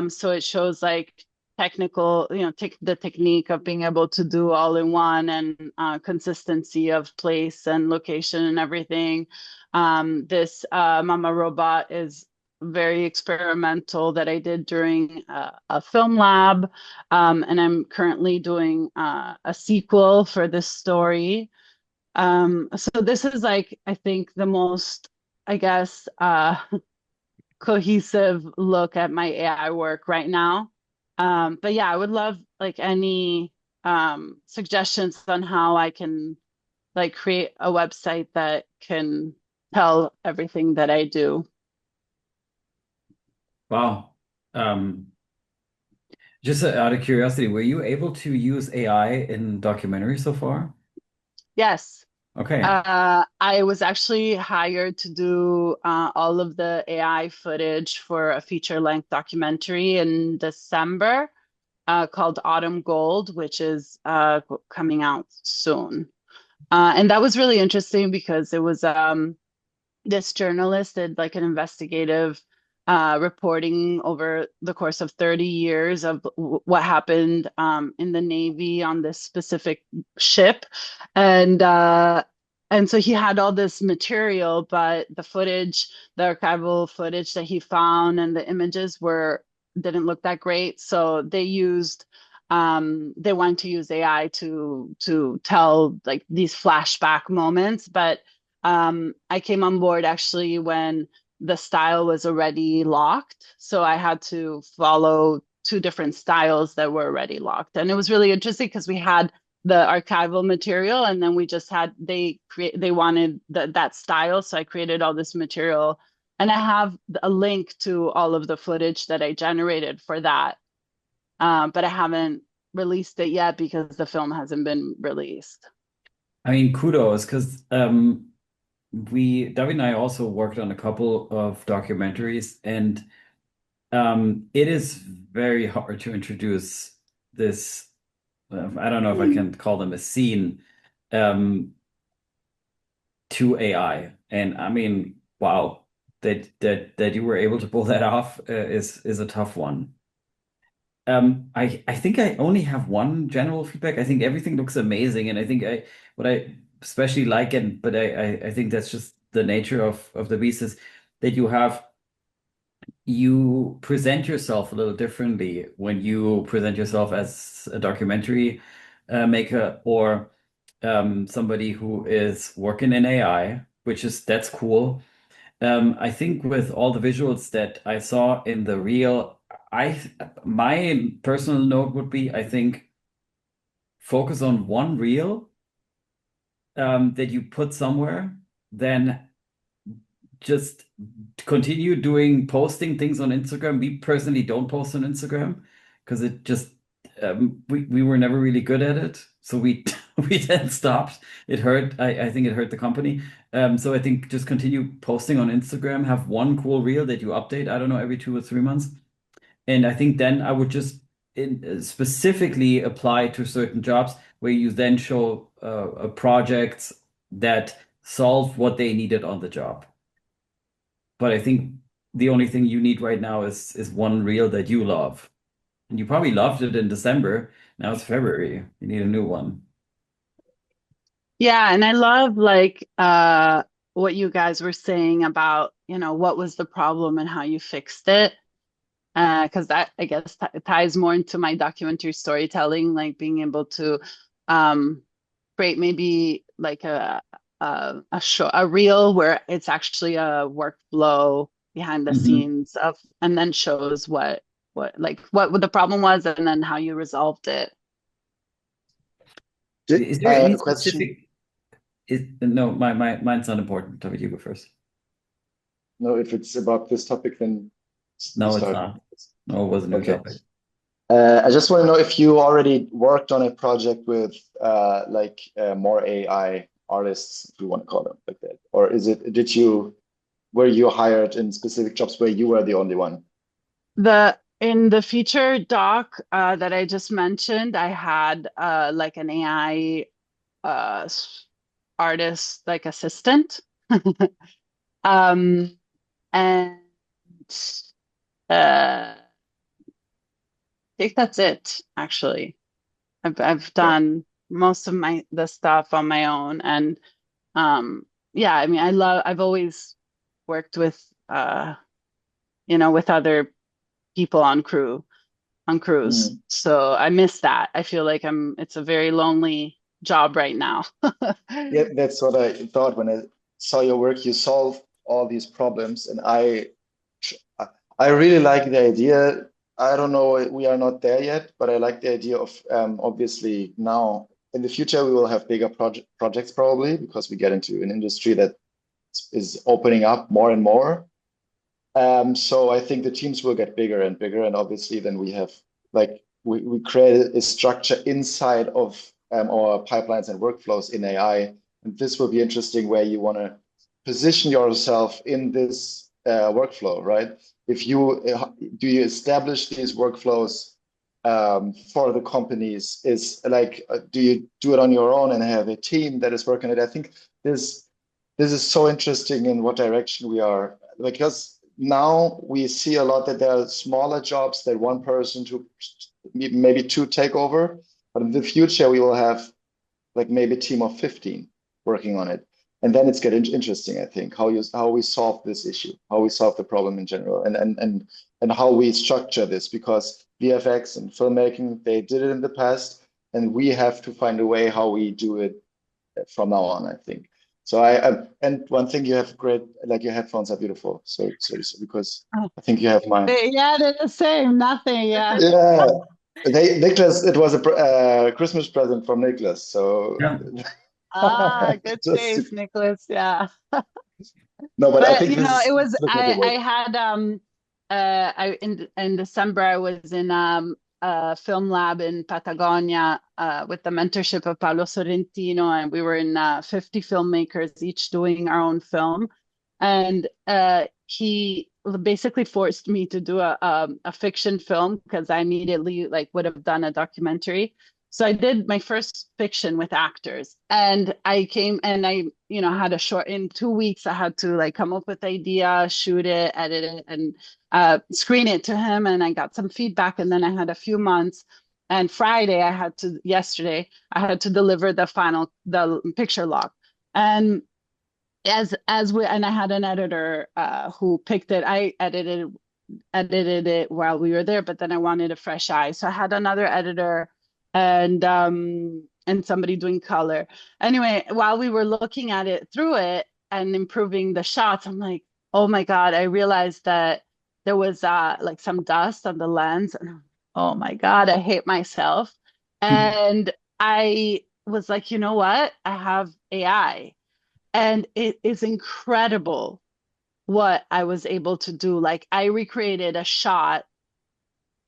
So it shows like technical, you know, the technique of being able to do all in one, and consistency of place and location and everything. This Mama Robot is very experimental that I did during a film lab. And I'm currently doing a sequel for this story. So this is like, I think the most, I guess, cohesive look at my AI work right now. But yeah, I would love like any suggestions on how I can like create a website that can tell everything that I do. Wow. Just out of curiosity, were you able to use AI in documentaries so far? Yes. Okay. I was actually hired to do all of the AI footage for a feature-length documentary in December called Autumn Gold, which is coming out soon. And that was really interesting because it was this journalist did like an investigative reporting over the course of 30 years of what happened in the Navy on this specific ship. And so he had all this material, but the footage, the archival footage that he found and the images didn't look that great. So they wanted to use AI to tell like these flashback moments. But I came on board actually when the style was already locked. So I had to follow 2 different styles that were already locked. And it was really interesting because we had the archival material, and then we just had, they wanted that style. So I created all this material and I have a link to all of the footage that I generated for that. But I haven't released it yet because the film hasn't been released. I mean, kudos, because David and I also worked on a couple of documentaries, and it is very hard to introduce this. I don't know if I can call them a scene to AI. And I mean, wow, that you were able to pull that off is a tough one. I think I only have one general feedback. I think everything looks amazing, and I think what I especially like, and but I think that's just the nature of the beast, is that you present yourself a little differently when you present yourself as a documentary maker, or somebody who is working in AI, that's cool. I think with all the visuals that I saw in the reel, my personal note would be, I think, focus on one reel that you put somewhere, then just continue posting things on Instagram. We personally don't post on Instagram because it just we were never really good at it, so we we then stopped. It hurt. I think it hurt the company. So I think just continue posting on Instagram. Have one cool reel that you update, I don't know, every 2 or 3 months. And I think then I would just specifically apply to certain jobs where you then show projects that solve what they needed on the job. But I think the only thing you need right now is one reel that you love. And you probably loved it in December. Now it's February. You need a new one. Yeah, and I love what you guys were saying about, what was the problem and how you fixed it. Because that, I guess, ties more into my documentary storytelling, like being able to create maybe like a reel where it's actually a workflow behind the scenes and then shows what the problem was and then how you resolved it. Is there any question? No, mine's not important. David, you go first. No, if it's about this topic, then no, it's not. No, it wasn't a topic. I just want to know if you already worked on a project with more AI artists, if you want to call them like that, or were you hired in specific jobs where you were the only one? In the feature doc that I just mentioned, I had an AI artist, like assistant. And I think that's it, actually. I've done most of the stuff on my own, and yeah, I mean, I've always worked with with other people on crews. So I miss that. I feel like it's a very lonely job right now. Yeah, that's what I thought when I saw your work. You solve all these problems, and I really like the idea. I don't know, we are not there yet, but I like the idea of obviously now in the future we will have bigger projects probably because we get into an industry that is opening up more and more. So I think the teams will get bigger and bigger, and obviously then we have we create a structure inside of our pipelines and workflows in AI, and this will be interesting where you want to position yourself in this workflow, right? If you do you establish these workflows for the companies? Do you do it on your own and have a team that is working it? I think this is so interesting in what direction we are, because now we see a lot that there are smaller jobs that one person to maybe two take over, but in the future we will have maybe a team of 15 working on it. And then it's getting interesting, I think, how we solve this issue, how we solve the problem in general, and how we structure this, because VFX and filmmaking, they did it in the past, and we have to find a way how we do it from now on, I think. So and one thing, you have great, your headphones are beautiful. So because I think you have mine. Yeah, they're the same. Nothing. Yeah. Yeah. Niklas, it was a Christmas present from Niklas. So yeah. Good taste, Niklas. Yeah. No, but I But think you know, this it is was look at the I work. had I in December I was in a film lab in Patagonia with the mentorship of Paolo Sorrentino, and we were in 50 filmmakers each doing our own film. And he basically forced me to do a fiction film because I immediately like would have done a documentary. So I did my first fiction with actors, and I came and I, you know, had a short in 2 weeks. I had to like come up with the idea, shoot it, edit it, and screen it to him. And I got some feedback, and then I had a few months. And yesterday, I had to deliver the picture log. And and I had an editor who picked it. I edited it while we were there, but then I wanted a fresh eye. So I had another editor and somebody doing color. Anyway, while we were looking at it through it and improving the shots, I'm like, oh my God, I realized that there was like some dust on the lens. And oh my God, I hate myself. And I was like, you know what? I have AI. And it is incredible what I was able to do. Like I recreated a shot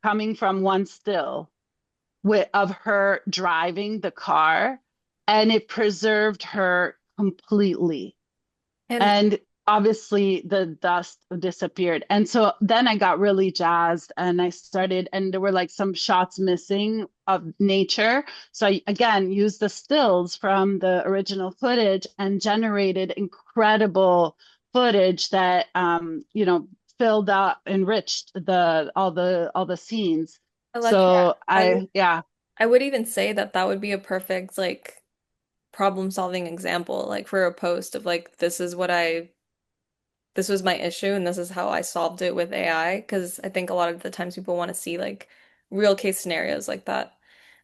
coming from one still of her driving the car, and it preserved her completely. And obviously the dust disappeared. And so then I got really jazzed and I started, and there were like some shots missing of nature. So I again used the stills from the original footage and generated incredible footage that you know, filled up, enriched all the scenes. Electra, So yeah. I would even say that that would be a perfect like problem solving example, like for a post of like this was my issue and this is how I solved it with AI. Because I think a lot of the times people want to see like real case scenarios like that.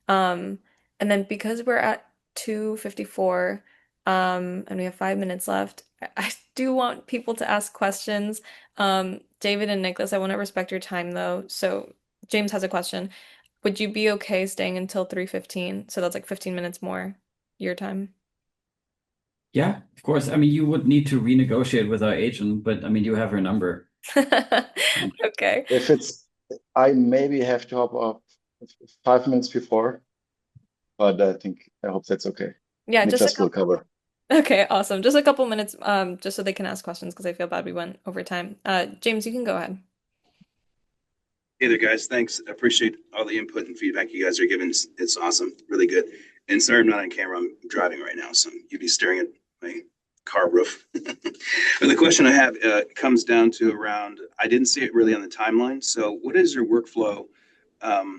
Um, and then because we're at 2:54, and we have 5 minutes left, I do want people to ask questions. David and Nicholas, I want to respect your time though. So James has a question. Would you be okay staying until 3:15? So that's like 15 minutes more your time. Yeah, of course. I mean, you would need to renegotiate with our agent, but I mean, you have her number. Okay. If it's, I maybe have to hop off 5 minutes before, but I hope that's okay. Yeah, just a Niklas will couple. cover. Okay, awesome. Just a couple minutes, just so they can ask questions because I feel bad we went over time. James, you can go ahead. Hey there, guys. Thanks. I appreciate all the input and feedback you guys are giving. It's awesome. Really good. And sorry I'm not on camera. I'm driving right now, so you'd be staring at my car roof. But the question I have comes down to around, I didn't see it really on the timeline. So what is your workflow?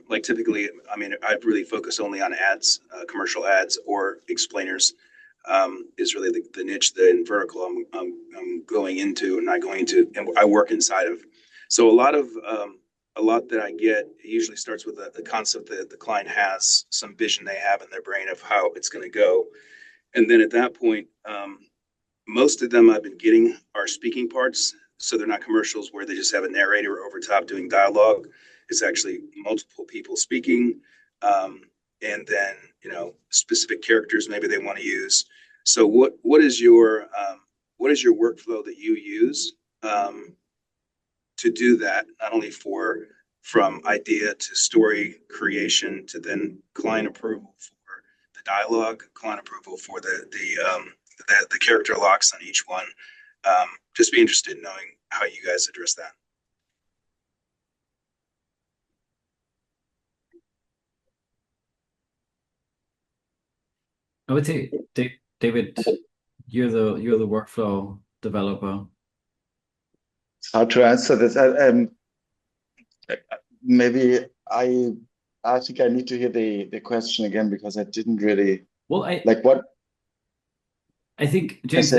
Like typically, I mean, I've really focused only on ads, commercial ads or explainers. Is really the niche, the vertical I'm going into and not going into, and I work inside of. So a lot that I get usually starts with the concept that the client has, some vision they have in their brain of how it's going to go. And then at that point, most of them I've been getting are speaking parts. So they're not commercials where they just have a narrator over top doing dialogue. It's actually multiple people speaking. And then, you know, specific characters maybe they want to use. So what is your workflow that you use to do that, not only from idea to story creation to then client approval for the dialogue, client approval for the character locks on each one. Just be interested in knowing how you guys address that. I would say, David, you're the workflow developer. It's hard to answer this. Maybe I think I need to hear the question again because I didn't really Well, like what. I think, James,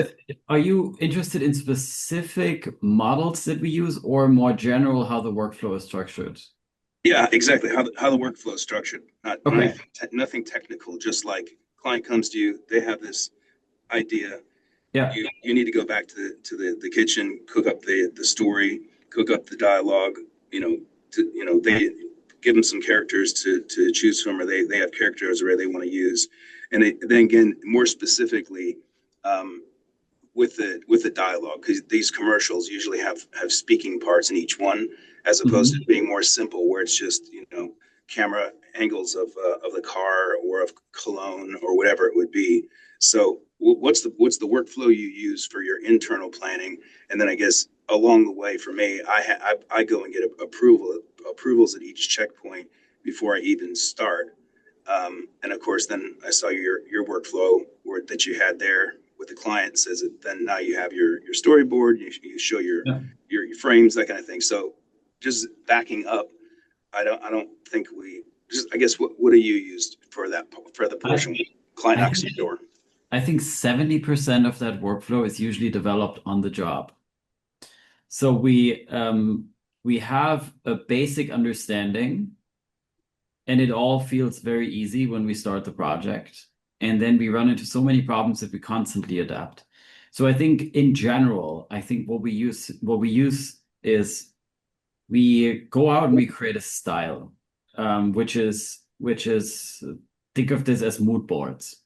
are you interested in specific models that we use or more general how the workflow is structured? Yeah, exactly. How the workflow is structured. Okay. Nothing technical, just like client comes to you, they have this idea. Yeah. You need to go back to the kitchen, cook up the story, cook up the dialogue, they give them some characters to choose from, or they have characters where they want to use. And then again, more specifically, with the dialogue, because these commercials usually have speaking parts in each one, as opposed to being more simple where it's just, you know, camera angles of the car or of cologne or whatever it would be. So what's the workflow you use for your internal planning? And then I guess along the way for me, I go and get approvals at each checkpoint before I even start. And of course, then I saw your workflow that you had there with the client. Says that then now you have your storyboard, you show your frames, that kind of thing. So just backing up, I don't think we just, I guess what do you use for the portion client knocks on your door? I think 70% of that workflow is usually developed on the job. So we have a basic understanding, and it all feels very easy when we start the project. And then we run into so many problems that we constantly adapt. So I think in general, I think what we use is we go out and we create a style, which is think of this as mood boards,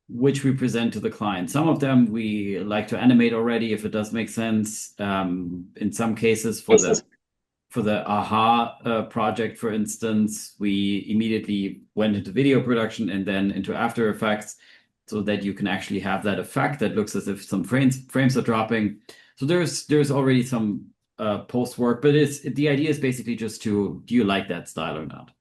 which we present to the client. Some of them we like to animate already if it does make sense. In some cases, for the AHA project, for instance, we immediately went into video production and then into After Effects, so that you can actually have that effect that looks as if some frames are dropping. So there's already some post work, but the idea is basically just do you like that style or not?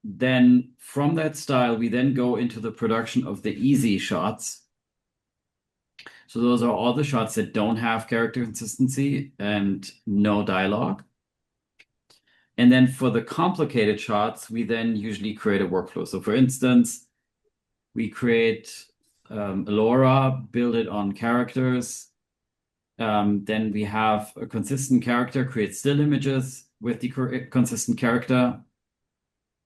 Then from that style, we then go into the production of the easy shots. So those are all the shots that don't have character consistency and no dialogue. And then for the complicated shots, we then usually create a workflow. So for instance, we create a LoRa, build it on characters. Then we have a consistent character, create still images with the consistent character,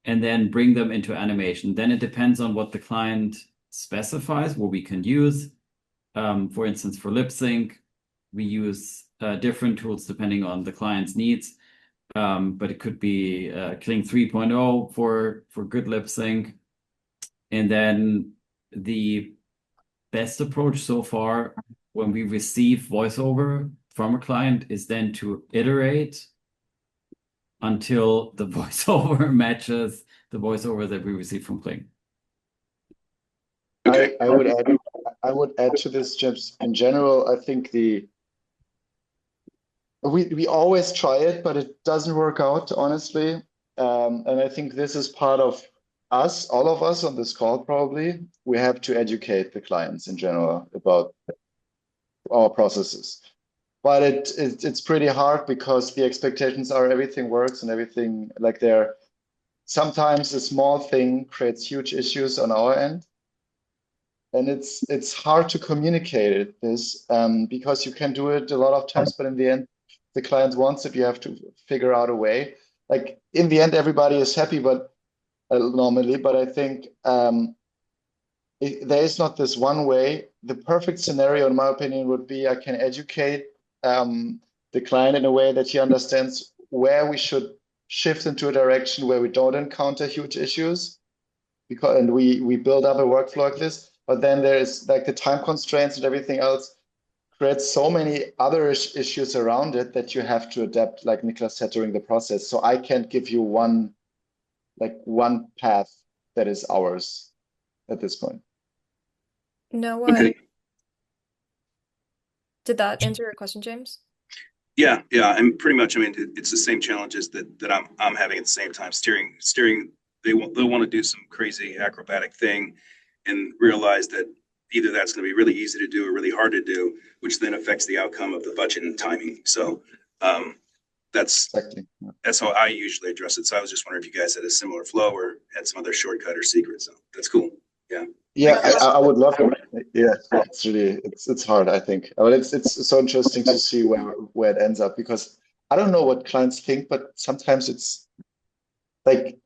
and then bring them into animation. Then it depends on what the client specifies, what we can use. For instance, for lip sync, we use different tools depending on the client's needs. But it could be Kling 3.0 for good lip sync. And then the best approach so far when we receive voiceover from a client is then to iterate until the voiceover matches the voiceover that we receive from Kling. Okay. I would add to this, James. In general, I think we always try it, but it doesn't work out, honestly. And I think this is part of us, all of us on this call, probably. We have to educate the clients in general about our processes. But it's pretty hard because the expectations are everything works and everything, like sometimes a small thing creates huge issues on our end. And it's hard to communicate this because you can do it a lot of times, but in the end, the client wants it. You have to figure out a way. Like in the end, everybody is happy, but normally. But I think there is not this one way. The perfect scenario, in my opinion, would be I can educate the client in a way that he understands where we should shift into a direction where we don't encounter huge issues, and we build up a workflow like this. But then there is like the time constraints and everything else creates so many other issues around it that you have to adapt, like Niklas said, during the process. So I can't give you one path that is ours at this point. No Okay. one. Did that answer your question, James? Yeah, and pretty much. I mean, it's the same challenges that I'm having at the same time. Steering. They'll want to do some crazy acrobatic thing, and realize that either that's going to be really easy to do or really hard to do, which then affects the outcome of the budget and timing. So that's how I usually address it. So I was just wondering if you guys had a similar flow or had some other shortcut or secret. So that's cool. Yeah. Yeah, I would love it. Yeah, it's hard, I think. But it's so interesting to see where it ends up, because I don't know what clients think, but sometimes it's like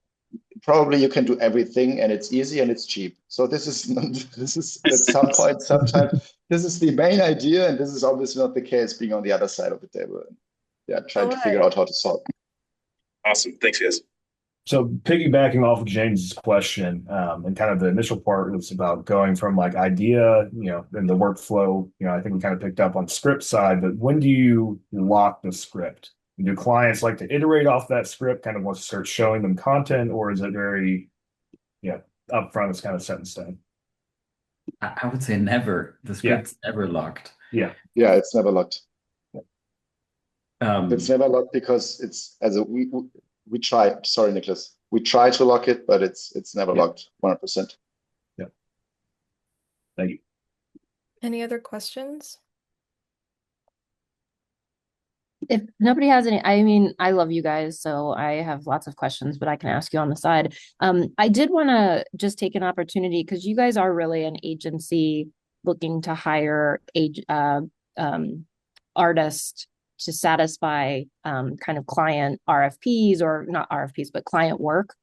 probably you can do everything and it's easy and it's cheap. So this is at some point, sometimes this is the main idea, and this is obviously not the case being on the other side of the table. And, yeah, trying to figure out how to solve it. Awesome. Thanks, guys. So piggybacking off of James's question, and kind of the initial part was about going from like idea, and the workflow, I think we kind of picked up on script side, but when do you lock the script? Do clients like to iterate off that script, kind of want to start showing them content, or is it very, upfront, it's kind of set in stone? I would say never. The script's never locked. Yeah. Yeah, it's never locked. Um, It's never locked because it's as a we try. Sorry, Niklas. We try to lock it, but it's never locked 100%. Yeah. Thank you. Any other questions? If nobody has any, I mean, I love you guys, so I have lots of questions, but I can ask you on the side. I did want to just take an opportunity because you guys are really an agency looking to hire artists to satisfy kind of client RFPs, or not RFPs, but client work.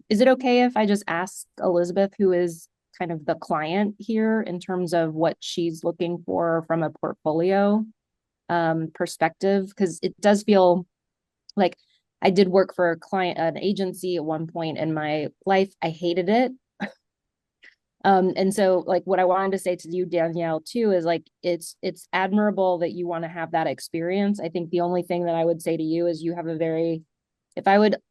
Is it okay if I just ask Elizabeth, who is kind of the client here, in terms of what she's looking for from a portfolio perspective? Because it does feel like I did work for an agency at one point in my life. I hated it. And so like what I wanted to say to you, Danielle, too, is like it's admirable that you want to have that experience. I think the only thing that I would say to you is you have a very, if I would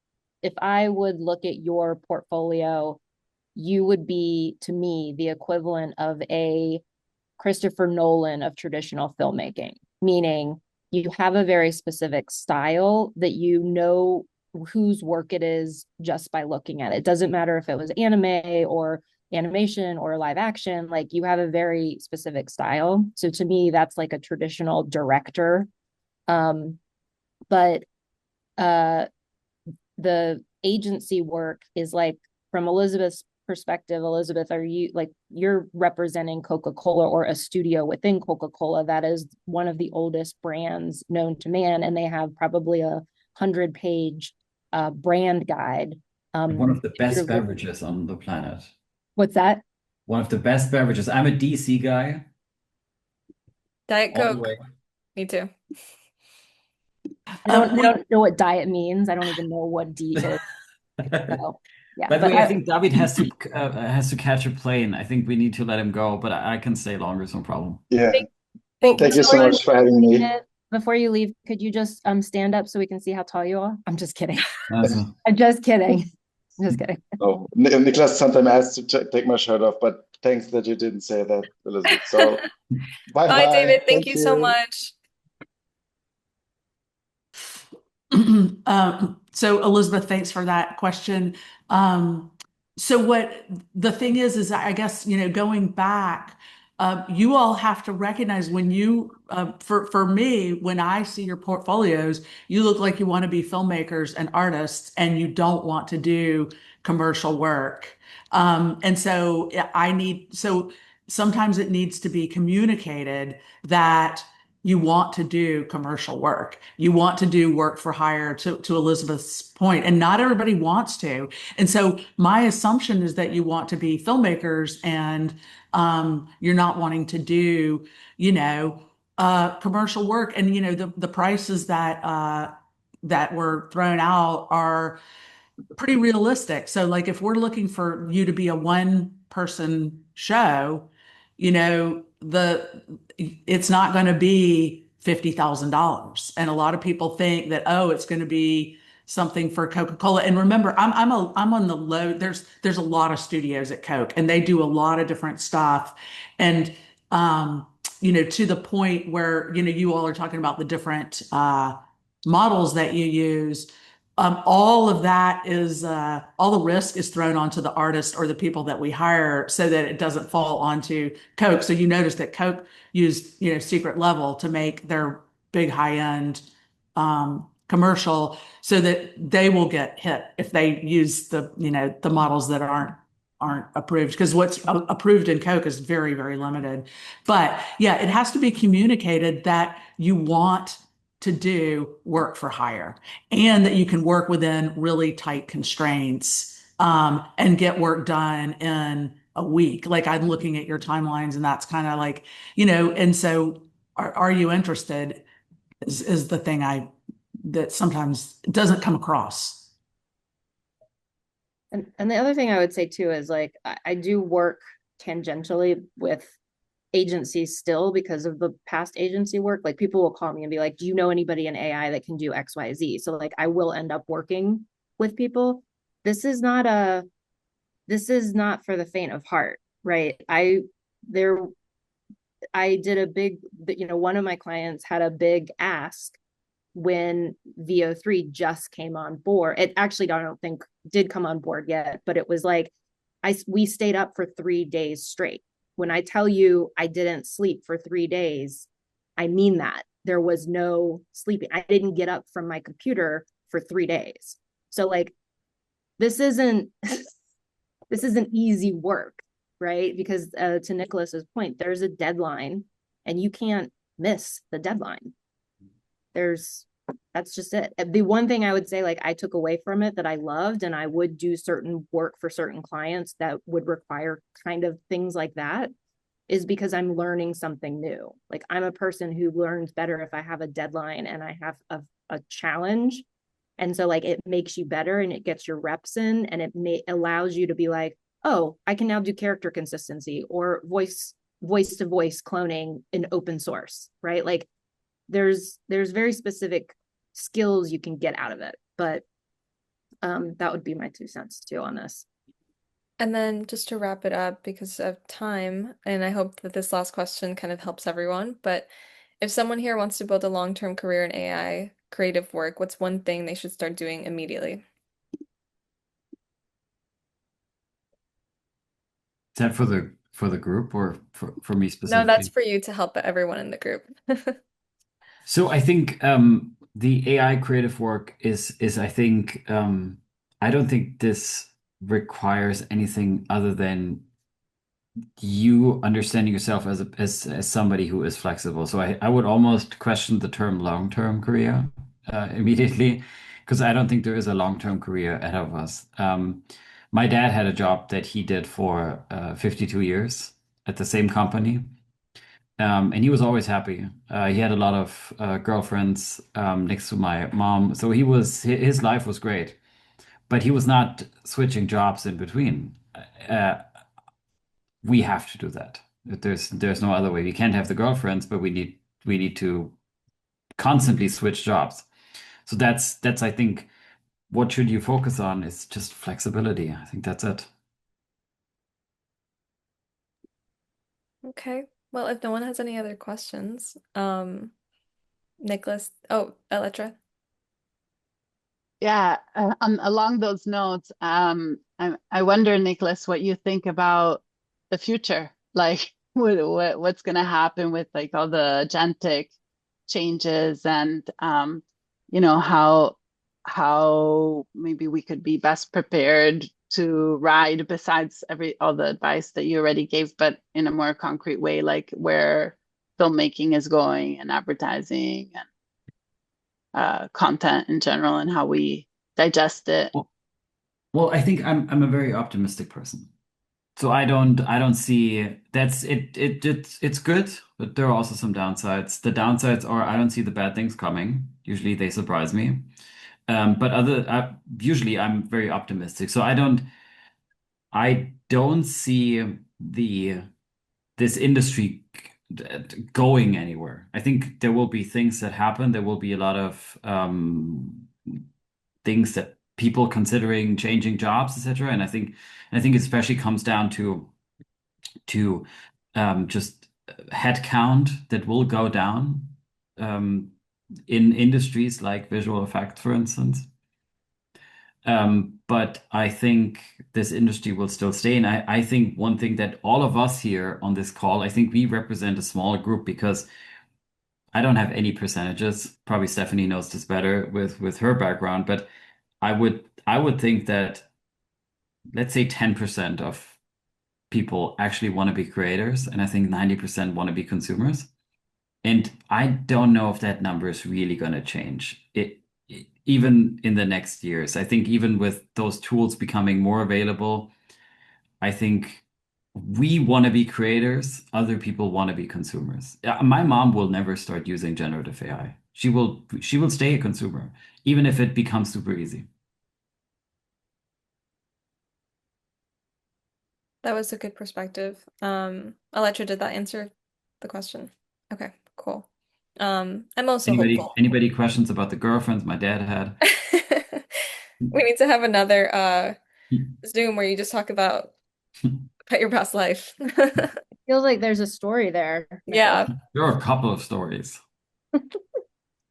look at your portfolio, you would be, to me, the equivalent of a Christopher Nolan of traditional filmmaking, meaning you have a very specific style that you know whose work it is just by looking at it. It doesn't matter if it was anime or animation or live action, like you have a very specific style. So to me, that's like a traditional director. But the agency work is like, from Elizabeth's perspective, Elizabeth, are you like, you're representing Coca-Cola or a studio within Coca-Cola that is one of the oldest brands known to man, and they have probably 100-page brand guide. One of the best beverages on the planet. What's that? One of the best beverages. I'm a DC guy. Diet Coke. Me too. I don't know what diet means. I don't even know what D is. So, yeah, By the way, I think David has to catch a plane. I think we need to let him go, but I can stay longer, it's no problem. Yeah. Thank you so much for having me. Before you leave, could you just stand up so we can see how tall you are? I'm just kidding. Awesome. I'm just kidding. I'm just kidding. Oh, Niklas sometimes asked to take my shirt off, but thanks that you didn't say that, Elizabeth. So bye, David. Thank you so much. So Elizabeth, thanks for that question. So what the thing is I guess, going back, you all have to recognize when you, for me, when I see your portfolios, you look like you want to be filmmakers and artists, and you don't want to do commercial work. And so so sometimes it needs to be communicated that you want to do commercial work. You want to do work for hire, to Elizabeth's point, and not everybody wants to. And so my assumption is that you want to be filmmakers, and you're not wanting to do, commercial work. And, the prices that were thrown out are pretty realistic. So like if we're looking for you to be a one-person show, it's not going to be $50,000. And a lot of people think that, oh, it's going to be something for Coca-Cola. And remember, I'm on the low. There's a lot of studios at Coke, and they do a lot of different stuff. And to the point where you all are talking about the different models that you use. All of that is all the risk is thrown onto the artist or the people that we hire, so that it doesn't fall onto Coke. So you notice that Coke used Secret Level to make their big high-end commercial, so that they will get hit if they use the models that aren't approved, because what's approved in Coke is very, very limited. But yeah, it has to be communicated that you want to do work for hire, and that you can work within really tight constraints and get work done in a week. Like I'm looking at your timelines, and that's kind of like, and so are you interested is the thing that sometimes doesn't come across. And the other thing I would say too is like I do work tangentially with agencies still because of the past agency work. Like people will call me and be like, do you know anybody in AI that can do XYZ? So like I will end up working with people. This is not a this is not for the faint of heart, right? There I did a big, one of my clients had a big ask when VO3 just came on board. It actually, I don't think did come on board yet, but it was like we stayed up for 3 days straight. When I tell you I didn't sleep for 3 days, I mean that. There was no sleeping. I didn't get up from my computer for 3 days. So like this isn't this isn't easy work, right? Because to Niklas's point, there's a deadline and you can't miss the deadline. That's just it. The one thing I would say, like I took away from it that I loved, and I would do certain work for certain clients that would require kind of things like that, is because I'm learning something new. Like I'm a person who learns better if I have a deadline and I have a challenge. And so like it makes you better and it gets your reps in, and it allows you to be like, oh, I can now do character consistency or voice to voice cloning in open source, right? Like there's very specific skills you can get out of it. But that would be my 2 cents too on this. And then just to wrap it up because of time, and I hope that this last question kind of helps everyone, but if someone here wants to build a long-term career in AI creative work, what's one thing they should start doing immediately? Is that for the group or for me No, specifically? that's for you to help everyone in the group. So I think the AI creative work is I think I don't think this requires anything other than you understanding yourself as somebody who is flexible. So I would almost question the term long-term career immediately, because I don't think there is a long-term career ahead of us. My dad had a job that he did for 52 years at the same company. And he was always happy. He had a lot of girlfriends next to my mom. So his life was great, but he was not switching jobs in between. We have to do that. There's no other way. We can't have the girlfriends, but we need to constantly switch jobs. So that's I think what should you focus on is just flexibility. I think that's it. Okay. Well, if no one has any other questions, Niklas, Elettra. Yeah, along those notes, I wonder, Niklas, what you think about the future. Like, what's going to happen with like all the agentic changes, and how maybe we could be best prepared to ride, besides all the advice that you already gave, but in a more concrete way, like where filmmaking is going and advertising and content in general, and how we digest it. Well, I think I'm a very optimistic person. So I don't see that's it's good, but there are also some downsides. The downsides are I don't see the bad things coming. Usually they surprise me. But usually I'm very optimistic. So I don't see this industry going anywhere. I think there will be things that happen. There will be a lot of things that people considering changing jobs, etc. And I think it especially comes down to just head count that will go down in industries like visual effects, for instance. But I think this industry will still stay. And I think one thing that all of us here on this call, I think we represent a small group because I don't have any percentages. Probably Stephanie knows this better with her background, but I would think that let's say 10% of people actually want to be creators, and I think 90% want to be consumers. And I don't know if that number is really going to change even in the next years. I think even with those tools becoming more available, I think we want to be creators, other people want to be consumers. My mom will never start using generative AI. She will stay a consumer, even if it becomes super easy. That was a good perspective. Electra, did that answer the question? Okay, cool. I'm also hopeful. Anybody questions about the girlfriends my dad had? We need to have another Zoom where you just talk about your past life. Feels like there's a story there, Yeah. Nicholas. There are a couple of stories.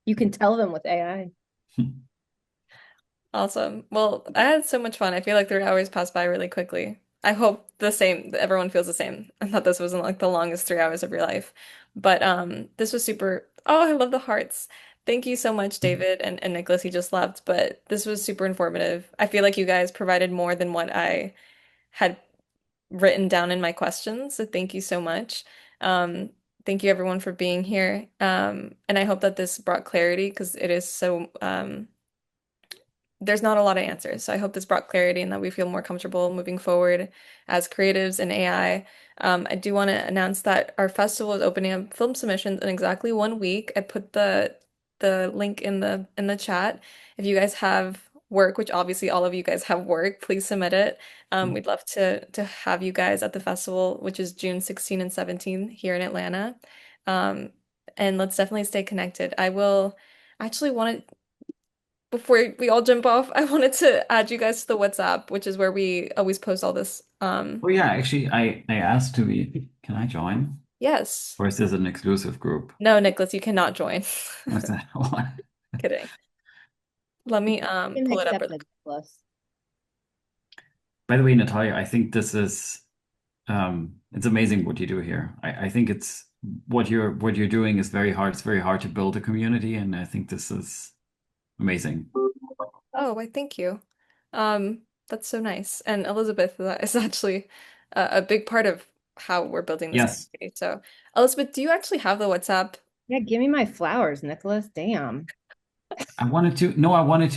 You can tell them with AI. Awesome. Well, I had so much fun. I feel like 3 hours passed by really quickly. I hope the same, that everyone feels the same. I thought this wasn't like the longest 3 hours of your life. But this was super. Oh, I love the hearts. Thank you so much, David and Nicholas. He just left, but this was super informative. I feel like you guys provided more than what I had written down in my questions. So thank you so much. Thank you everyone for being here. And I hope that this brought clarity because it is so there's not a lot of answers. So I hope this brought clarity and that we feel more comfortable moving forward as creatives in AI. I do want to announce that our festival is opening up film submissions in exactly 1 week. I put the link in the chat. If you guys have work, which obviously all of you guys have work, please submit it. We'd love to have you guys at the festival, which is June 16 and 17 here in Atlanta. And let's definitely stay connected. I actually want to before we all jump off, I wanted to add you guys to the WhatsApp, which is where we always post all this. Oh yeah, actually, I asked to be. Can I join? Yes. Or is this an exclusive group? No, Nicholas, you cannot join. What's that? What? Kidding. Let me pull it up. Nicholas. By the way, Natalia, I think this is it's amazing what you do here. I think it's what you're doing is very hard. It's very hard to build a community, and I think this is amazing. Oh, why thank you. That's so nice. And Elizabeth, that is actually a big part of how we're building this Yes. community. So, Elizabeth, do you actually have the WhatsApp? Yeah, give me my flowers, Nicholas. Damn. I wanted to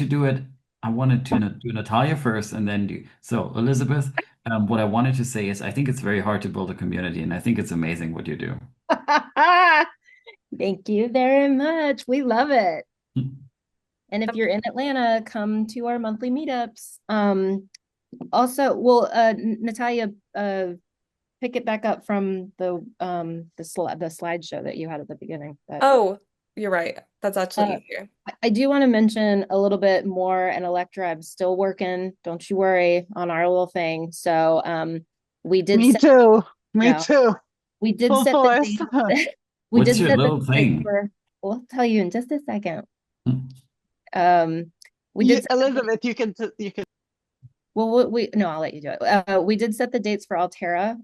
do it. I wanted to do Natalia first and then do. So, Elizabeth, what I wanted to say is I think it's very hard to build a community, and I think it's amazing what you do. Thank you very much. We love it. And if you're in Atlanta, come to our monthly meetups. Also, well, Natalia, pick it back up from the slideshow that you had at the beginning. Oh, you're right. That's actually easier. I do want to mention a little bit more, and Electra, I'm still working, don't you worry, on our little thing. So we did Me too. Me too. We did Full set force. the What's your little thing? We'll tell you in just a second. Elizabeth, you can well, no, I'll let you do it. We did set the dates for Altera,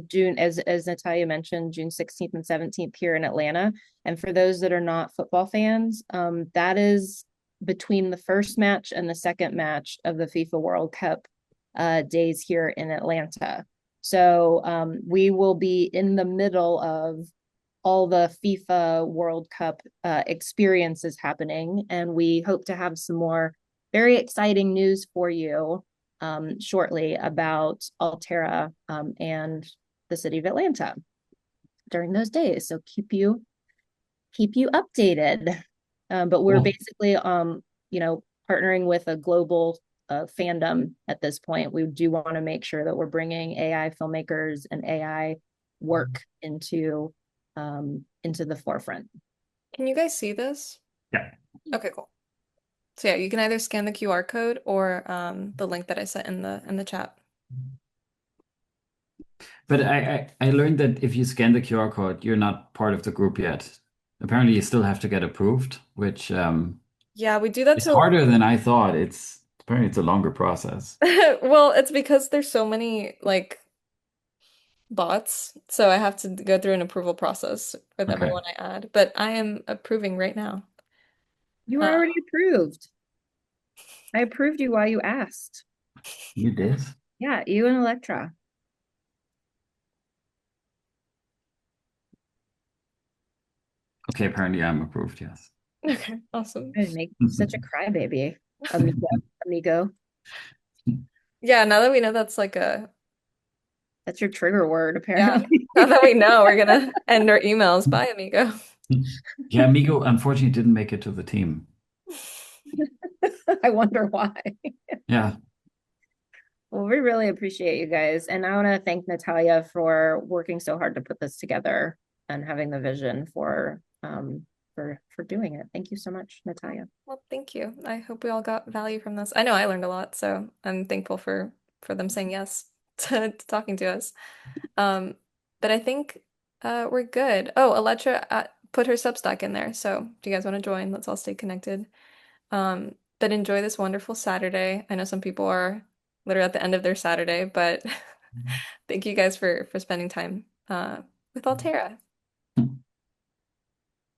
June, as Natalia mentioned, June 16th and 17th here in Atlanta. And for those that are not football fans, that is between the first match and the second match of the FIFA World Cup days here in Atlanta. So we will be in the middle of all the FIFA World Cup experiences happening, and we hope to have some more very exciting news for you shortly about Altera and the city of Atlanta during those days. So keep you updated. But we're basically partnering with a global fandom at this point. We do want to make sure that we're bringing AI filmmakers and AI work into the forefront. Can you guys see this? Yeah. Okay, cool. So yeah, you can either scan the QR code or the link that I sent in the chat. But I learned that if you scan the QR code, you're not part of the group yet. Apparently, you still have to get approved, which yeah, we do that it's harder than I thought. Apparently it's a longer process. Well, it's because there's so many like bots, so I have to go through an approval process with everyone I add. But I am approving right now. You were already approved. I approved you while you asked. You did? Yeah, you and Electra. Okay, apparently I'm approved, yes. Okay, awesome. I make such a crybaby, amigo. Yeah, now that we know that's your trigger word, apparently. Yeah, now that we know, we're gonna end our emails. Bye, amigo. Yeah, amigo unfortunately didn't make it to the team. I wonder why. Yeah. Well, we really appreciate you guys. And I want to thank Natalia for working so hard to put this together and having the vision for doing it. Thank you so much, Natalia. Well, thank you. I hope we all got value from this. I know I learned a lot, so I'm thankful for them saying yes to talking to us. Um, but I think we're good. Oh, Elettra put her Substack in there. So do you guys want to join? Let's all stay connected. But enjoy this wonderful Saturday. I know some people are literally at the end of their Saturday, but thank you guys for spending time with Altera.